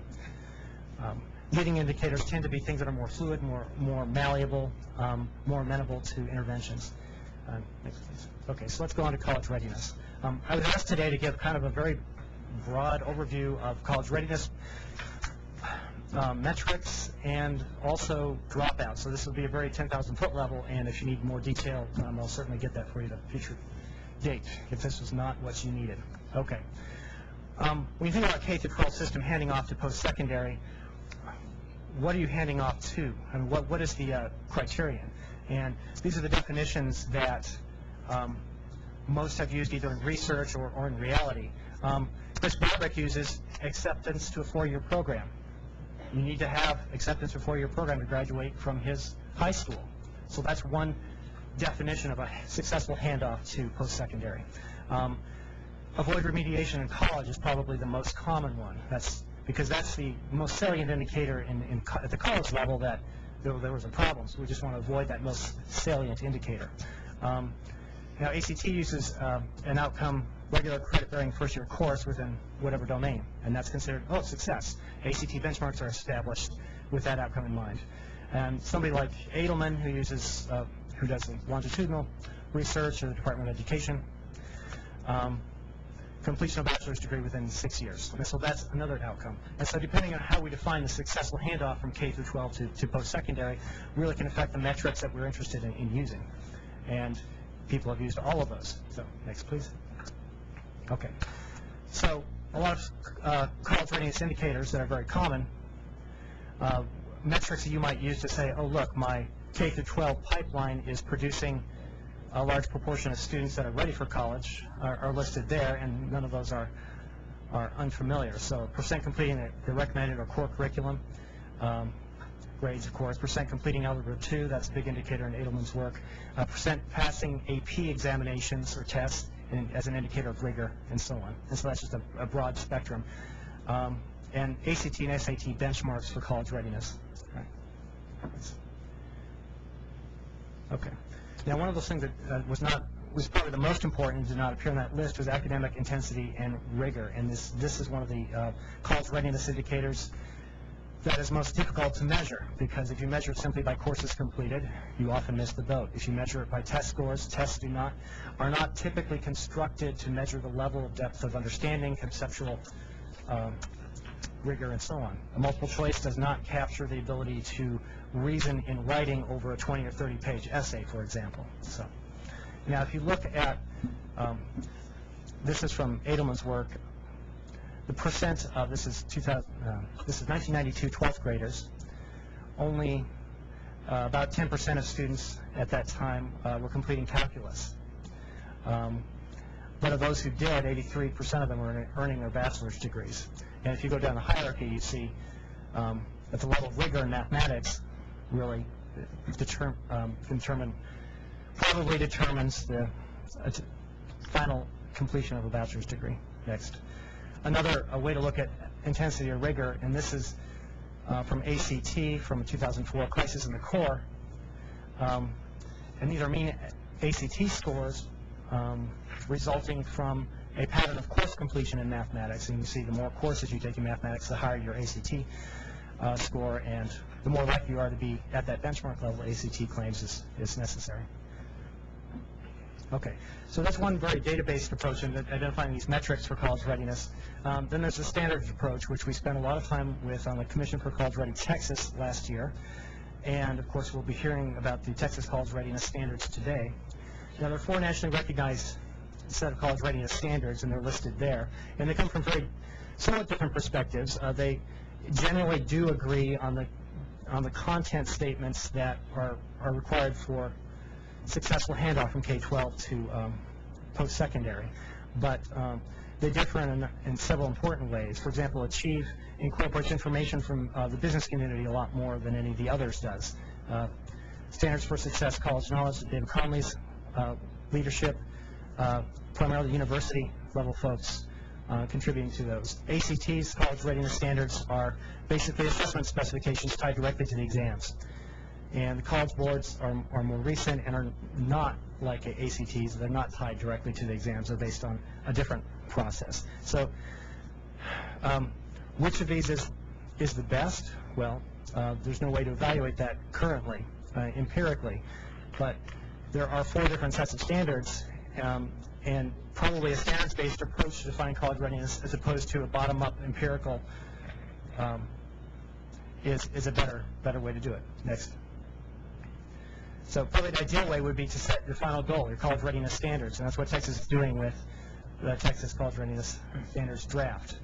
leading indicators tend to be things that are more fluid, more malleable, more amenable to interventions. Next, please. Okay, so let's go on to college readiness. I was asked today to give kind of a very broad overview of college readiness metrics and also dropouts. So this will be a very 10,000-foot level, and if you need more detail, I'll certainly get that for you at a future date if this was not what you needed. Okay. When you think about K-12 system handing off to post-secondary, what are you handing off to? I mean, what is the criterion? And these are the definitions that most have used either in research or in reality. Chris Barbeck uses acceptance to a 4-year program. You need to have acceptance to a 4-year program to graduate from his high school. So that's one definition of a successful handoff to post-secondary. Avoid remediation in college is probably the most common one. Because that's the most salient indicator at the college level that there was a problem. So we just want to avoid that most salient indicator. Now ACT uses an outcome, regular credit-bearing first-year course within whatever domain, and that's considered, success. ACT benchmarks are established with that outcome in mind. And somebody like Edelman, who does longitudinal research in the Department of Education, completion of a bachelor's degree within 6 years. And so that's another outcome. And so depending on how we define the successful handoff from K through 12 to post-secondary, really can affect the metrics that we're interested in using. And people have used all of those. So next, please. Okay. So a lot of college readiness indicators that are very common, metrics that you might use to say, oh, look, my K through 12 pipeline is producing a large proportion of students that are ready for college are listed there, and none of those are unfamiliar. So percent completing the recommended or core curriculum, grades, of course, percent completing Algebra 2, that's a big indicator in Edelman's work, percent passing AP examinations or tests as an indicator of rigor, and so on. And so that's just a broad spectrum. And ACT and SAT benchmarks for college readiness. Okay. Now, one of those things that was probably the most important and did not appear on that list was academic intensity and rigor. And this is one of the college readiness indicators that is most difficult to measure, because if you measure it simply by courses completed, you often miss the boat. If you measure it by test scores, tests are not typically constructed to measure the level of depth of understanding, conceptual rigor, and so on. A multiple choice does not capture the ability to reason in writing over a 20 or 30-page essay, for example. So, now, if you look at this is from Edelman's work. The percent of this is 1992 12th graders. Only about 10% of students at that time were completing calculus. But of those who did, 83% of them were earning their bachelor's degrees. And if you go down the hierarchy, you see that the level of rigor in mathematics really probably determines the final completion of a bachelor's degree. Next. Another way to look at intensity or rigor, and this is from ACT from 2004, Crisis in the Core. And these are mean ACT scores resulting from a pattern of course completion in mathematics. And you see the more courses you take in mathematics, the higher your ACT score, and the more likely you are to be at that benchmark level ACT claims is necessary. Okay, so that's one very data-based approach in identifying these metrics for college readiness. Then there's the standards approach, which we spent a lot of time with on the Commission for College Ready Texas last year. And of course, we'll be hearing about the Texas College Readiness Standards today. Now, there are 4 nationally recognized set of college readiness standards, and they're listed there. And they come from somewhat different perspectives. They generally do agree on the content statements that are required for successful handoff from K-12 to post-secondary, but they differ in several important ways. For example, Achieve incorporates information from the business community a lot more than any of the others does. Standards for Success College Knowledge, David Conley's leadership, primarily university level folks contributing to those. ACT's college readiness standards are basically assessment specifications tied directly to the exams. And the college boards are more recent and are not like ACTs. They're not tied directly to the exams. They're based on a different process. So which of these is the best? Well, there's no way to evaluate that currently, empirically. But there are 4 different sets of standards, and probably a standards-based approach to defining college readiness as opposed to a bottom-up empirical is a better way to do it. Next. So probably the ideal way would be to set your final goal, your college readiness standards, and that's what Texas is doing with the Texas College Readiness Standards draft.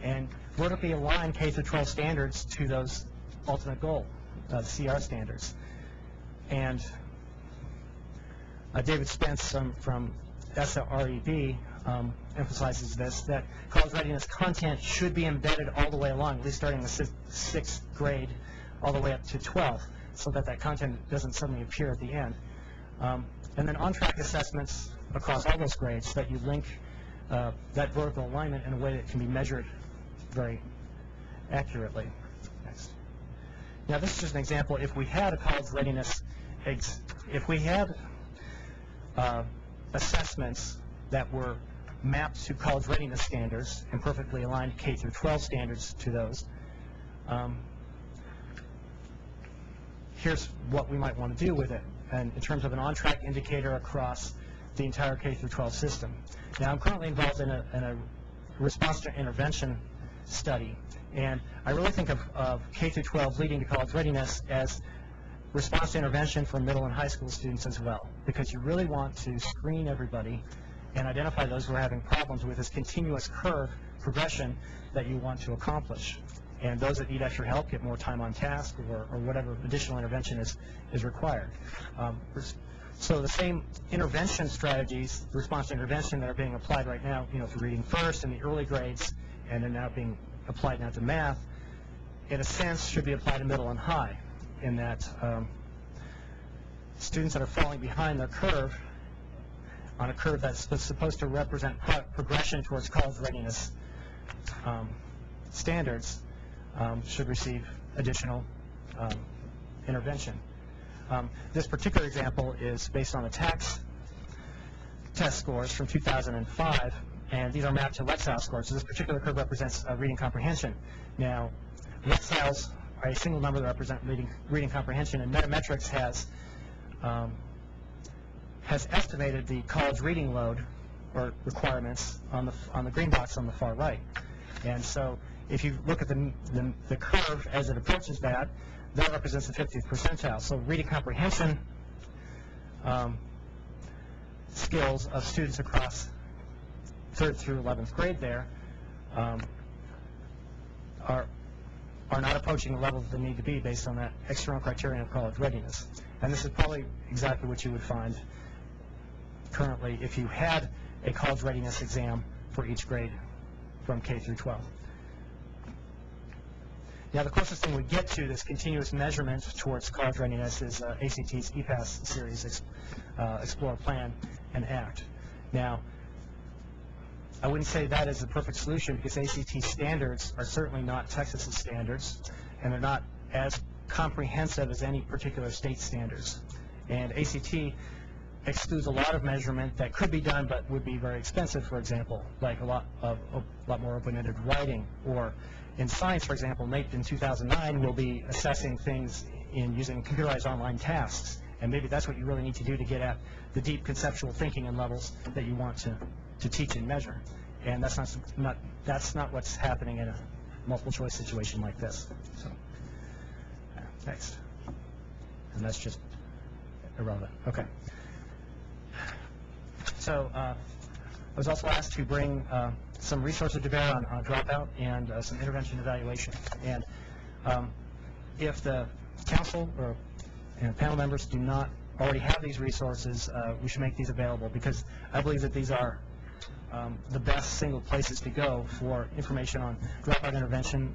And vertically align K-12 standards to those ultimate goal, CR standards. And David Spence from SREB emphasizes this, that college readiness content should be embedded all the way along, at least starting in the 6th grade all the way up to 12th, so that content doesn't suddenly appear at the end. And then on-track assessments across all those grades, so that you link that vertical alignment in a way that can be measured very accurately. Next. Now, this is just an example. If we had a college readiness, if we had assessments that were mapped to college readiness standards and perfectly aligned K-12 standards to those, here's what we might want to do with it, and in terms of an on-track indicator across the entire K-12 system. Now, I'm currently involved in a response to intervention study, and I really think of K-12 leading to college readiness as response to intervention for middle and high school students as well, because you really want to screen everybody and identify those who are having problems with this continuous curve progression that you want to accomplish. And those that need extra help get more time on task, or whatever additional intervention is required. So the same intervention strategies, the response to intervention that are being applied right now, for reading first in the early grades, and are now being applied now to math, in a sense should be applied to middle and high, in that students that are falling behind their curve, on a curve that's supposed to represent progression towards college readiness standards, should receive additional intervention. This particular example is based on the TAKS test scores from 2005, and these are mapped to Lexile scores. So this particular curve represents reading comprehension. Now, Lexiles are a single number that represent reading comprehension, and Metametrics has estimated the college reading load or requirements on the green box on the far right. And so if you look at the curve as it approaches that represents the 50th percentile. So reading comprehension skills of students across 3rd through 11th grade there are not approaching the levels that need to be based on that external criterion of college readiness. And this is probably exactly what you would find currently if you had a college readiness exam for each grade from K through 12. Now, the closest thing we get to this continuous measurement towards college readiness is ACT's EPAS series, Explore, Plan, and Act. Now, I wouldn't say that is the perfect solution, because ACT standards are certainly not Texas's standards, and they're not as comprehensive as any particular state standards. And ACT excludes a lot of measurement that could be done but would be very expensive, for example, like a lot more open-ended writing. Or in science, for example, NAEP in 2009 will be assessing things in using computerized online tasks, And maybe that's what you really need to do to get at the deep conceptual thinking and levels that you want to teach and measure. And that's not what's happening in a multiple choice situation like this. So, next. And that's just irrelevant. Okay. So I was also asked to bring some resources to bear on dropout and some intervention evaluation. And if the council or panel members do not already have these resources, we should make these available, because I believe that these are the best single places to go for information on dropout intervention,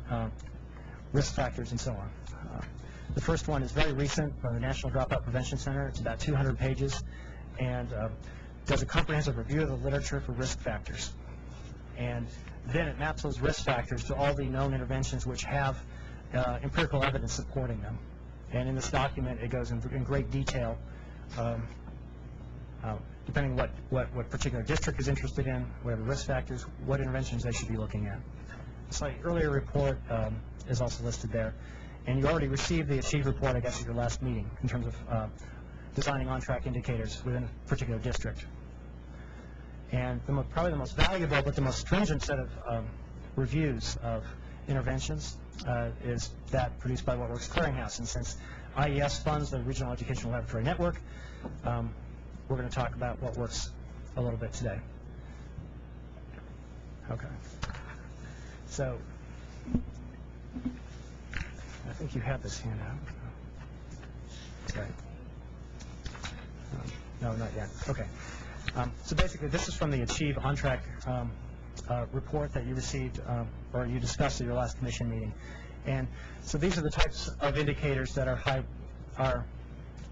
risk factors, and so on. The first one is very recent from the National Dropout Prevention Center. It's about 200 pages and does a comprehensive review of the literature for risk factors. And then it maps those risk factors to all the known interventions which have empirical evidence supporting them. And in this document, it goes in great detail, depending what particular district is interested in, what are the risk factors, what interventions they should be looking at. A slightly earlier report is also listed there. And you already received the Achieve report, I guess, at your last meeting in terms of designing on-track indicators within a particular district. And probably the most valuable but the most stringent set of reviews of interventions is that produced by What Works Clearinghouse. And since IES funds the Regional Educational Laboratory Network, we're going to talk about What Works a little bit today. Okay. So I think you have this handout. Okay. No, not yet. Okay. So basically, this is from the Achieve On-Track report that you received or you discussed at your last commission meeting. And so these are the types of indicators that are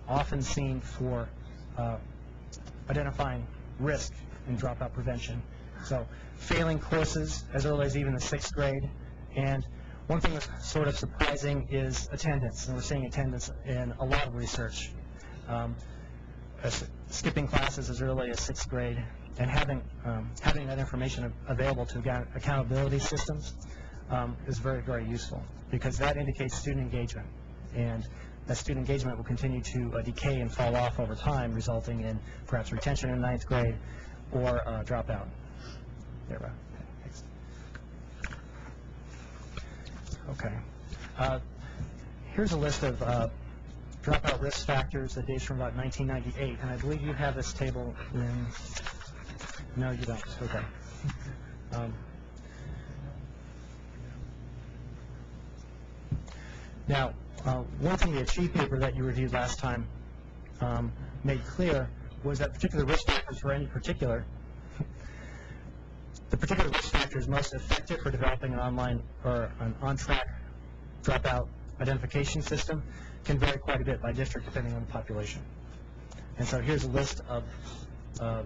often seen for identifying risk in dropout prevention. So failing courses as early as even the 6th grade. And one thing that's sort of surprising is attendance. And we're seeing attendance in a lot of research. Skipping classes as early as 6th grade, and having that information available to accountability systems is very, very useful, because that indicates student engagement, and that student engagement will continue to decay and fall off over time, resulting in perhaps retention in 9th grade or dropout. There we go. Thanks. Okay. Here's a list of dropout risk factors that dates from about 1998, and I believe you have this table in... No, you don't. Okay. Now, one thing the Achieve paper that you reviewed last time made clear was that particular risk factors for any particular, the particular risk factors most effective for developing an online or an on-track dropout identification system can vary quite a bit by district depending on the population. And so here's a list of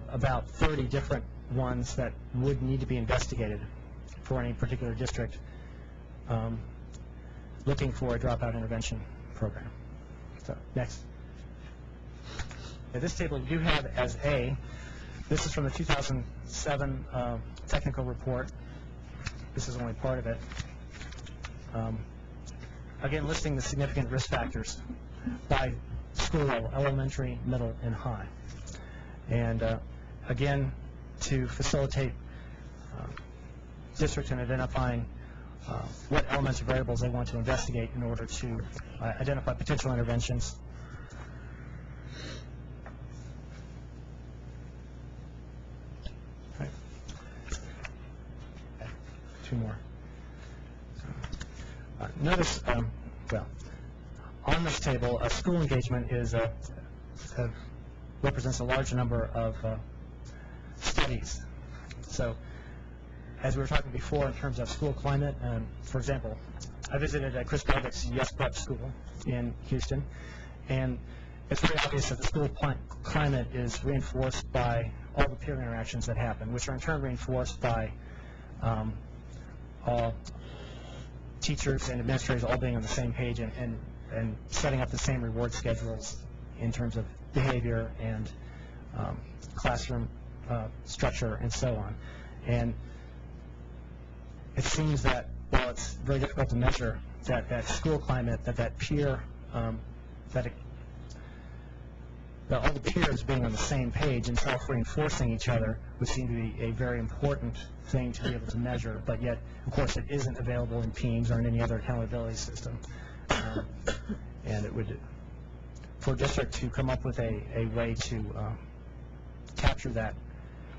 about 30 different ones that would need to be investigated for any particular district looking for a dropout intervention program. So, next. Now, this table you do have as A. This is from the 2007 technical report. This is only part of it. Again, listing the significant risk factors by school level, elementary, middle, and high. And again, to facilitate districts in identifying what elements or variables they want to investigate in order to identify potential interventions. Right. Two more. Notice, well, on this table, school engagement is represents a large number of studies. So, as we were talking before in terms of school climate, for example, I visited Chris Barbeck's Yes Prep School in Houston, and it's very obvious that the school climate is reinforced by all the peer interactions that happen, which are in turn reinforced by all teachers and administrators all being on the same page and setting up the same reward schedules in terms of behavior and classroom structure and so on. And it seems that while it's very difficult to measure that school climate, that peer, all the peers being on the same page and self-reinforcing each other would seem to be a very important thing to be able to measure, but yet, of course, it isn't available in PEAMS or in any other accountability system. And it would, for a district to come up with a way to capture that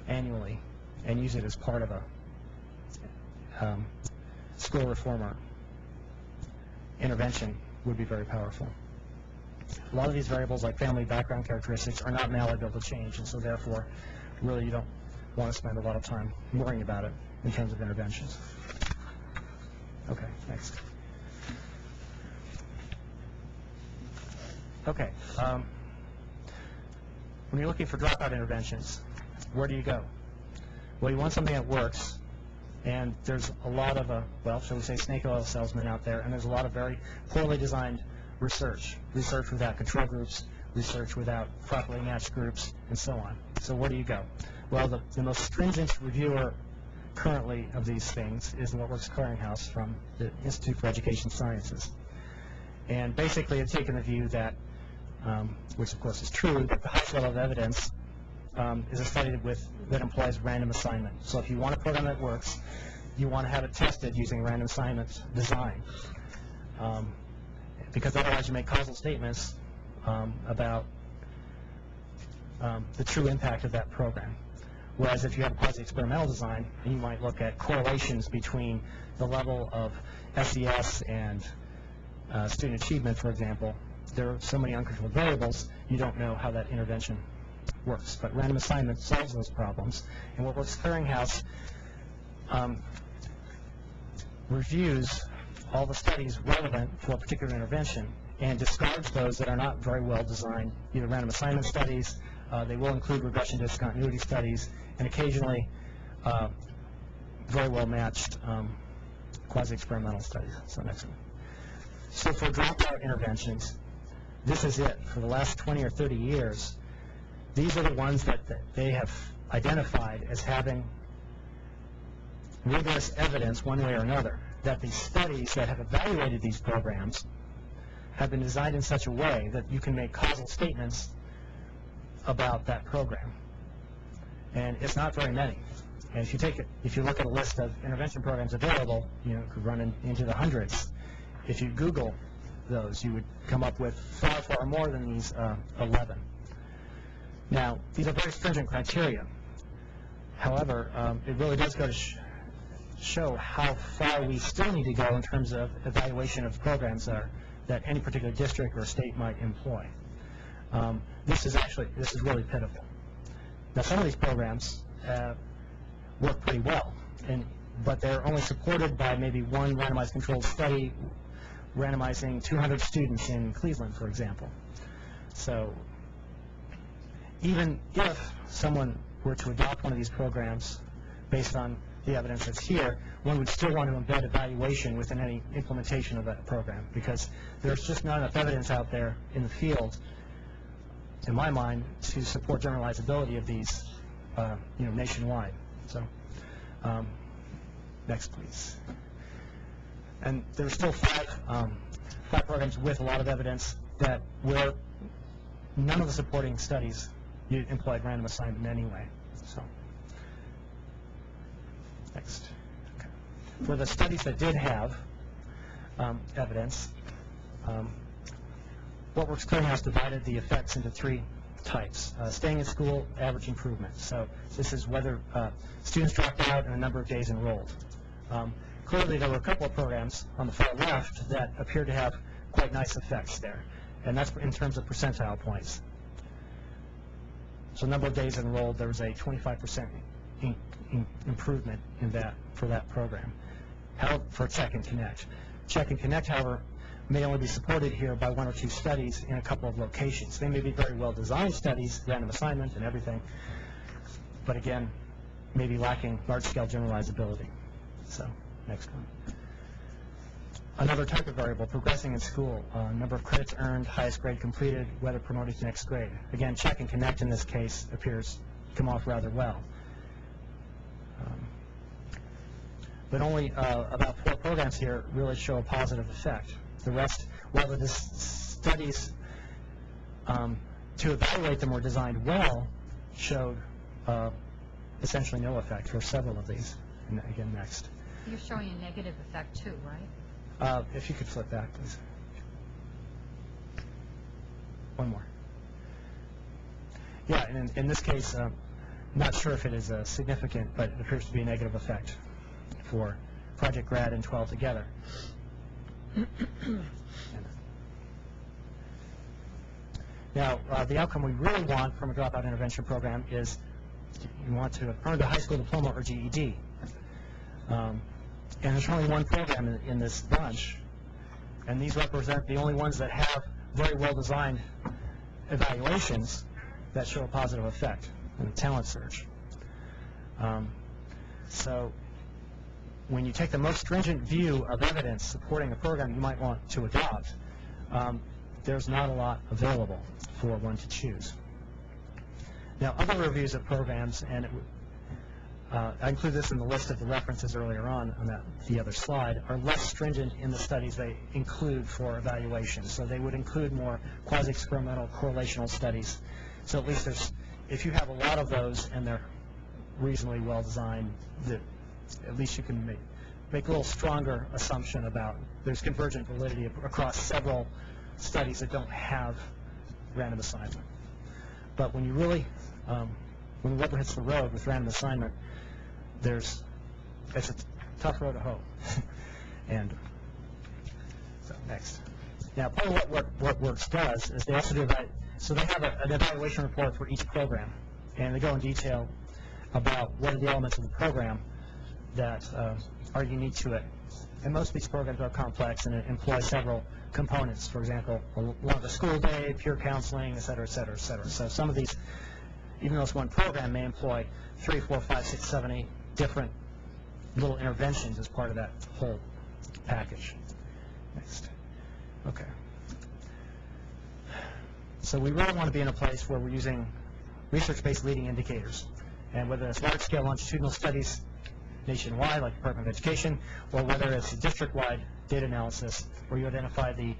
annually and use it as part of a school reformer intervention would be very powerful. A lot of these variables, like family background characteristics, are not malleable to change, and so therefore, really you don't want to spend a lot of time worrying about it in terms of interventions. Okay, next. Okay, when you're looking for dropout interventions, where do you go? Well, you want something that works, and there's a lot of, well, shall we say, snake oil salesmen out there, and there's a lot of very poorly designed research without control groups, research without properly matched groups, and so on. So where do you go? Well, the most stringent reviewer currently of these things is the What Works Clearinghouse from the Institute for Education Sciences. And basically it's taken the view that, which of course is true, that the highest level of evidence is a study that employs random assignment. So if you want a program that works, you want to have it tested using random assignment design. Because otherwise you make causal statements about the true impact of that program. Whereas if you have a quasi-experimental design, you might look at correlations between the level of SES and student achievement, for example. There are so many uncontrolled variables, you don't know how that intervention works. But random assignment solves those problems. And What Works Clearinghouse reviews all the studies relevant for a particular intervention and discards those that are not very well designed, either random assignment studies, they will include regression discontinuity studies, and occasionally very well matched quasi-experimental studies. So next one. So for dropout interventions, this is it. For the last 20 or 30 years, these are the ones that they have identified as having rigorous evidence one way or another that the studies that have evaluated these programs have been designed in such a way that you can make causal statements about that program. And it's not very many. And if you look at a list of intervention programs available, it could run into the hundreds. If you Google those, you would come up with far, far more than these 11. Now, these are very stringent criteria. However, it really does go to show how far we still need to go in terms of evaluation of programs that any particular district or state might employ. This is really pitiful. Now, some of these programs work pretty well, but they're only supported by maybe one randomized controlled study randomizing 200 students in Cleveland, for example. So even if someone were to adopt one of these programs based on the evidence that's here, one would still want to embed evaluation within any implementation of that program, because there's just not enough evidence out there in the field, in my mind, to support generalizability of these, nationwide. So, next, please. And there are still five programs with a lot of evidence where none of the supporting studies employed random assignment anyway. So, next. Okay. For the studies that did have evidence, What Works Clearinghouse divided the effects into three types. Staying in school, average improvement. So this is whether students dropped out and the number of days enrolled. Clearly there were a couple of programs on the far left that appeared to have quite nice effects there, and that's in terms of percentile points. So number of days enrolled, there was a 25% improvement in that for that program. For Check and Connect. Check and Connect, however, may only be supported here by one or two studies in a couple of locations. They may be very well designed studies, random assignment and everything, but again, maybe lacking large-scale generalizability. So, next one. Another type of variable, progressing in school, number of credits earned, highest grade completed, whether promoted to next grade. Again, Check and Connect in this case appears to come off rather well. But only about 4 programs here really show a positive effect. The rest, while the studies to evaluate them were designed well showed essentially no effect for several of these. And again, next. You're showing a negative effect too, right? If you could flip back, please. One more. Yeah, and in this case, not sure if it is significant, but it appears to be a negative effect for Project GRAD and 12 together. Now, the outcome we really want from a dropout intervention program is you want to earn the high school diploma or GED. And there's only one program in this bunch, and these represent the only ones that have very well-designed evaluations that show a positive effect in the talent search. So when you take the most stringent view of evidence supporting a program you might want to adopt, there's not a lot available for one to choose. Now, other reviews of programs, and I include this in the list of the references earlier on the other slide, are less stringent in the studies they include for evaluation. So they would include more quasi-experimental correlational studies. So at least if you have a lot of those and they're reasonably well designed, at least you can make a little stronger assumption about there's convergent validity across several studies that don't have random assignment. But when you really, when the rubber hits the road with random assignment, it's a tough road to hoe. And so next. Now, part of what Works does is they also do so they have an evaluation report for each program, and they go in detail about what are the elements of the program that are unique to it. And most of these programs are complex and employ several components. For example, a longer school day, peer counseling, et cetera, et cetera, et cetera. So some of these, even though it's one program, may employ 3, 4, 5, 6, 7, 8 different little interventions as part of that whole package. Next. Okay. So we really want to be in a place where we're using research-based leading indicators. And whether it's large-scale longitudinal studies nationwide, like Department of Education, or whether it's a district-wide data analysis where you identify the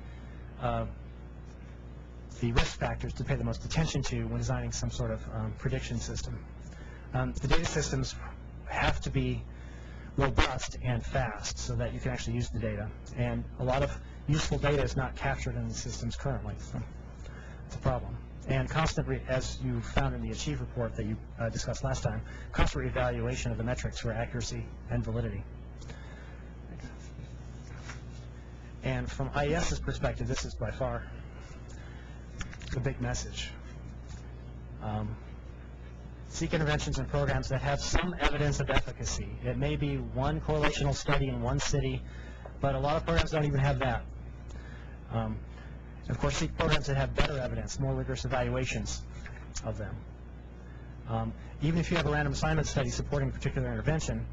risk factors to pay the most attention to when designing some sort of prediction system. The data systems have to be robust and fast so that you can actually use the data. And a lot of useful data is not captured in the systems currently, so it's a problem. And constant, as you found in the Achieve report that you discussed last time, constant reevaluation of the metrics for accuracy and validity. And from IES's perspective, this is by far the big message. Seek interventions and programs that have some evidence of efficacy. It may be one correlational study in one city, but a lot of programs don't even have that. Of course, seek programs that have better evidence, more rigorous evaluations of them. Even if you have a random assignment study supporting a particular intervention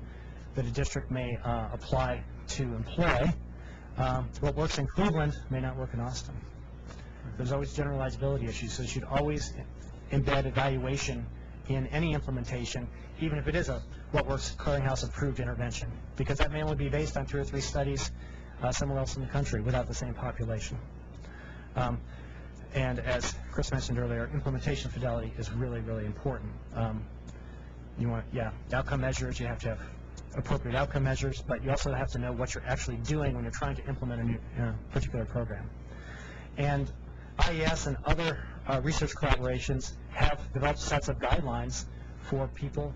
that a district may apply to employ, what works in Cleveland may not work in Austin. There's always generalizability issues, so you should always embed evaluation in any implementation, even if it is a what works clearinghouse approved intervention, because that may only be based on 2 or 3 studies somewhere else in the country without the same population. And as Chris mentioned earlier, implementation fidelity is really, really important. You want, outcome measures, you have to have appropriate outcome measures, but you also have to know what you're actually doing when you're trying to implement a new particular program. And IES and other research collaborations have developed sets of guidelines for people,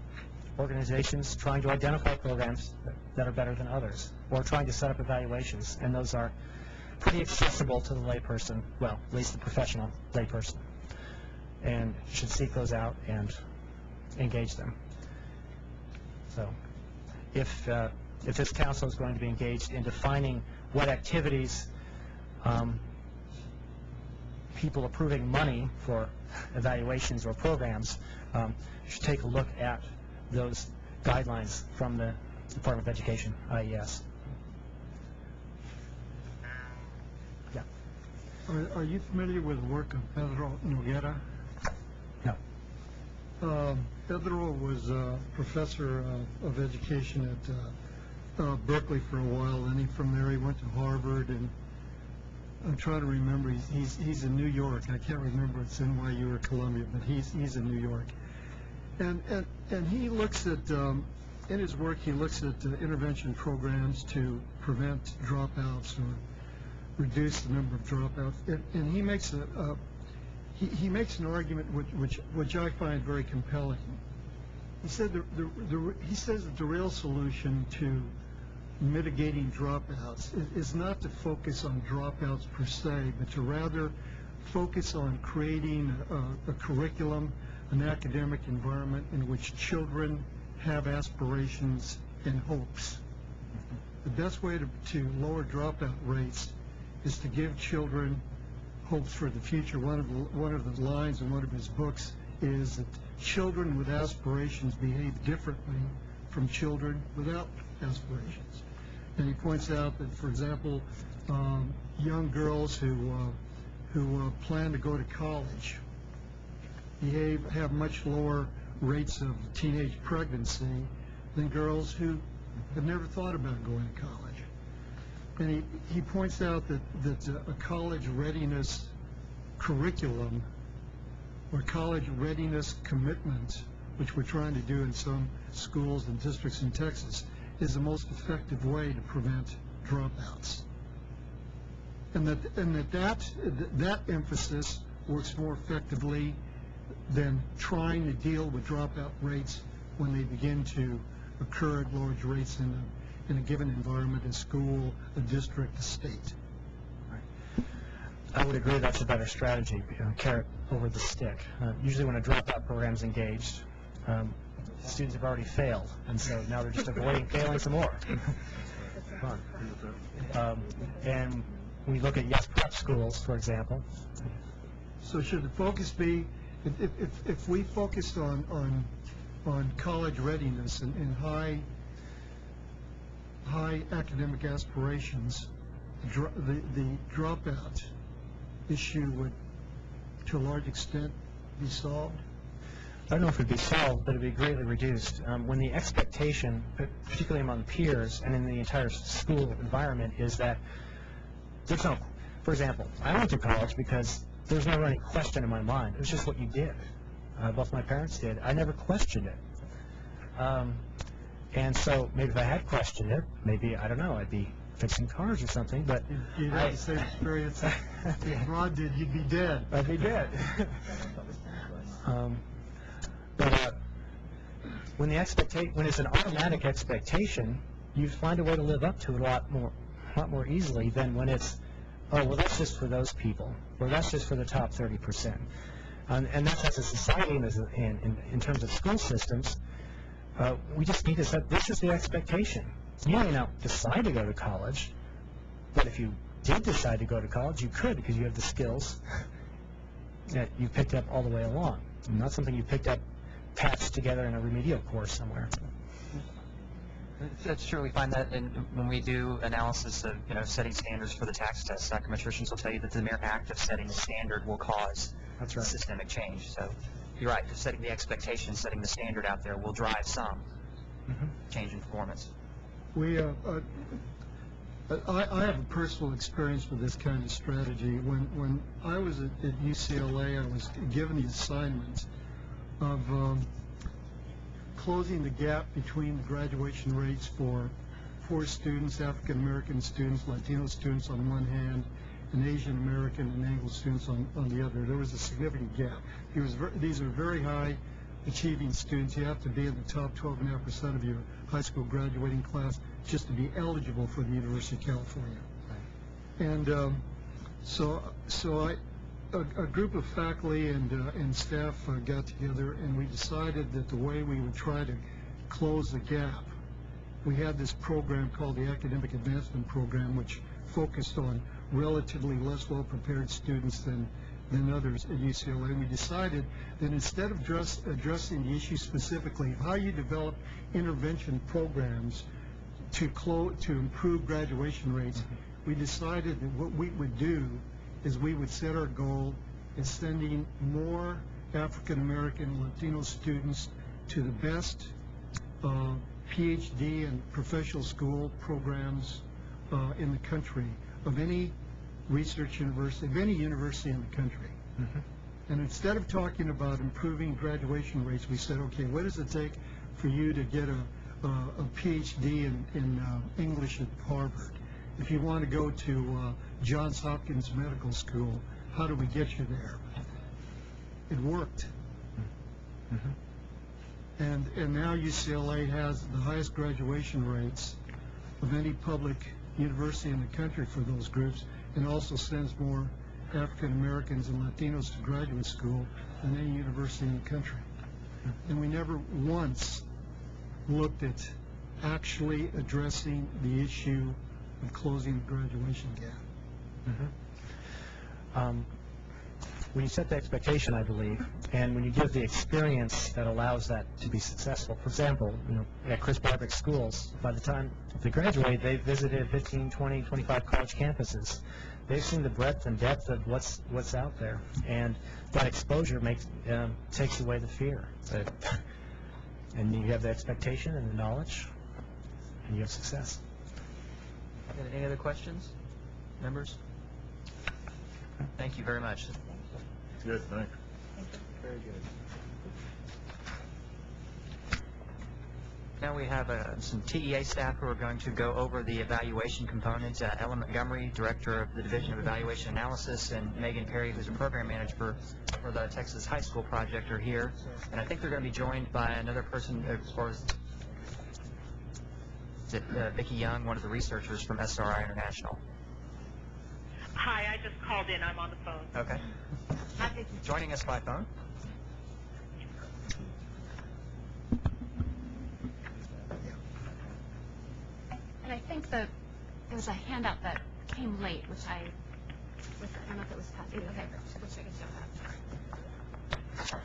organizations trying to identify programs that are better than others, or trying to set up evaluations, and those are pretty accessible to the layperson, well, at least the professional layperson, and should seek those out and engage them. So if this council is going to be engaged in defining what activities people approving money for evaluations or programs should take a look at those guidelines from the Department of Education, IES. Yeah. Are you familiar with the work of Pedro Noguera? No. Pedro was a professor of education at Berkeley for a while, and from there he went to Harvard, and I'm trying to remember. He's in New York. I can't remember if it's NYU or Columbia, but he's in New York. And he looks at in his work he looks at intervention programs to prevent dropouts or reduce the number of dropouts. And he makes he makes an argument which I find very compelling. He said he says that the real solution to mitigating dropouts is not to focus on dropouts per se, but to rather focus on creating a curriculum, an academic environment in which children have aspirations and hopes. The best way to lower dropout rates is to give children hopes for the future. One of the lines in one of his books is that children with aspirations behave differently from children without aspirations. And he points out that, for example, young girls who plan to go to college have much lower rates of teenage pregnancy than girls who have never thought about going to college. And he points out that a college readiness curriculum or college readiness commitment, which we're trying to do in some schools and districts in Texas, is the most effective way to prevent dropouts. And that emphasis works more effectively than trying to deal with dropout rates when they begin to occur at large rates in a given environment, a school, a district, a state. I would agree that's a better strategy, carrot over the stick. Usually when a dropout program is engaged, students have already failed, and so now they're just avoiding failing some more. And we look at yes prep schools, for example. So should the focus be, if we focused on college readiness and high academic aspirations, the dropout issue would, to a large extent, be solved? I don't know if it would be solved, but it would be greatly reduced. When the expectation, particularly among peers and in the entire school environment, is that there's no, for example, I went to college because there's never any question in my mind. It was just what you did. Both my parents did. I never questioned it. And so maybe if I had questioned it, maybe, I don't know, I'd be fixing cars or something, but You'd have the same experience if Rod did, you'd be dead. I'd be dead. But when it's an automatic expectation, you find a way to live up to it a lot more easily than when it's, oh, well, that's just for those people, or that's just for the top 30%. And that's as a society and in terms of school systems, we just need to set, this is the expectation. You may not decide to go to college, but if you did decide to go to college, you could, because you have the skills that you picked up all the way along. Not something you picked up patched together in a remedial course somewhere. That's true. We find that when we do analysis of setting standards for the tax test, psychometricians will tell you that the mere act of setting the standard will cause systemic change. So you're right. Just setting the expectation, setting the standard out there will drive some change in performance. I have a personal experience with this kind of strategy. When I was at UCLA, I was given the assignment of closing the gap between the graduation rates for poor students, African American students, Latino students on one hand, and Asian American and Anglo students on the other. There was a significant gap. These are very high achieving students. You have to be in the top 12.5% of your high school graduating class just to be eligible for the University of California. And so a group of faculty and staff got together, and we decided that the way we would try to close the gap, we had this program called the Academic Advancement Program, which focused on relatively less well-prepared students than others at UCLA. And we decided that instead of addressing the issue specifically of how you develop intervention programs to improve graduation rates, we decided that what we would do is we would set our goal as sending more African American Latino students to the best PhD and professional school programs in the country of any research university, of any university in the country. And instead of talking about improving graduation rates, we said, okay, what does it take for you to get a PhD in English at Harvard? If you want to go to Johns Hopkins Medical School, how do we get you there? It worked. And now UCLA has the highest graduation rates of any public university in the country for those groups, and also sends more African Americans and Latinos to graduate school than any university in the country. And we never once looked at actually addressing the issue of closing the graduation gap. When you set the expectation, I believe, and when you give the experience that allows that to be successful, for example, at Chris Barbec's schools, by the time they graduate, they've visited 15, 20, 25 college campuses. They've seen the breadth and depth of what's out there, and that exposure takes away the fear. And you have the expectation and the knowledge, and you have success. Any other questions, members? Thank you very much. Good, thanks. Very good. Now we have some TEA staff who are going to go over the evaluation components. Ellen Montgomery, Director of the Division of Evaluation Analysis, and Megan Perry, who's a Program Manager for the Texas High School Project, are here. And I think they're going to be joined by another person, as far as Vicki Young, one of the researchers from SRI International. Hi, I just called in. I'm on the phone. Okay. Hi, Vicki. Joining us by phone. And I think that there was a handout that came late, which I don't know if it was passed. Okay, which I can show that.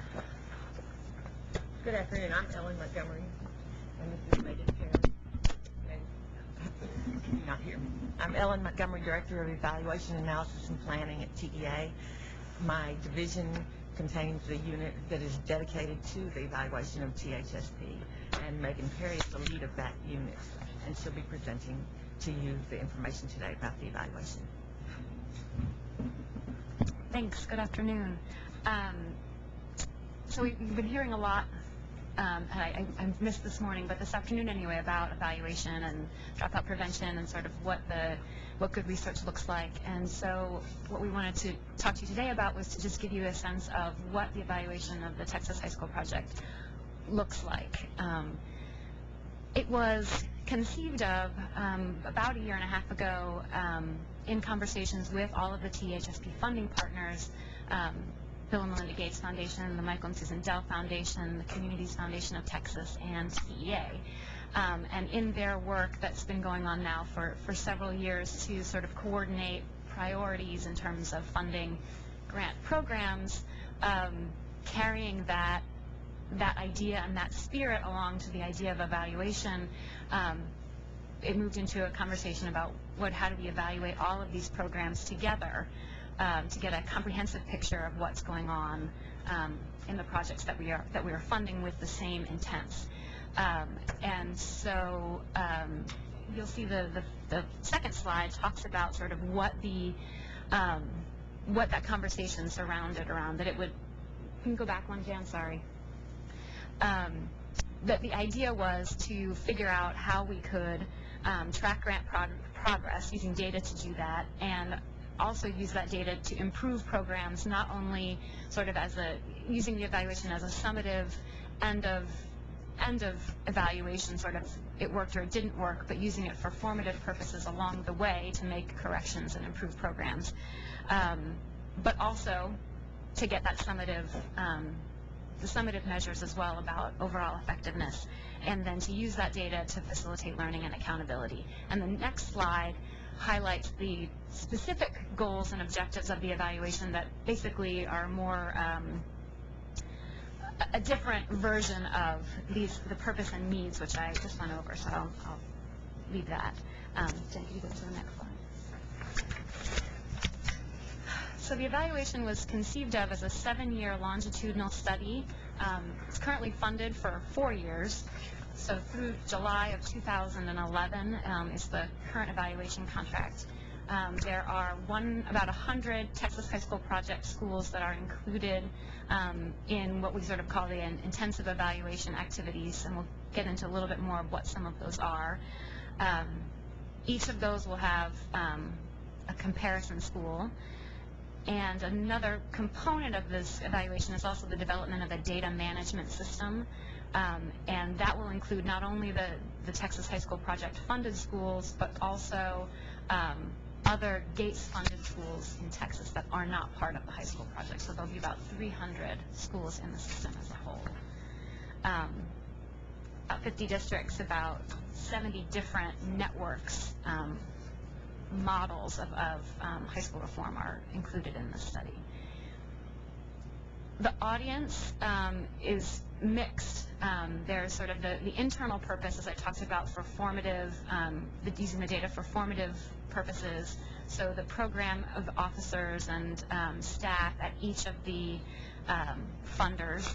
Good afternoon. I'm Ellen Montgomery, and this is Megan Perry. And not here. I'm Ellen Montgomery, Director of Evaluation Analysis and Planning at TEA. My division contains the unit that is dedicated to the evaluation of THSP, and Megan Perry is the lead of that unit, and she'll be presenting to you the information today about the evaluation. Thanks. Good afternoon. So we've been hearing a lot, and I missed this morning, but this afternoon anyway, about evaluation and dropout prevention and sort of what good research looks like. And so what we wanted to talk to you today about was to just give you a sense of what the evaluation of the Texas High School Project looks like. It was conceived of about a year and a half ago in conversations with all of the THSP funding partners, Bill and Melinda Gates Foundation, the Michael and Susan Dell Foundation, the Communities Foundation of Texas, and TEA. And in their work that's been going on now for several years to sort of coordinate priorities in terms of funding grant programs, carrying that idea and that spirit along to the idea of evaluation, it moved into a conversation about how do we evaluate all of these programs together to get a comprehensive picture of what's going on in the projects that we are funding with the same intents. And so you'll see the second slide talks about sort of what that conversation surrounded around, that it would, you can go back one, Jan, sorry. That the idea was to figure out how we could track grant progress using data to do that, and also use that data to improve programs, not only sort of using the evaluation as a summative end of evaluation, sort of it worked or it didn't work, but using it for formative purposes along the way to make corrections and improve programs. But also to get that the summative measures as well about overall effectiveness, and then to use that data to facilitate learning and accountability. And the next slide highlights the specific goals and objectives of the evaluation that basically are more a different version of the purpose and needs, which I just went over, so I'll leave that. Jen, can you go to the next slide? So the evaluation was conceived of as a 7-year longitudinal study. It's currently funded for 4 years. So through July of 2011 is the current evaluation contract. there are about 100 Texas High School Project schools that are included in what we sort of call the intensive evaluation activities, and we'll get into a little bit more of what some of those are. Each of those will have a comparison school. And another component of this evaluation is also the development of a data management system. And that will include not only the Texas High School Project funded schools, but also other Gates funded schools in Texas that are not part of the high school project. So there'll be about 300 schools in the system as a whole. About 50 districts, about 70 different networks, models of high school reform are included in this study. The audience is mixed. There's sort of the internal purpose, as I talked about, for formative, using the data for formative purposes. So the program of officers and staff at each of the funders.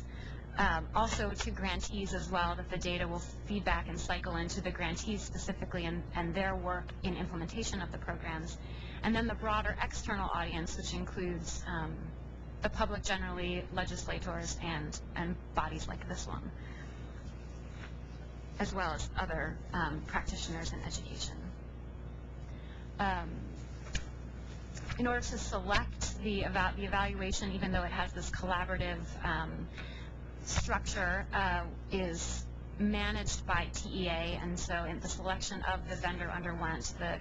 Also to grantees as well, that the data will feed back and cycle into the grantees specifically and their work in implementation of the programs. And then the broader external audience, which includes the public generally, legislators, and bodies like this one, as well as other practitioners in education. In order to select the evaluation, even though it has this collaborative structure, is managed by TEA, and so in the selection of the vendor underwent the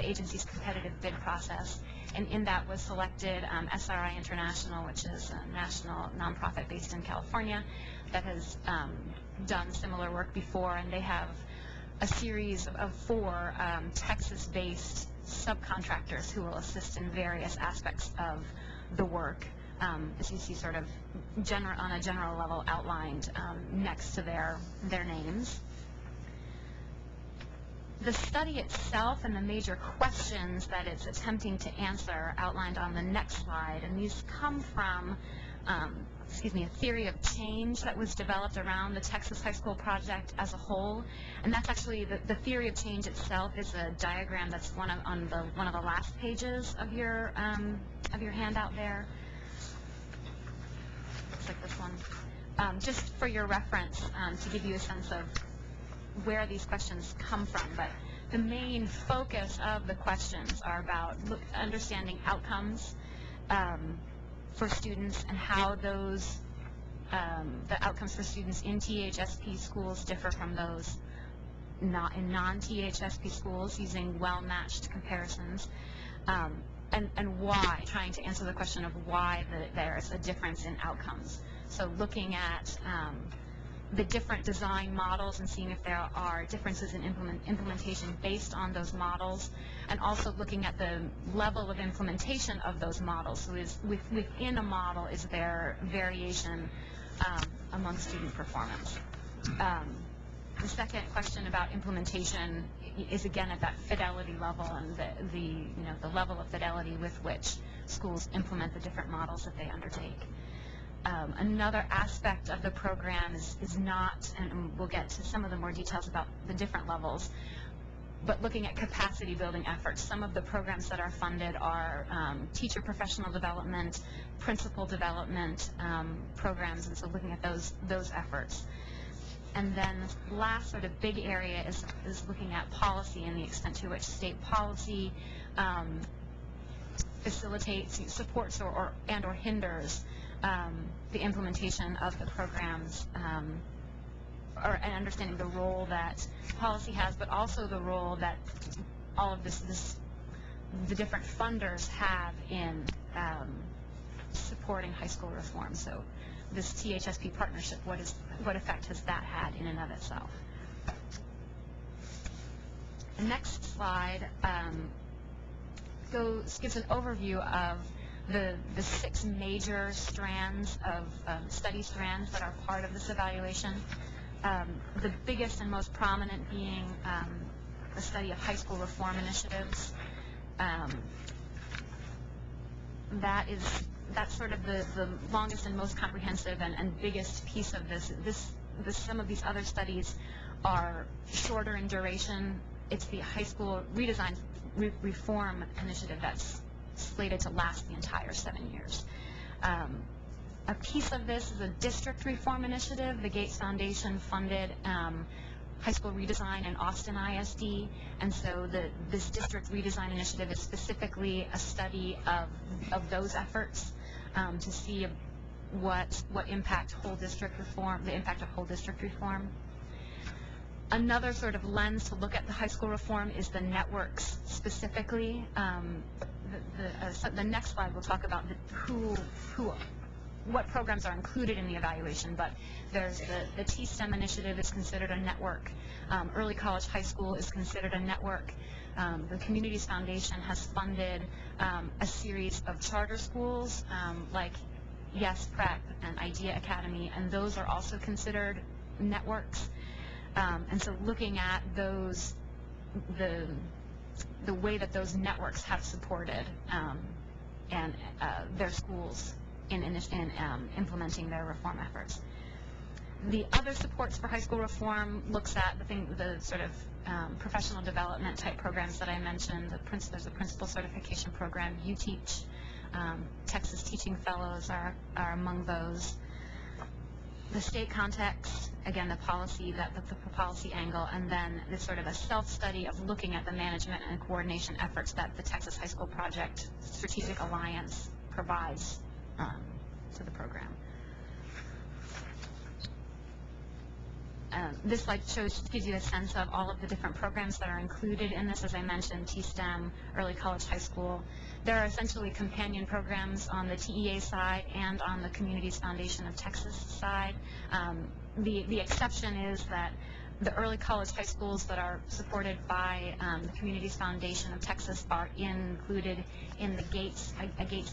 agency's competitive bid process, and in that was selected SRI International, which is a national nonprofit based in California that has done similar work before, and they have a series of 4 Texas-based subcontractors who will assist in various aspects of the work, as you see sort of on a general level outlined next to their names. The study itself and the major questions that it's attempting to answer are outlined on the next slide, and these come from a theory of change that was developed around the Texas High School Project as a whole. And that's actually, the theory of change itself is a diagram that's one of the last pages of your handout there. Looks like this one. Just for your reference, to give you a sense of where these questions come from. But the main focus of the questions are about understanding outcomes for students and how those the outcomes for students in THSP schools differ from those not in non-THSP schools, using well-matched comparisons, and why, trying to answer the question of why there's a difference in outcomes. So looking at the different design models and seeing if there are differences in implementation based on those models, and also looking at the level of implementation of those models. So within a model, is there variation among student performance? The second question about implementation is again at that fidelity level, and the level of fidelity with which schools implement the different models that they undertake. Another aspect of the program is not, and we'll get to some of the more details about the different levels, but looking at capacity building efforts. Some of the programs that are funded are teacher professional development, principal development programs, and so looking at those efforts. And then the last sort of big area is looking at policy and the extent to which state policy facilitates, supports, or hinders the implementation of the programs, and understanding the role that policy has, but also the role that all of the different funders have in supporting high school reform. So this THSP partnership, what effect has that had in and of itself? The next slide gives an overview of the 6 major strands of study strands that are part of this evaluation. The biggest and most prominent being the study of high school reform initiatives. That's sort of the longest and most comprehensive and biggest piece of this. Some of these other studies are shorter in duration. It's the high school redesign reform initiative that's slated to last the entire 7 years. A piece of this is a district reform initiative. The Gates Foundation funded high school redesign in Austin ISD, and so this district redesign initiative is specifically a study of those efforts to see what impact the impact of whole district reform. Another sort of lens to look at the high school reform is the networks specifically. The next slide will talk about what programs are included in the evaluation, but there's the T-STEM initiative is considered a network. Early college high school is considered a network. The Communities Foundation has funded a series of charter schools like Yes Prep and Idea Academy, and those are also considered networks. And so looking at those, the way that those networks have supported and their schools in implementing their reform efforts. The other supports for high school reform looks at the sort of professional development type programs that I mentioned. There's a principal certification program, UTeach. Texas Teaching Fellows are among those. The state context, again, the policy angle, and then this sort of a self-study of looking at the management and coordination efforts that the Texas High School Project Strategic Alliance provides to the program. This slide gives you a sense of all of the different programs that are included in this. As I mentioned, T-STEM, early college, high school. There are essentially companion programs on the TEA side and on the Communities Foundation of Texas side. The exception is that the early college high schools that are supported by the Communities Foundation of Texas are included in the Gates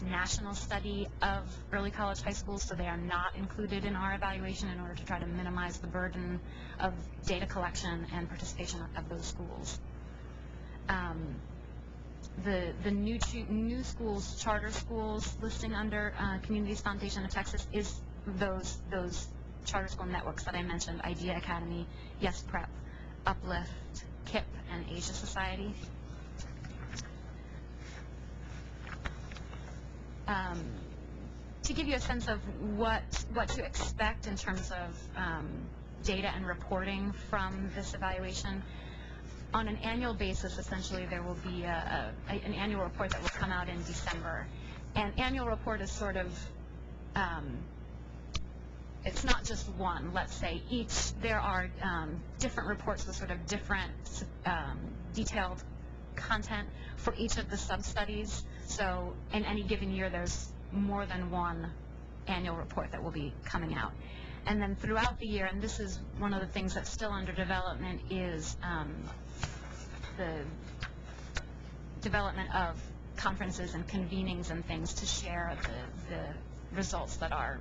national study of early college high schools, so they are not included in our evaluation in order to try to minimize the burden of data collection and participation of those schools. The new schools, charter schools listing under Communities Foundation of Texas is those charter school networks that I mentioned: Idea Academy, Yes Prep, Uplift, KIP, and Asia Society. To give you a sense of what to expect in terms of data and reporting from this evaluation, on an annual basis, essentially, there will be an annual report that will come out in December. And annual report is sort of it's not just one, let's say. There are different reports with sort of different detailed content for each of the sub-studies. So in any given year, there's more than one annual report that will be coming out. And then throughout the year, and this is one of the things that's still under development, is the development of conferences and convenings and things to share the results that are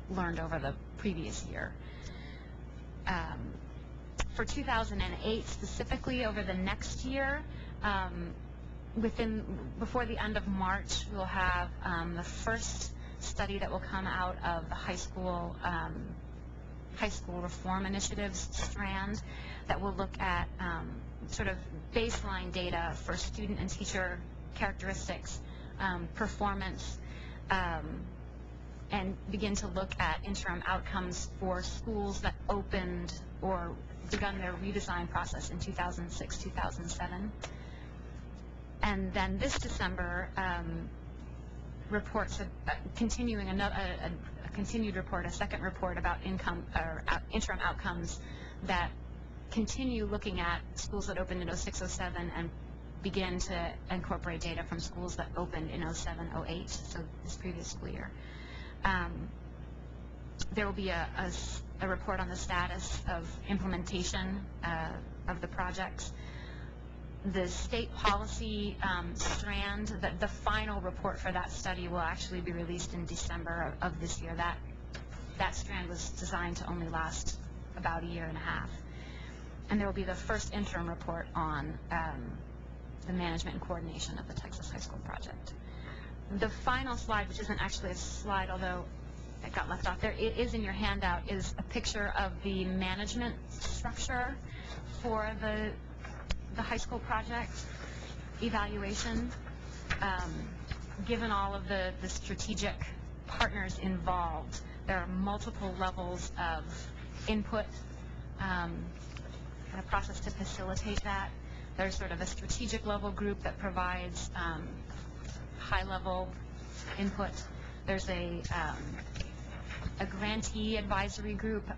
learned over the previous year. For 2008 specifically, over the next year, before the end of March, we'll have the first study that will come out of the high school reform initiatives strand that will look at sort of baseline data for student and teacher characteristics, performance, and begin to look at interim outcomes for schools that opened or begun their redesign process in 2006, 2007. And then this December, reports continuing a continued report, a second report about interim outcomes that continue looking at schools that opened in 06, 07 and begin to incorporate data from schools that opened in 07, 08, so this previous school year. There will be a report on the status of implementation of the projects. The state policy strand, the final report for that study will actually be released in December of this year. That strand was designed to only last about a year and a half. And there will be the first interim report on the management and coordination of the Texas High School Project. The final slide, which isn't actually a slide, although it got left off there, it is in your handout, is a picture of the management structure for the high school project. evaluation, given all of the strategic partners involved, there are multiple levels of input and a process to facilitate that. There's sort of a strategic level group that provides high-level input. There's a grantee advisory group,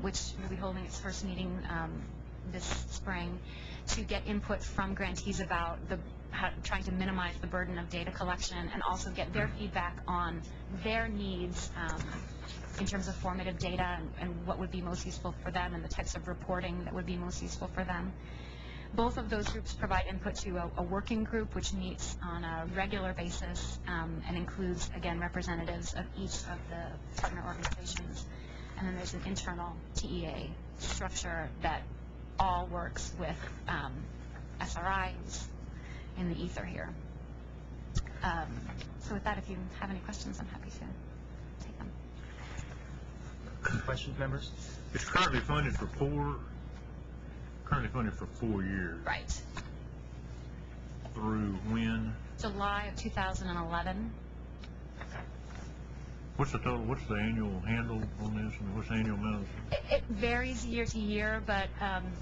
which will be holding its first meeting this spring, to get input from grantees about trying to minimize the burden of data collection and also get their feedback on their needs in terms of formative data and what would be most useful for them and the types of reporting that would be most useful for them. Both of those groups provide input to a working group which meets on a regular basis and includes, again, representatives of each of the partner organizations. And then there's an internal TEA structure that all works with SRIs in the ether here. So with that, if you have any questions, I'm happy to take them. Questions, members? It's currently funded for 4 years. Right. Through when? July of 2011. What's the total, what's the annual handle on this, and what's the annual amount? It varies year to year, but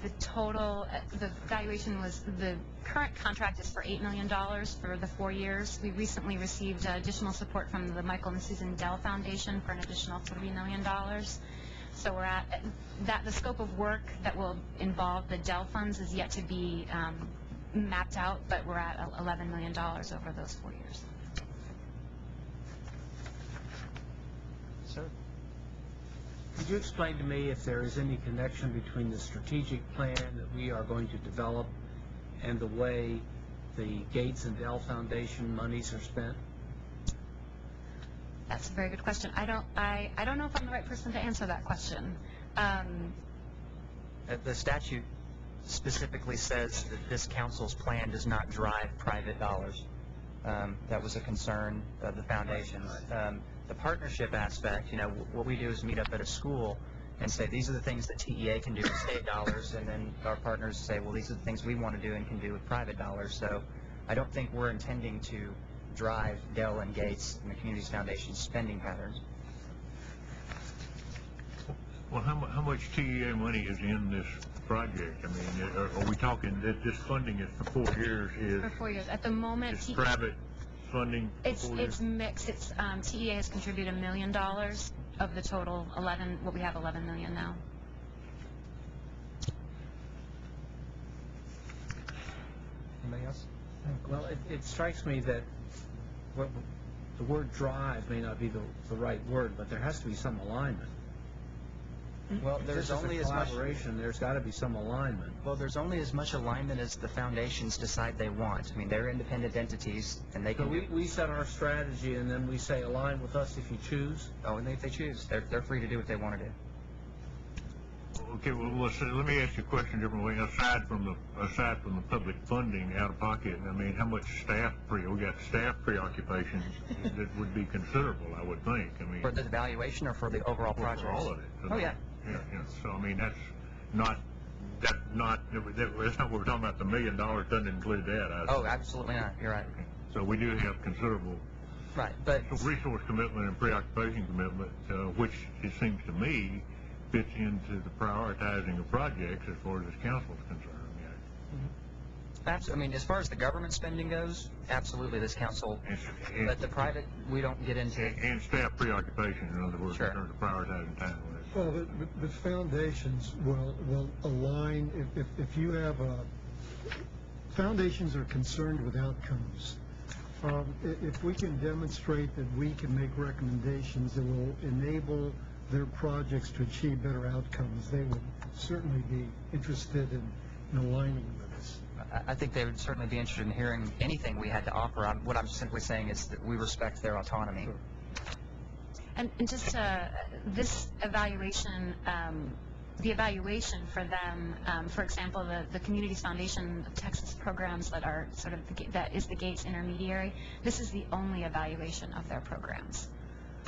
the total, the valuation was, the current contract is for $8 million for the 4 years. We recently received additional support from the Michael and Susan Dell Foundation for an additional $3 million. So we're at that. The scope of work that will involve the Dell funds is yet to be mapped out, but we're at $11 million over those 4 years. Sir? Could you explain to me if there is any connection between the strategic plan that we are going to develop and the way the Gates and Dell Foundation monies are spent? That's a very good question. I don't know if I'm the right person to answer that question. The statute specifically says that this council's plan does not drive private dollars. That was a concern of the foundations. The partnership aspect, what we do is meet up at a school and say, these are the things that TEA can do to save dollars, and then our partners say, well, these are the things we want to do and can do with private dollars. So I don't think we're intending to drive Dell and Gates and the Communities Foundation spending patterns. Well, how much TEA money is in this project? I mean, are we talking that this funding is for 4 years? For 4 years. At the moment, It's private funding for 4 years? It's mixed. It's TEA has contributed $1 million of the total 11. What we have 11 million now. Anybody else? Well, it strikes me that the word drive may not be the right word, but there has to be some alignment. Well, there's only as much collaboration. There's got to be some alignment. Well, there's only as much alignment as the foundations decide they want. I mean, they're independent entities, and they So can. we set our strategy, and then we say align with us if you choose. Oh, and if they choose, they're free to do what they want to do. Okay, well, let me ask you a question differently. Aside from the public funding out of pocket, I mean, how much we got staff preoccupation that would be considerable, I would think. I mean, For the evaluation or for the overall project? for all of it. Oh, yeah. Yeah. So I mean, that's not what we're talking about. The $1 million doesn't include that. Oh, absolutely not. You're right. So we do have considerable Right, but resource commitment and preoccupation commitment, which it seems to me fits into the prioritizing of projects as far as this council is concerned. I mean, as far as the government spending goes, absolutely, this council. But the private, we don't get into. And staff preoccupation, in other words, Sure. in terms of prioritizing time. Well, the foundations will align, if you have foundations are concerned with outcomes. If we can demonstrate that we can make recommendations that will enable their projects to achieve better outcomes, they would certainly be interested in aligning with us. I think they would certainly be interested in hearing anything we had to offer. What I'm simply saying is that we respect their autonomy. Sure. And just this evaluation, the evaluation for them, for example, the Communities Foundation of Texas programs that are sort of, that is the Gates intermediary, this is the only evaluation of their programs.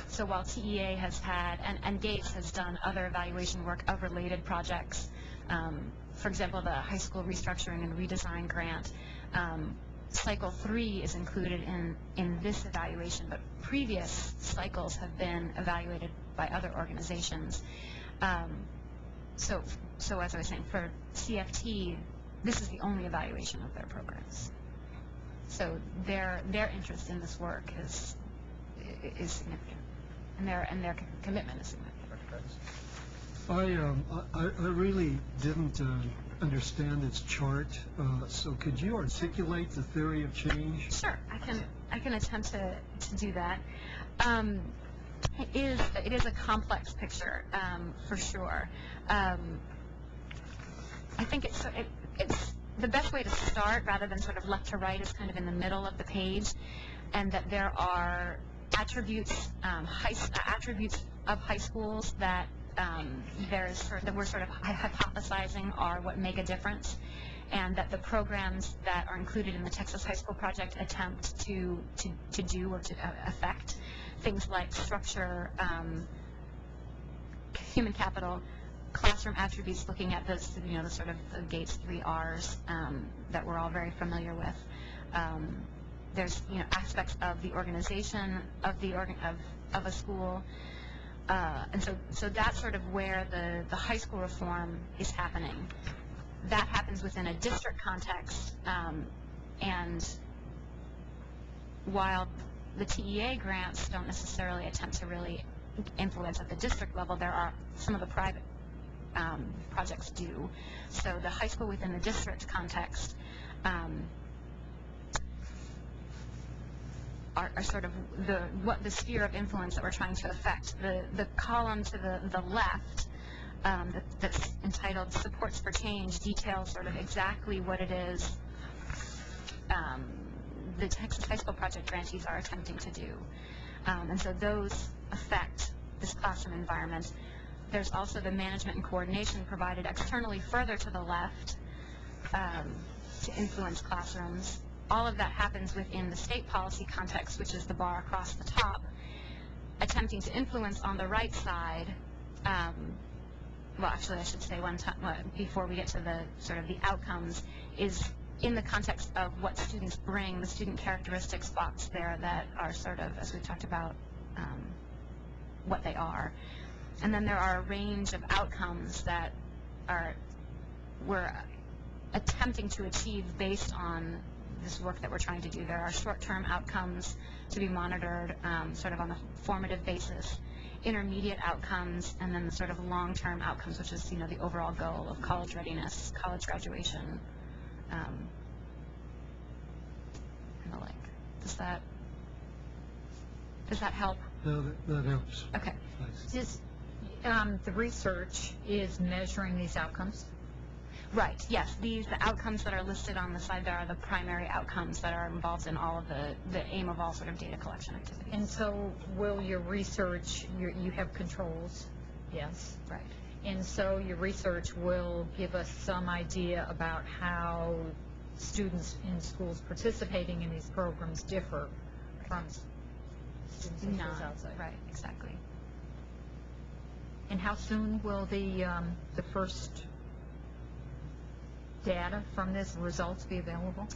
So while TEA has had, and Gates has done other evaluation work of related projects, for example, the high school restructuring and redesign grant, cycle 3 is included in this evaluation, but previous cycles have been evaluated by other organizations. So as I was saying, for CFT, this is the only evaluation of their programs. So their interest in this work is significant, and their commitment is significant. I really didn't understand its chart, so could you articulate the theory of change? Sure, I can attempt to do that. It is a complex picture, for sure. I think it's the best way to start, rather than sort of left to right, is kind of in the middle of the page, and that there are attributes of high schools that that we're sort of hypothesizing are what make a difference, and that the programs that are included in the Texas High School Project attempt to do or to affect things like structure, human capital, classroom attributes, looking at this, the sort of the Gates 3 R's that we're all very familiar with. There's aspects of the organization of a school. And so that's sort of where the high school reform is happening. That happens within a district context, and while the TEA grants don't necessarily attempt to really influence at the district level, there are some of the private projects do. So the high school within the district context are sort of the sphere of influence that we're trying to affect. The column to the left that's entitled Supports for Change details sort of exactly what it is the Texas High School Project grantees are attempting to do. And so those affect this classroom environment. There's also the management and coordination provided externally further to the left to influence classrooms. All of that happens within the state policy context, which is the bar across the top, attempting to influence on the right side. Well, actually, I should say before we get to the sort of the outcomes, is in the context of what students bring, the student characteristics box there that are sort of, as we talked about, what they are. And then there are a range of outcomes that we're attempting to achieve based on this work that we're trying to do. There are short-term outcomes to be monitored sort of on a formative basis, intermediate outcomes, and then the sort of long-term outcomes, which is the overall goal of college readiness, college graduation, and the like. Does that help? No, that helps. Okay. Just the research is measuring these outcomes? Right, yes. The outcomes that are listed on the side there are the primary outcomes that are involved in all of the aim of all sort of data collection activities. And so will your research, you have controls, yes? Right. And so your research will give us some idea about how students in schools participating in these programs differ from students in schools outside. Right, exactly. And how soon will the first data from this results be available?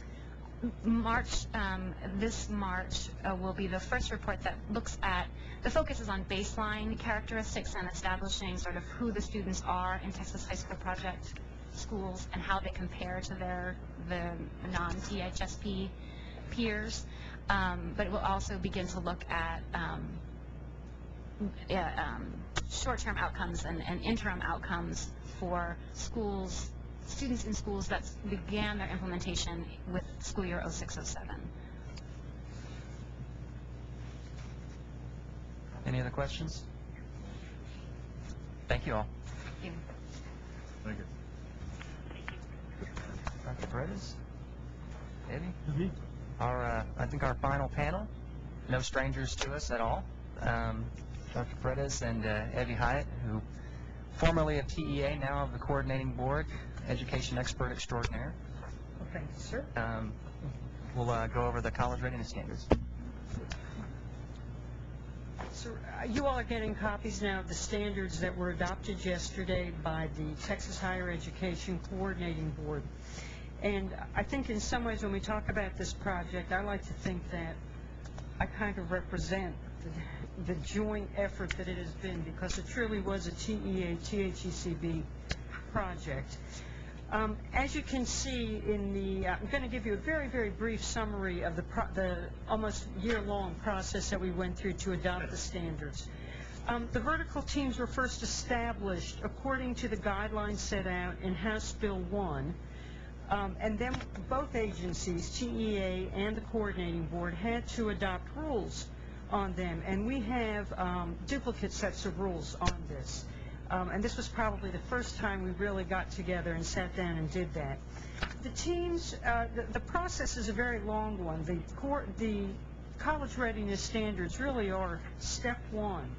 This March will be the first report that looks at, the focus is on baseline characteristics and establishing sort of who the students are in Texas High School Project schools and how they compare to the non-THSP peers. But it will also begin to look at short-term outcomes and interim outcomes for students in schools that began their implementation with school year 06-07. Any other questions? Thank you all. Thank you. Thank you. Dr. Paredes? Evie? I think our final panel, no strangers to us at all. Dr. Paredes and Evie Hyatt, who formerly of TEA, now of the coordinating board, education expert extraordinaire. Well, thank you, sir. We'll go over the college readiness standards. So you all are getting copies now of the standards that were adopted yesterday by the Texas Higher Education Coordinating Board. And I think in some ways when we talk about this project, I like to think that I kind of represent the joint effort that it has been, because it truly was a TEA-THECB project. As you can see in the, I'm going to give you a very, very brief summary of the almost year-long process that we went through to adopt the standards. The vertical teams were first established according to the guidelines set out in House Bill 1, and then both agencies, TEA and the Coordinating Board, had to adopt rules on them, and we have duplicate sets of rules on this. And this was probably the first time we really got together and sat down and did that. The teams, the process is a very long one. The college readiness standards really are step one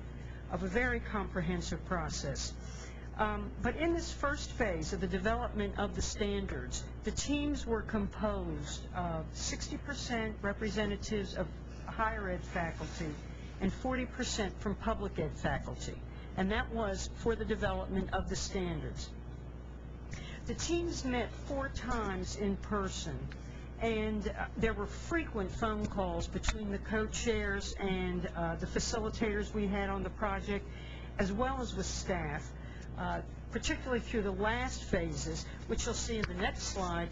of a very comprehensive process. But in this first phase of the development of the standards, the teams were composed of 60% representatives of higher ed faculty and 40% from public ed faculty. And that was for the development of the standards. The teams met 4 times in person, and there were frequent phone calls between the co-chairs and the facilitators we had on the project, as well as with staff, particularly through the last phases, which you'll see in the next slide,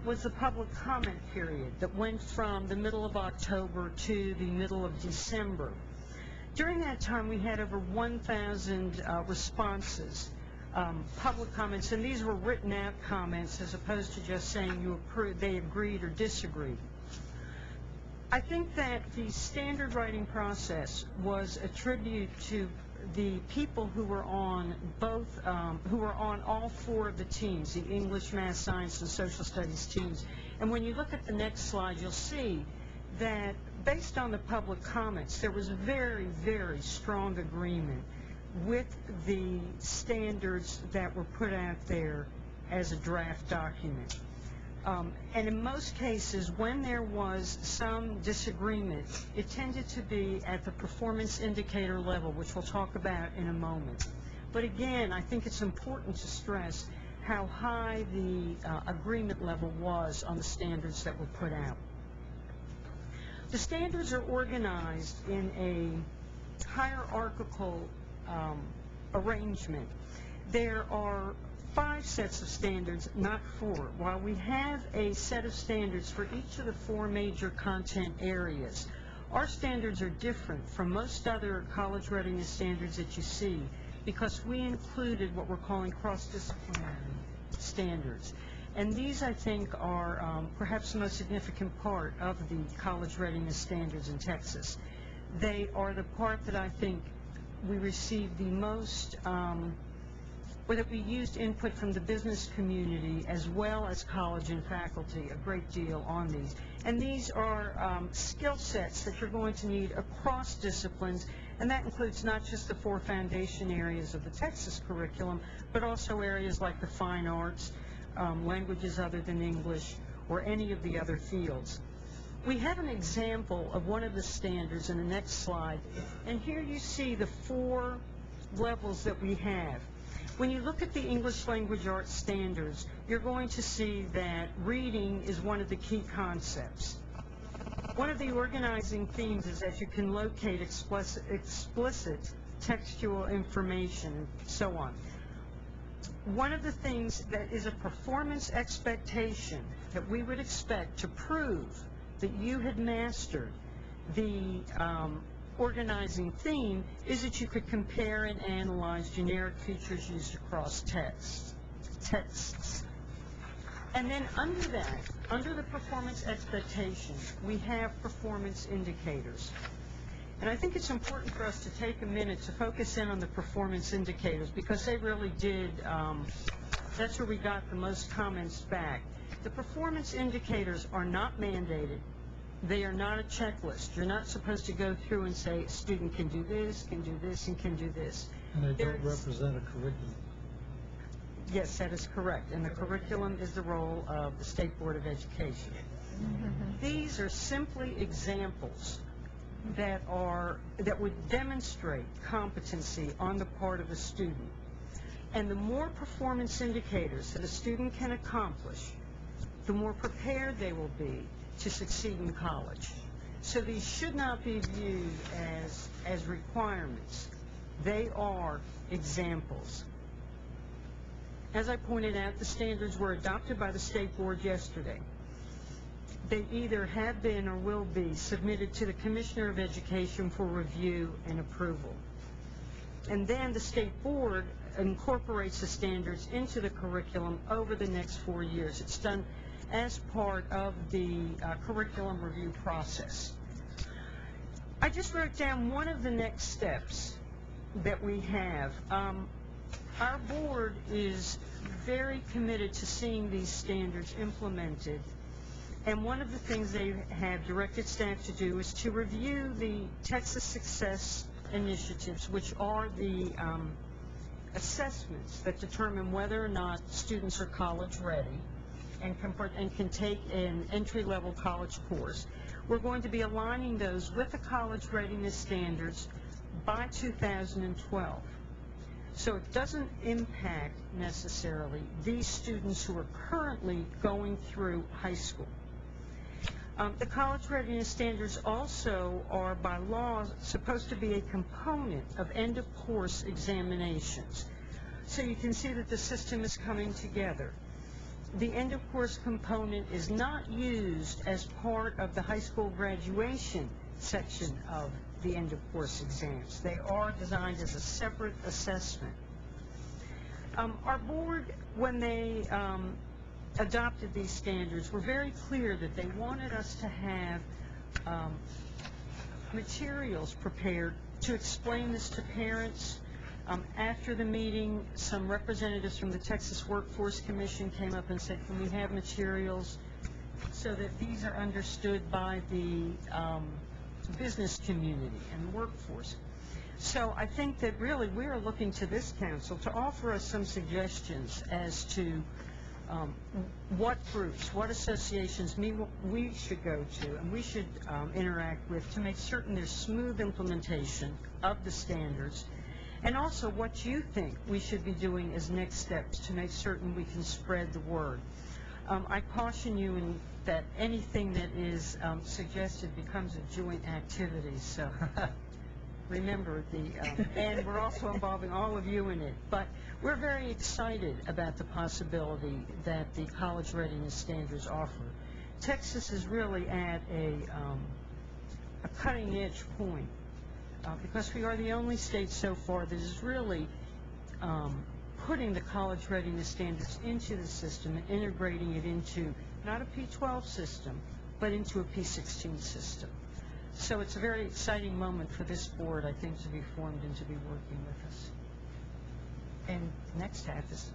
was the public comment period that went from the middle of October to the middle of December. During that time, we had over 1,000 responses, public comments, and these were written out comments as opposed to just saying you approved, they agreed or disagreed. I think that the standard writing process was a tribute to the people who were on both, who were on all 4 of the teams, the English, Math, Science, and Social Studies teams. And when you look at the next slide, you'll see that based on the public comments, there was a very, very strong agreement with the standards that were put out there as a draft document. And in most cases, when there was some disagreement, it tended to be at the performance indicator level, which we'll talk about in a moment. But again, I think it's important to stress how high the agreement level was on the standards that were put out. The standards are organized in a hierarchical arrangement. There are 5 sets of standards, not 4. While we have a set of standards for each of the 4 major content areas, our standards are different from most other college readiness standards that you see because we included what we're calling cross-disciplinary standards. And these, I think, are perhaps the most significant part of the college readiness standards in Texas. They are the part that I think we received the most, or that we used input from the business community as well as college and faculty a great deal on these. And these are skill sets that you're going to need across disciplines, and that includes not just the 4 foundation areas of the Texas curriculum, but also areas like the fine arts, languages other than English, or any of the other fields. We have an example of one of the standards in the next slide, and here you see the 4 levels that we have. When you look at the English language arts standards, you're going to see that reading is one of the key concepts. One of the organizing themes is that you can locate explicit textual information and so on. One of the things that is a performance expectation that we would expect to prove that you had mastered the organizing theme is that you could compare and analyze generic features used across texts. And then under that, under the performance expectation, we have performance indicators. And I think it's important for us to take a minute to focus in on the performance indicators because they really did, that's where we got the most comments back. The performance indicators are not mandated. They are not a checklist. You're not supposed to go through and say, a student can do this, and can do this. And they don't represent a curriculum. Yes, that is correct. And the curriculum is the role of the State Board of Education. These are simply examples that would demonstrate competency on the part of a student. And the more performance indicators that a student can accomplish, the more prepared they will be to succeed in college. So these should not be viewed as requirements. They are examples. As I pointed out, the standards were adopted by the State Board yesterday. They either have been or will be submitted to the Commissioner of Education for review and approval. And then the State Board incorporates the standards into the curriculum over the next 4 years. It's done as part of the curriculum review process. I just wrote down one of the next steps that we have. Our board is very committed to seeing these standards implemented, and one of the things they have directed staff to do is to review the Texas Success Initiatives, which are the assessments that determine whether or not students are college ready and can take an entry-level college course. We're going to be aligning those with the college readiness standards by 2012. So it doesn't impact necessarily these students who are currently going through high school. The college readiness standards also are by law supposed to be a component of end-of-course examinations. So you can see that the system is coming together. The end-of-course component is not used as part of the high school graduation section of the end-of-course exams. They are designed as a separate assessment. Our board, when they adopted these standards, were very clear that they wanted us to have materials prepared to explain this to parents. After the meeting, some representatives from the Texas Workforce Commission came up and said, can we have materials so that these are understood by the business community and the workforce? So I think that really we are looking to this council to offer us some suggestions as to what groups, what associations we should go to and we should interact with to make certain there's smooth implementation of the standards, and also what you think we should be doing as next steps to make certain we can spread the word. I caution you that anything that is suggested becomes a joint activity, so remember and we're also involving all of you in it. But we're very excited about the possibility that the college readiness standards offer. Texas is really at a cutting edge point because we are the only state so far that is really putting the college readiness standards into the system and integrating it into not a P12 system, but into a P16 system. So it's a very exciting moment for this board, I think, to be formed and to be working with us. And next half is...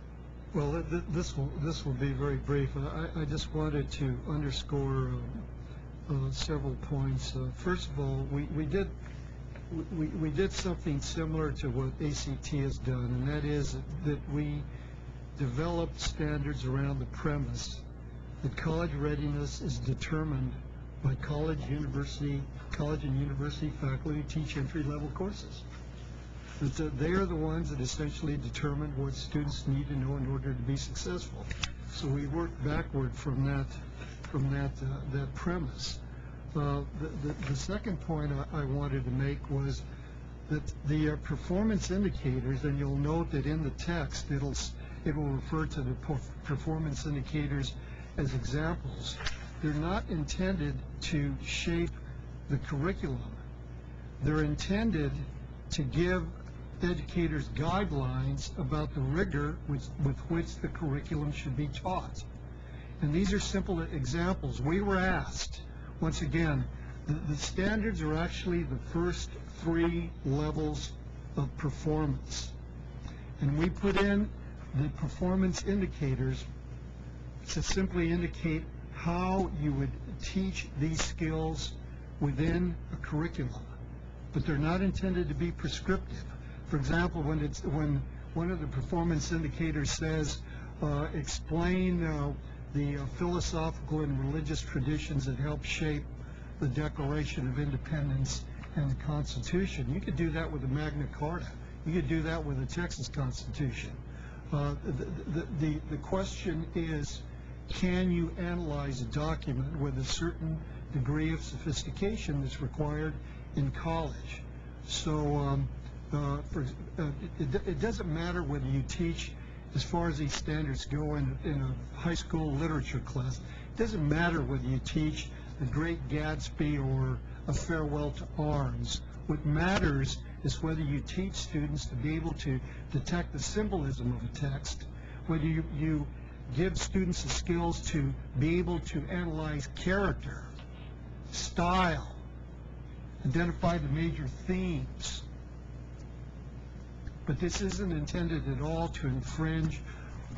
Well, this will be very brief. I just wanted to underscore several points. First of all, we did something similar to what ACT has done, and that is that we developed standards around the premise that college readiness is determined by college and university faculty who teach entry-level courses. That they are the ones that essentially determine what students need to know in order to be successful. So we work backward from that premise. The second point I wanted to make was that the performance indicators, and you'll note that in the text it will refer to the performance indicators as examples. They're not intended to shape the curriculum. They're intended to give educators guidelines about the rigor with which the curriculum should be taught. And these are simple examples. We were asked, once again, the standards are actually the first 3 levels of performance. And we put in the performance indicators to simply indicate how you would teach these skills within a curriculum. But they're not intended to be prescriptive. For example, when one of the performance indicators says, explain the philosophical and religious traditions that help shape the Declaration of Independence and the Constitution, you could do that with the Magna Carta. You could do that with the Texas Constitution. The question is can you analyze a document with a certain degree of sophistication that's required in college. So it doesn't matter whether you teach, as far as these standards go, in a high school literature class. It doesn't matter whether you teach The Great Gatsby or A Farewell to Arms. What matters is whether you teach students to be able to detect the symbolism of a text, whether you give students the skills to be able to analyze character, style, identify the major themes. But this isn't intended at all to infringe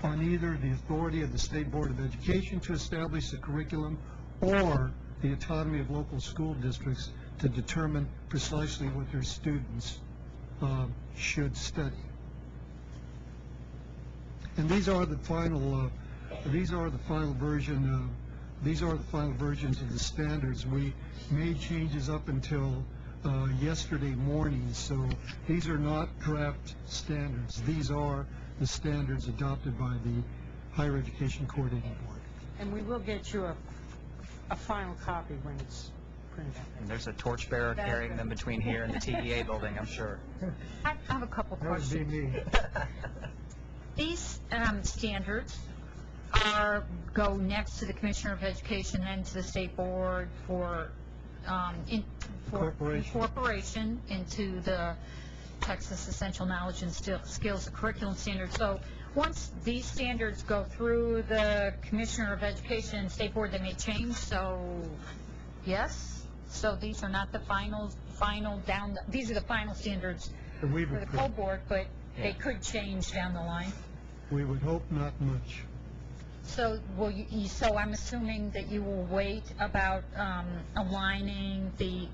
on either the authority of the State Board of Education to establish the curriculum or the autonomy of local school districts to determine precisely what their students should study. And these are the final versions of the standards. We made changes up until yesterday morning, so these are not draft standards. These are the standards adopted by the Higher Education Coordinating Board. And we will get you a final copy when it's printed out. And there's a torchbearer carrying them between here and the TEA building, I'm sure. I have a couple questions. That would be me. These standards go next to the Commissioner of Education and to the State Board for incorporation into the Texas Essential Knowledge and Skills Curriculum Standards. So once these standards go through the Commissioner of Education and State Board, they may change. So yes, so these are not the final down. These are the final standards for the full board, but they could change down the line. We would hope not much. So so I'm assuming that you will wait about aligning the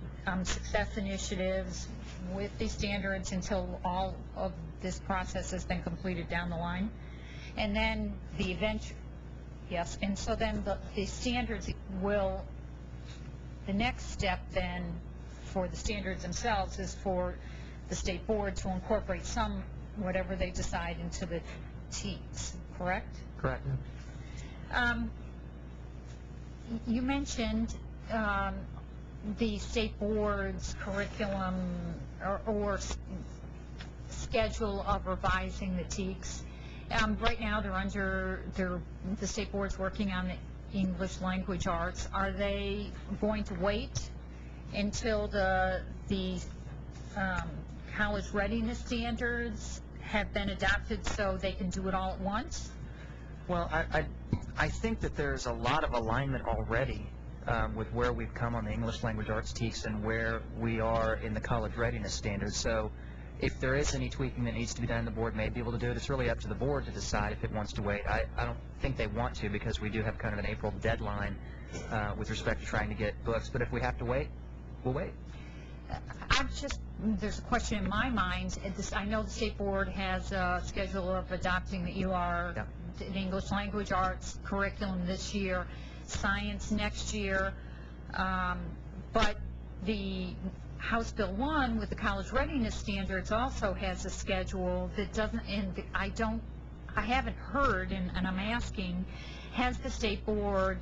success initiatives with these standards until all of this process has been completed down the line, and then the event. Yes, and so then the standards will. The next step then for the standards themselves is for the State Board to incorporate whatever they decide into the TEAs, correct? Correct. You mentioned the State Board's curriculum or schedule of revising the TEAs. Right now, the State Board's working on the English Language Arts. Are they going to wait until the college readiness standards have been adopted so they can do it all at once? Well, I think that there's a lot of alignment already with where we've come on the English Language Arts TEAs and where we are in the college readiness standards. So if there is any tweaking that needs to be done, the board may be able to do it. It's really up to the board to decide if it wants to wait. I don't think they want to, because we do have kind of an April deadline with respect to trying to get books. But if we have to wait, we'll wait. There's a question in my mind. I know the State Board has a schedule of adopting the ELR, the English Language Arts curriculum this year, science next year, but the House Bill 1 with the college readiness standards also has a schedule that doesn't, and I haven't heard, and I'm asking, has the State Board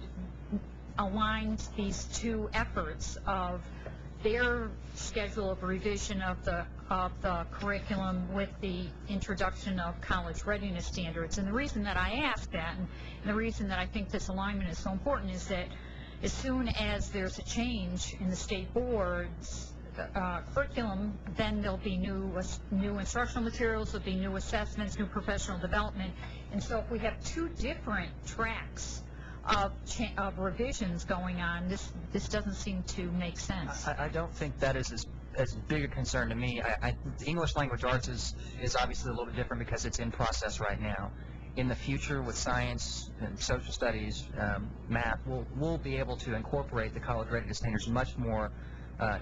aligned these two efforts of their schedule of revision of the curriculum with the introduction of college readiness standards? And the reason that I ask that, and the reason that I think this alignment is so important, is that as soon as there's a change in the State Board's curriculum, then there'll be new instructional materials, there'll be new assessments, new professional development. And so if we have two different tracks of revisions going on, this doesn't seem to make sense. I don't think that is as big a concern to me. The English Language Arts is obviously a little bit different because it's in process right now. In the future, with science and social studies, math, we'll be able to incorporate the college readiness standards much more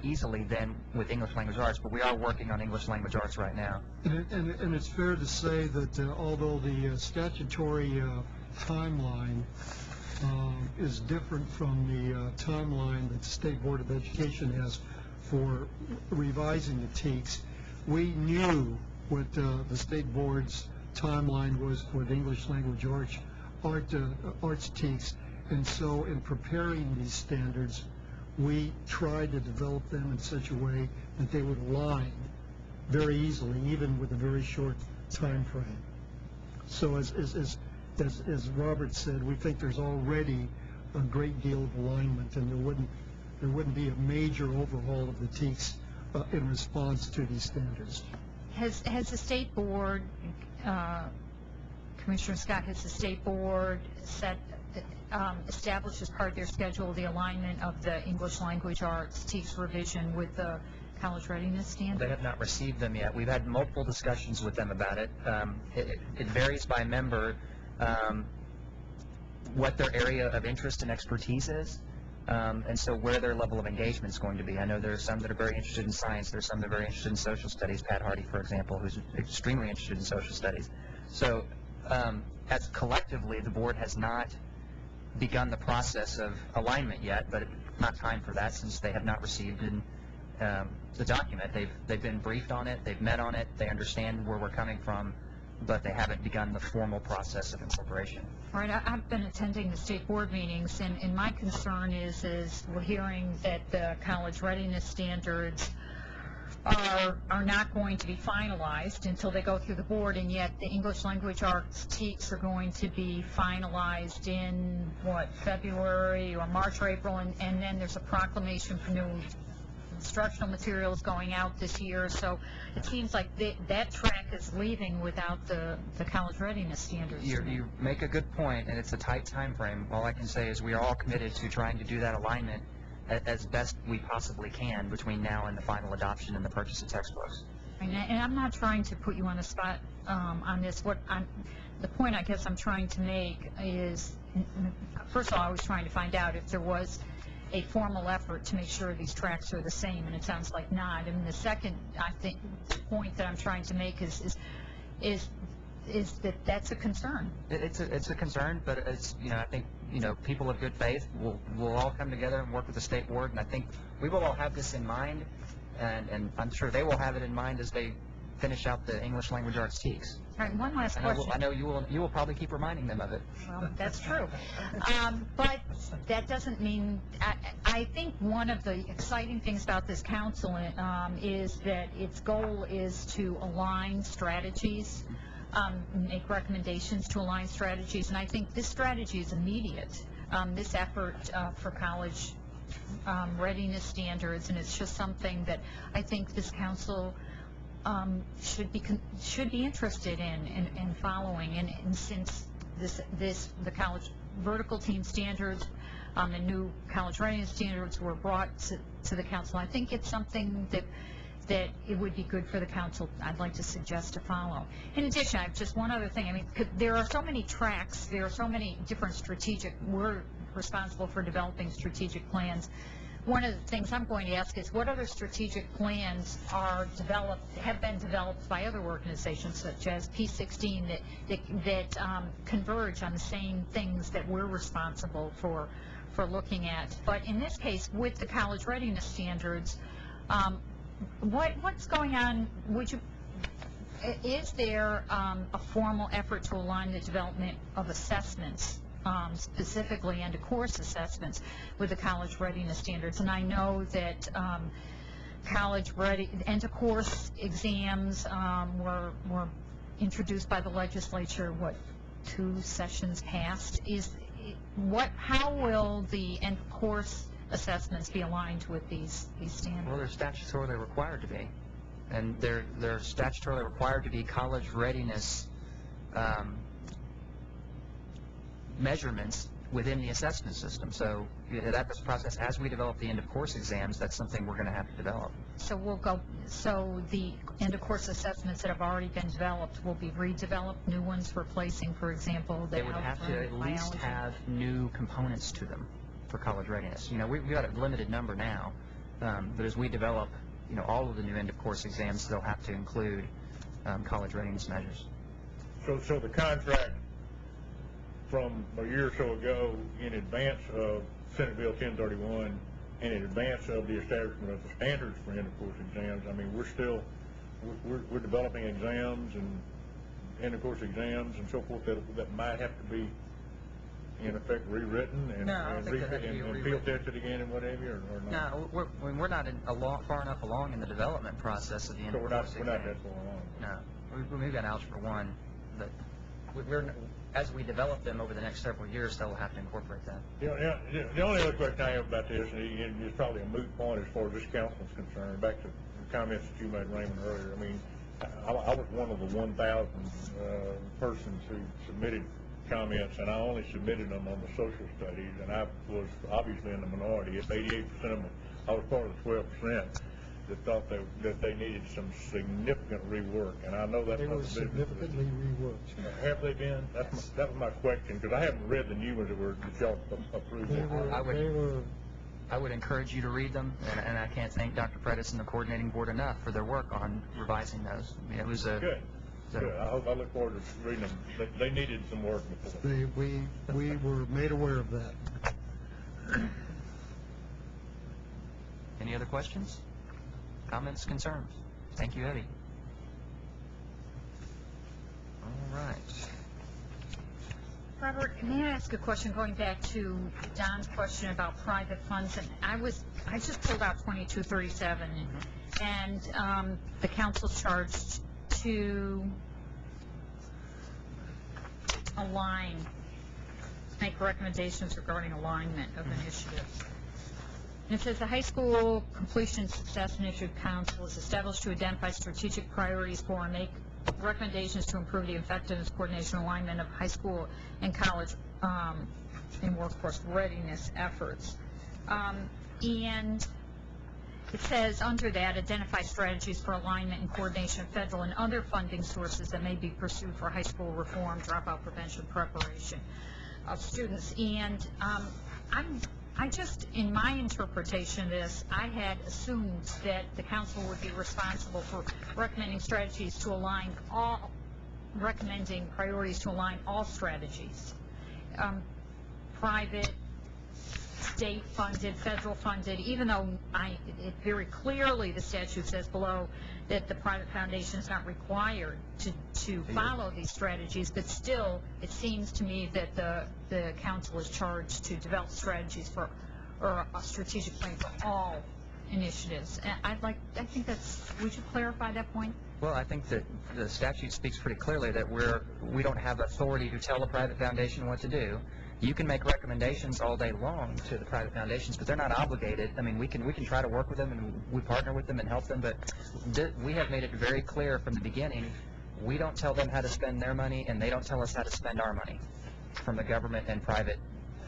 easily than with English Language Arts, but we are working on English Language Arts right now. And it's fair to say that although the statutory timeline is different from the timeline that the State Board of Education has for revising the TEAs, we knew what the State Board's timeline was for the English Language arts TEKS, and so in preparing these standards, we tried to develop them in such a way that they would align very easily, even with a very short time frame. So as Robert said, we think there's already a great deal of alignment, and there wouldn't be a major overhaul of the TEKS in response to these standards. Has the state board, Commissioner Scott, has the state board established as part of their schedule the alignment of the English language arts TEKS revision with the college readiness standard? They have not received them yet. We've had multiple discussions with them about it. It varies by member what their area of interest and expertise is, and so where their level of engagement is going to be. I know there are some that are very interested in science. There are some that are very interested in social studies. Pat Hardy, for example, who's extremely interested in social studies. So as collectively, the board has not begun the process of alignment yet, but it's not time for that since they have not received the document. They've been briefed on it, they've met on it, they understand where we're coming from, but they haven't begun the formal process of incorporation. All right, I've been attending the state board meetings, and my concern is we're hearing that the college readiness standards are not going to be finalized until they go through the board, and yet the English language arts TEKS are going to be finalized in, February or March or April, and then there's a proclamation for new instructional materials going out this year. So it seems like that track is leaving without the college readiness standards. You make a good point, and it's a tight time frame. All I can say is we are all committed to trying to do that alignment as best we possibly can between now and the final adoption and the purchase of textbooks. And I'm not trying to put you on the spot on this. The point I guess I'm trying to make is, first of all, I was trying to find out if there was a formal effort to make sure these tracks are the same, and it sounds like not. And the second, I think, point that I'm trying to make is that that's a concern. It's a concern, but it's, I think, people of good faith will all come together and work with the state board, and I think we will all have this in mind, and I'm sure they will have it in mind as they finish out the English language arts TEKS. All right, one last question. I know you will probably keep reminding them of it. Well, that's true. But that doesn't mean, I think one of the exciting things about this council is that its goal is to align strategies, make recommendations to align strategies, and I think this strategy is immediate. This effort for college readiness standards, and it's just something that I think this council should be interested in following. And since the college vertical team standards, the new college readiness standards were brought to the council, I think it's something that it would be good for the council, I'd like to suggest, to follow. In addition, I have just one other thing. I mean, there are so many tracks, there are so many different we're responsible for developing strategic plans. One of the things I'm going to ask is what other strategic plans have been developed by other organizations such as P16 that converge on the same things that we're responsible for looking at. But in this case, with the college readiness standards, what's going on? Is there a formal effort to align the development of assessments, specifically end-of-course assessments, with the college readiness standards? And I know that end-of-course exams were introduced by the legislature, 2 sessions past? How will the end-of-course assessments be aligned with these standards? Well, they're statutorily required to be, and they're statutorily required to be college readiness measurements within the assessment system. So that's the process. As we develop the end-of-course exams, that's something we're going to have to develop. So the end-of-course assessments that have already been developed will be redeveloped, new ones replacing, for example, they would have to at least have new components to them for college readiness. We've got a limited number now, but as we develop, all of the new end-of-course exams, they'll have to include college readiness measures. So the contract from a year or so ago, in advance of Senate Bill 1031 and in advance of the establishment of the standards for end-of-course exams, I mean, we're developing exams and end-of-course exams and so forth that might have to be in effect rewritten and No, I don't think that had to be and field tested again and whatever, or not? No, we're not far enough along in the development process of the So we're not enforcing that thing. far along. No, we've got Algebra 1, but as we develop them over the next several years, they'll have to incorporate that. The only other question I have about this, and it's probably a moot point as far as this council's concerned, back to the comments that you made, Raymond, earlier. I mean, I was one of the 1,000 persons who submitted comments, and I only submitted them on the social studies, and I was obviously in the minority. If 88% of them, I was part of the 12% that thought that they needed some significant rework, and I know that's They not were the business. significantly reworked. Have they been? That was my question, because I haven't read the new ones that y'all approved. I would encourage you to read them, and I can't thank Dr. Predis and the coordinating board enough for their work on revising those. I mean, it was a... Good. I look forward to reading them. They needed some work before. We were made aware of that. Any other questions? Comments, concerns? Thank you, Eddie. All right. Robert, may I ask a question going back to Don's question about private funds? And I just pulled out 2237, and the council's charged to make recommendations regarding alignment of initiatives. And it says the High School Completion Success Initiative Council is established to identify strategic priorities for and make recommendations to improve the effectiveness, coordination, alignment of high school and college and workforce readiness efforts. And it says under that, identify strategies for alignment and coordination of federal and other funding sources that may be pursued for high school reform, dropout prevention, preparation of students. And I just, in my interpretation of this, I had assumed that the council would be responsible for recommending strategies to align recommending priorities to align all strategies, private, state-funded, federal-funded, even though it very clearly the statute says below that the private foundation is not required to follow these strategies, but still it seems to me that the council is charged to develop strategies for, or a strategic plan for all initiatives. And I think that's, would you clarify that point? Well, I think that the statute speaks pretty clearly that we don't have authority to tell the private foundation what to do. You can make recommendations all day long to the private foundations, but they're not obligated. I mean, we can try to work with them, and we partner with them and help them, but we have made it very clear from the beginning, we don't tell them how to spend their money, and they don't tell us how to spend our money from the government and private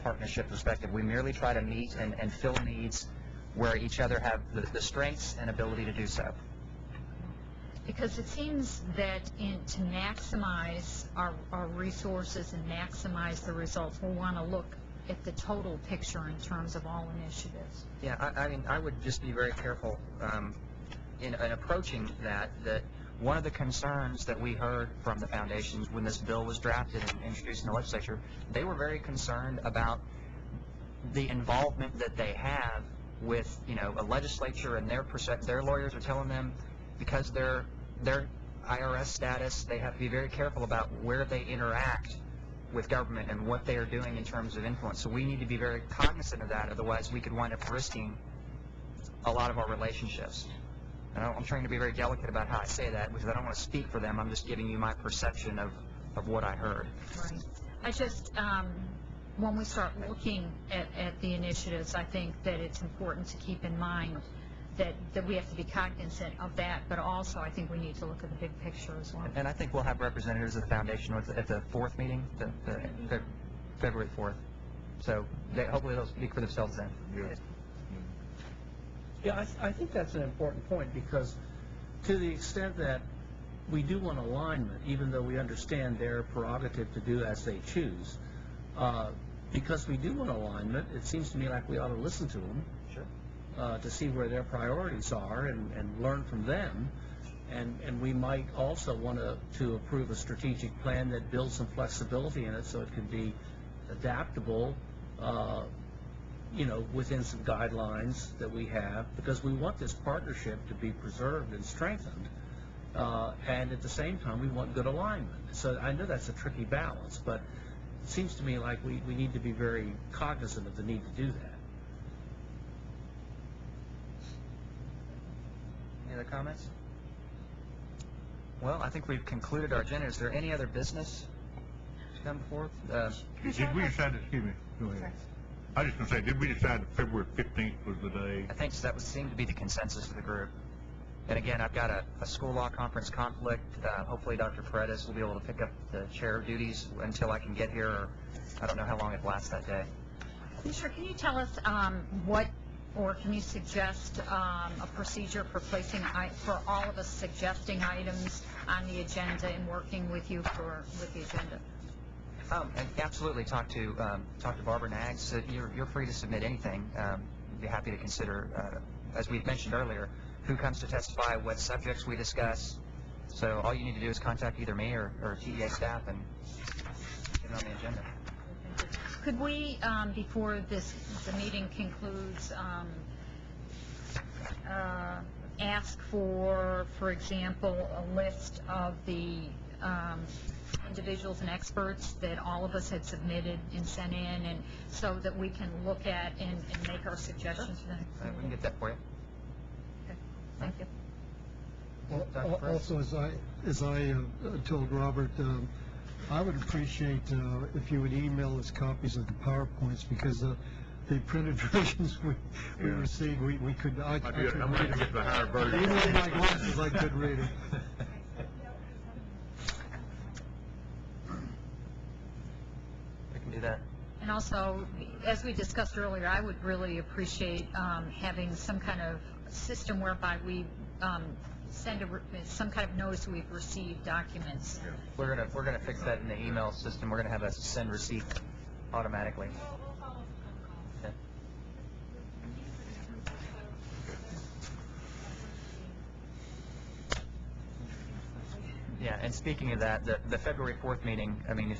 partnership perspective. We merely try to meet and fill needs where each other have the strengths and ability to do so. Because it seems that to maximize our resources and maximize the results, we'll want to look at the total picture in terms of all initiatives. Yeah, I mean, I would just be very careful in approaching that one of the concerns that we heard from the foundations when this bill was drafted and introduced in the legislature, they were very concerned about the involvement that they have with, a legislature, and their lawyers are telling them because their IRS status, they have to be very careful about where they interact with government and what they are doing in terms of influence. So we need to be very cognizant of that, otherwise we could wind up risking a lot of our relationships. And I'm trying to be very delicate about how I say that, because I don't want to speak for them. I'm just giving you my perception of what I heard. Right. I just, when we start looking at the initiatives, I think that it's important to keep in mind that we have to be cognizant of that, but also I think we need to look at the big picture as well. And I think we'll have representatives of the foundation at the fourth meeting, the February 4th. So hopefully they'll speak for themselves then. Yeah, I think that's an important point, because to the extent that we do want alignment, even though we understand their prerogative to do as they choose, because we do want alignment, it seems to me like we ought to listen to them. Sure. To see where their priorities are and learn from them. And we might also want to approve a strategic plan that builds some flexibility in it so it can be adaptable, within some guidelines that we have, because we want this partnership to be preserved and strengthened. And at the same time, we want good alignment. So I know that's a tricky balance, but seems to me like we need to be very cognizant of the need to do that. Any other comments? Well, I think we've concluded our agenda. Is there any other business to come before? Did we decide, excuse me, go ahead. I was just going to say, did we decide that February 15th was the day? I think so. That would seem to be the consensus of the group. And again, I've got a school law conference conflict. Hopefully Dr. Paredes will be able to pick up the chair duties until I can get here, or I don't know how long it lasts that day. Commissioner, can you tell us or can you suggest a procedure for placing, for all of us suggesting items on the agenda and working with you with the agenda? And absolutely, talk to Barbara Nags. So you're free to submit anything. Be happy to consider, as we mentioned earlier, who comes to testify, what subjects we discuss. So all you need to do is contact either me or TEA staff and get it on the agenda. Could we, before the meeting concludes, ask for example, a list of the individuals and experts that all of us had submitted and sent in, and so that we can look at and make our suggestions for them? We can get that for you. Okay. Thank you. Also, as I told Robert, I would appreciate if you would email us copies of the PowerPoints, because the printed versions we received, we could. I'm going to get the higher version. Even with my glasses, I could read it. We can do that. And also, as we discussed earlier, I would really appreciate having some kind of system whereby we send some kind of notice we've received documents. We're gonna fix that in the email system. We're gonna have a send receipt automatically. Yeah. Yeah, and speaking of that, the February 4th meeting, I mean,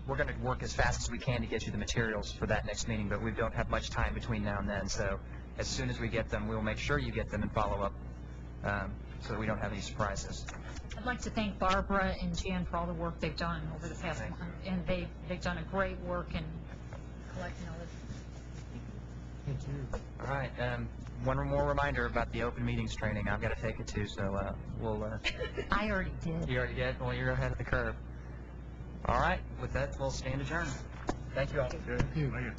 we're going to work as fast as we can to get you the materials for that next meeting, but we don't have much time between now and then. So as soon as we get them, we'll make sure you get them and follow up so that we don't have any surprises. I'd like to thank Barbara and Jan for all the work they've done over the past month, and they've done a great work in collecting all this. Thank you. All right. One more reminder about the open meetings training. I've got to take it too, so we'll... I already did. You already did? Well, you're ahead of the curve. All right. With that, we'll stand adjourned. Thank you all. Thank you.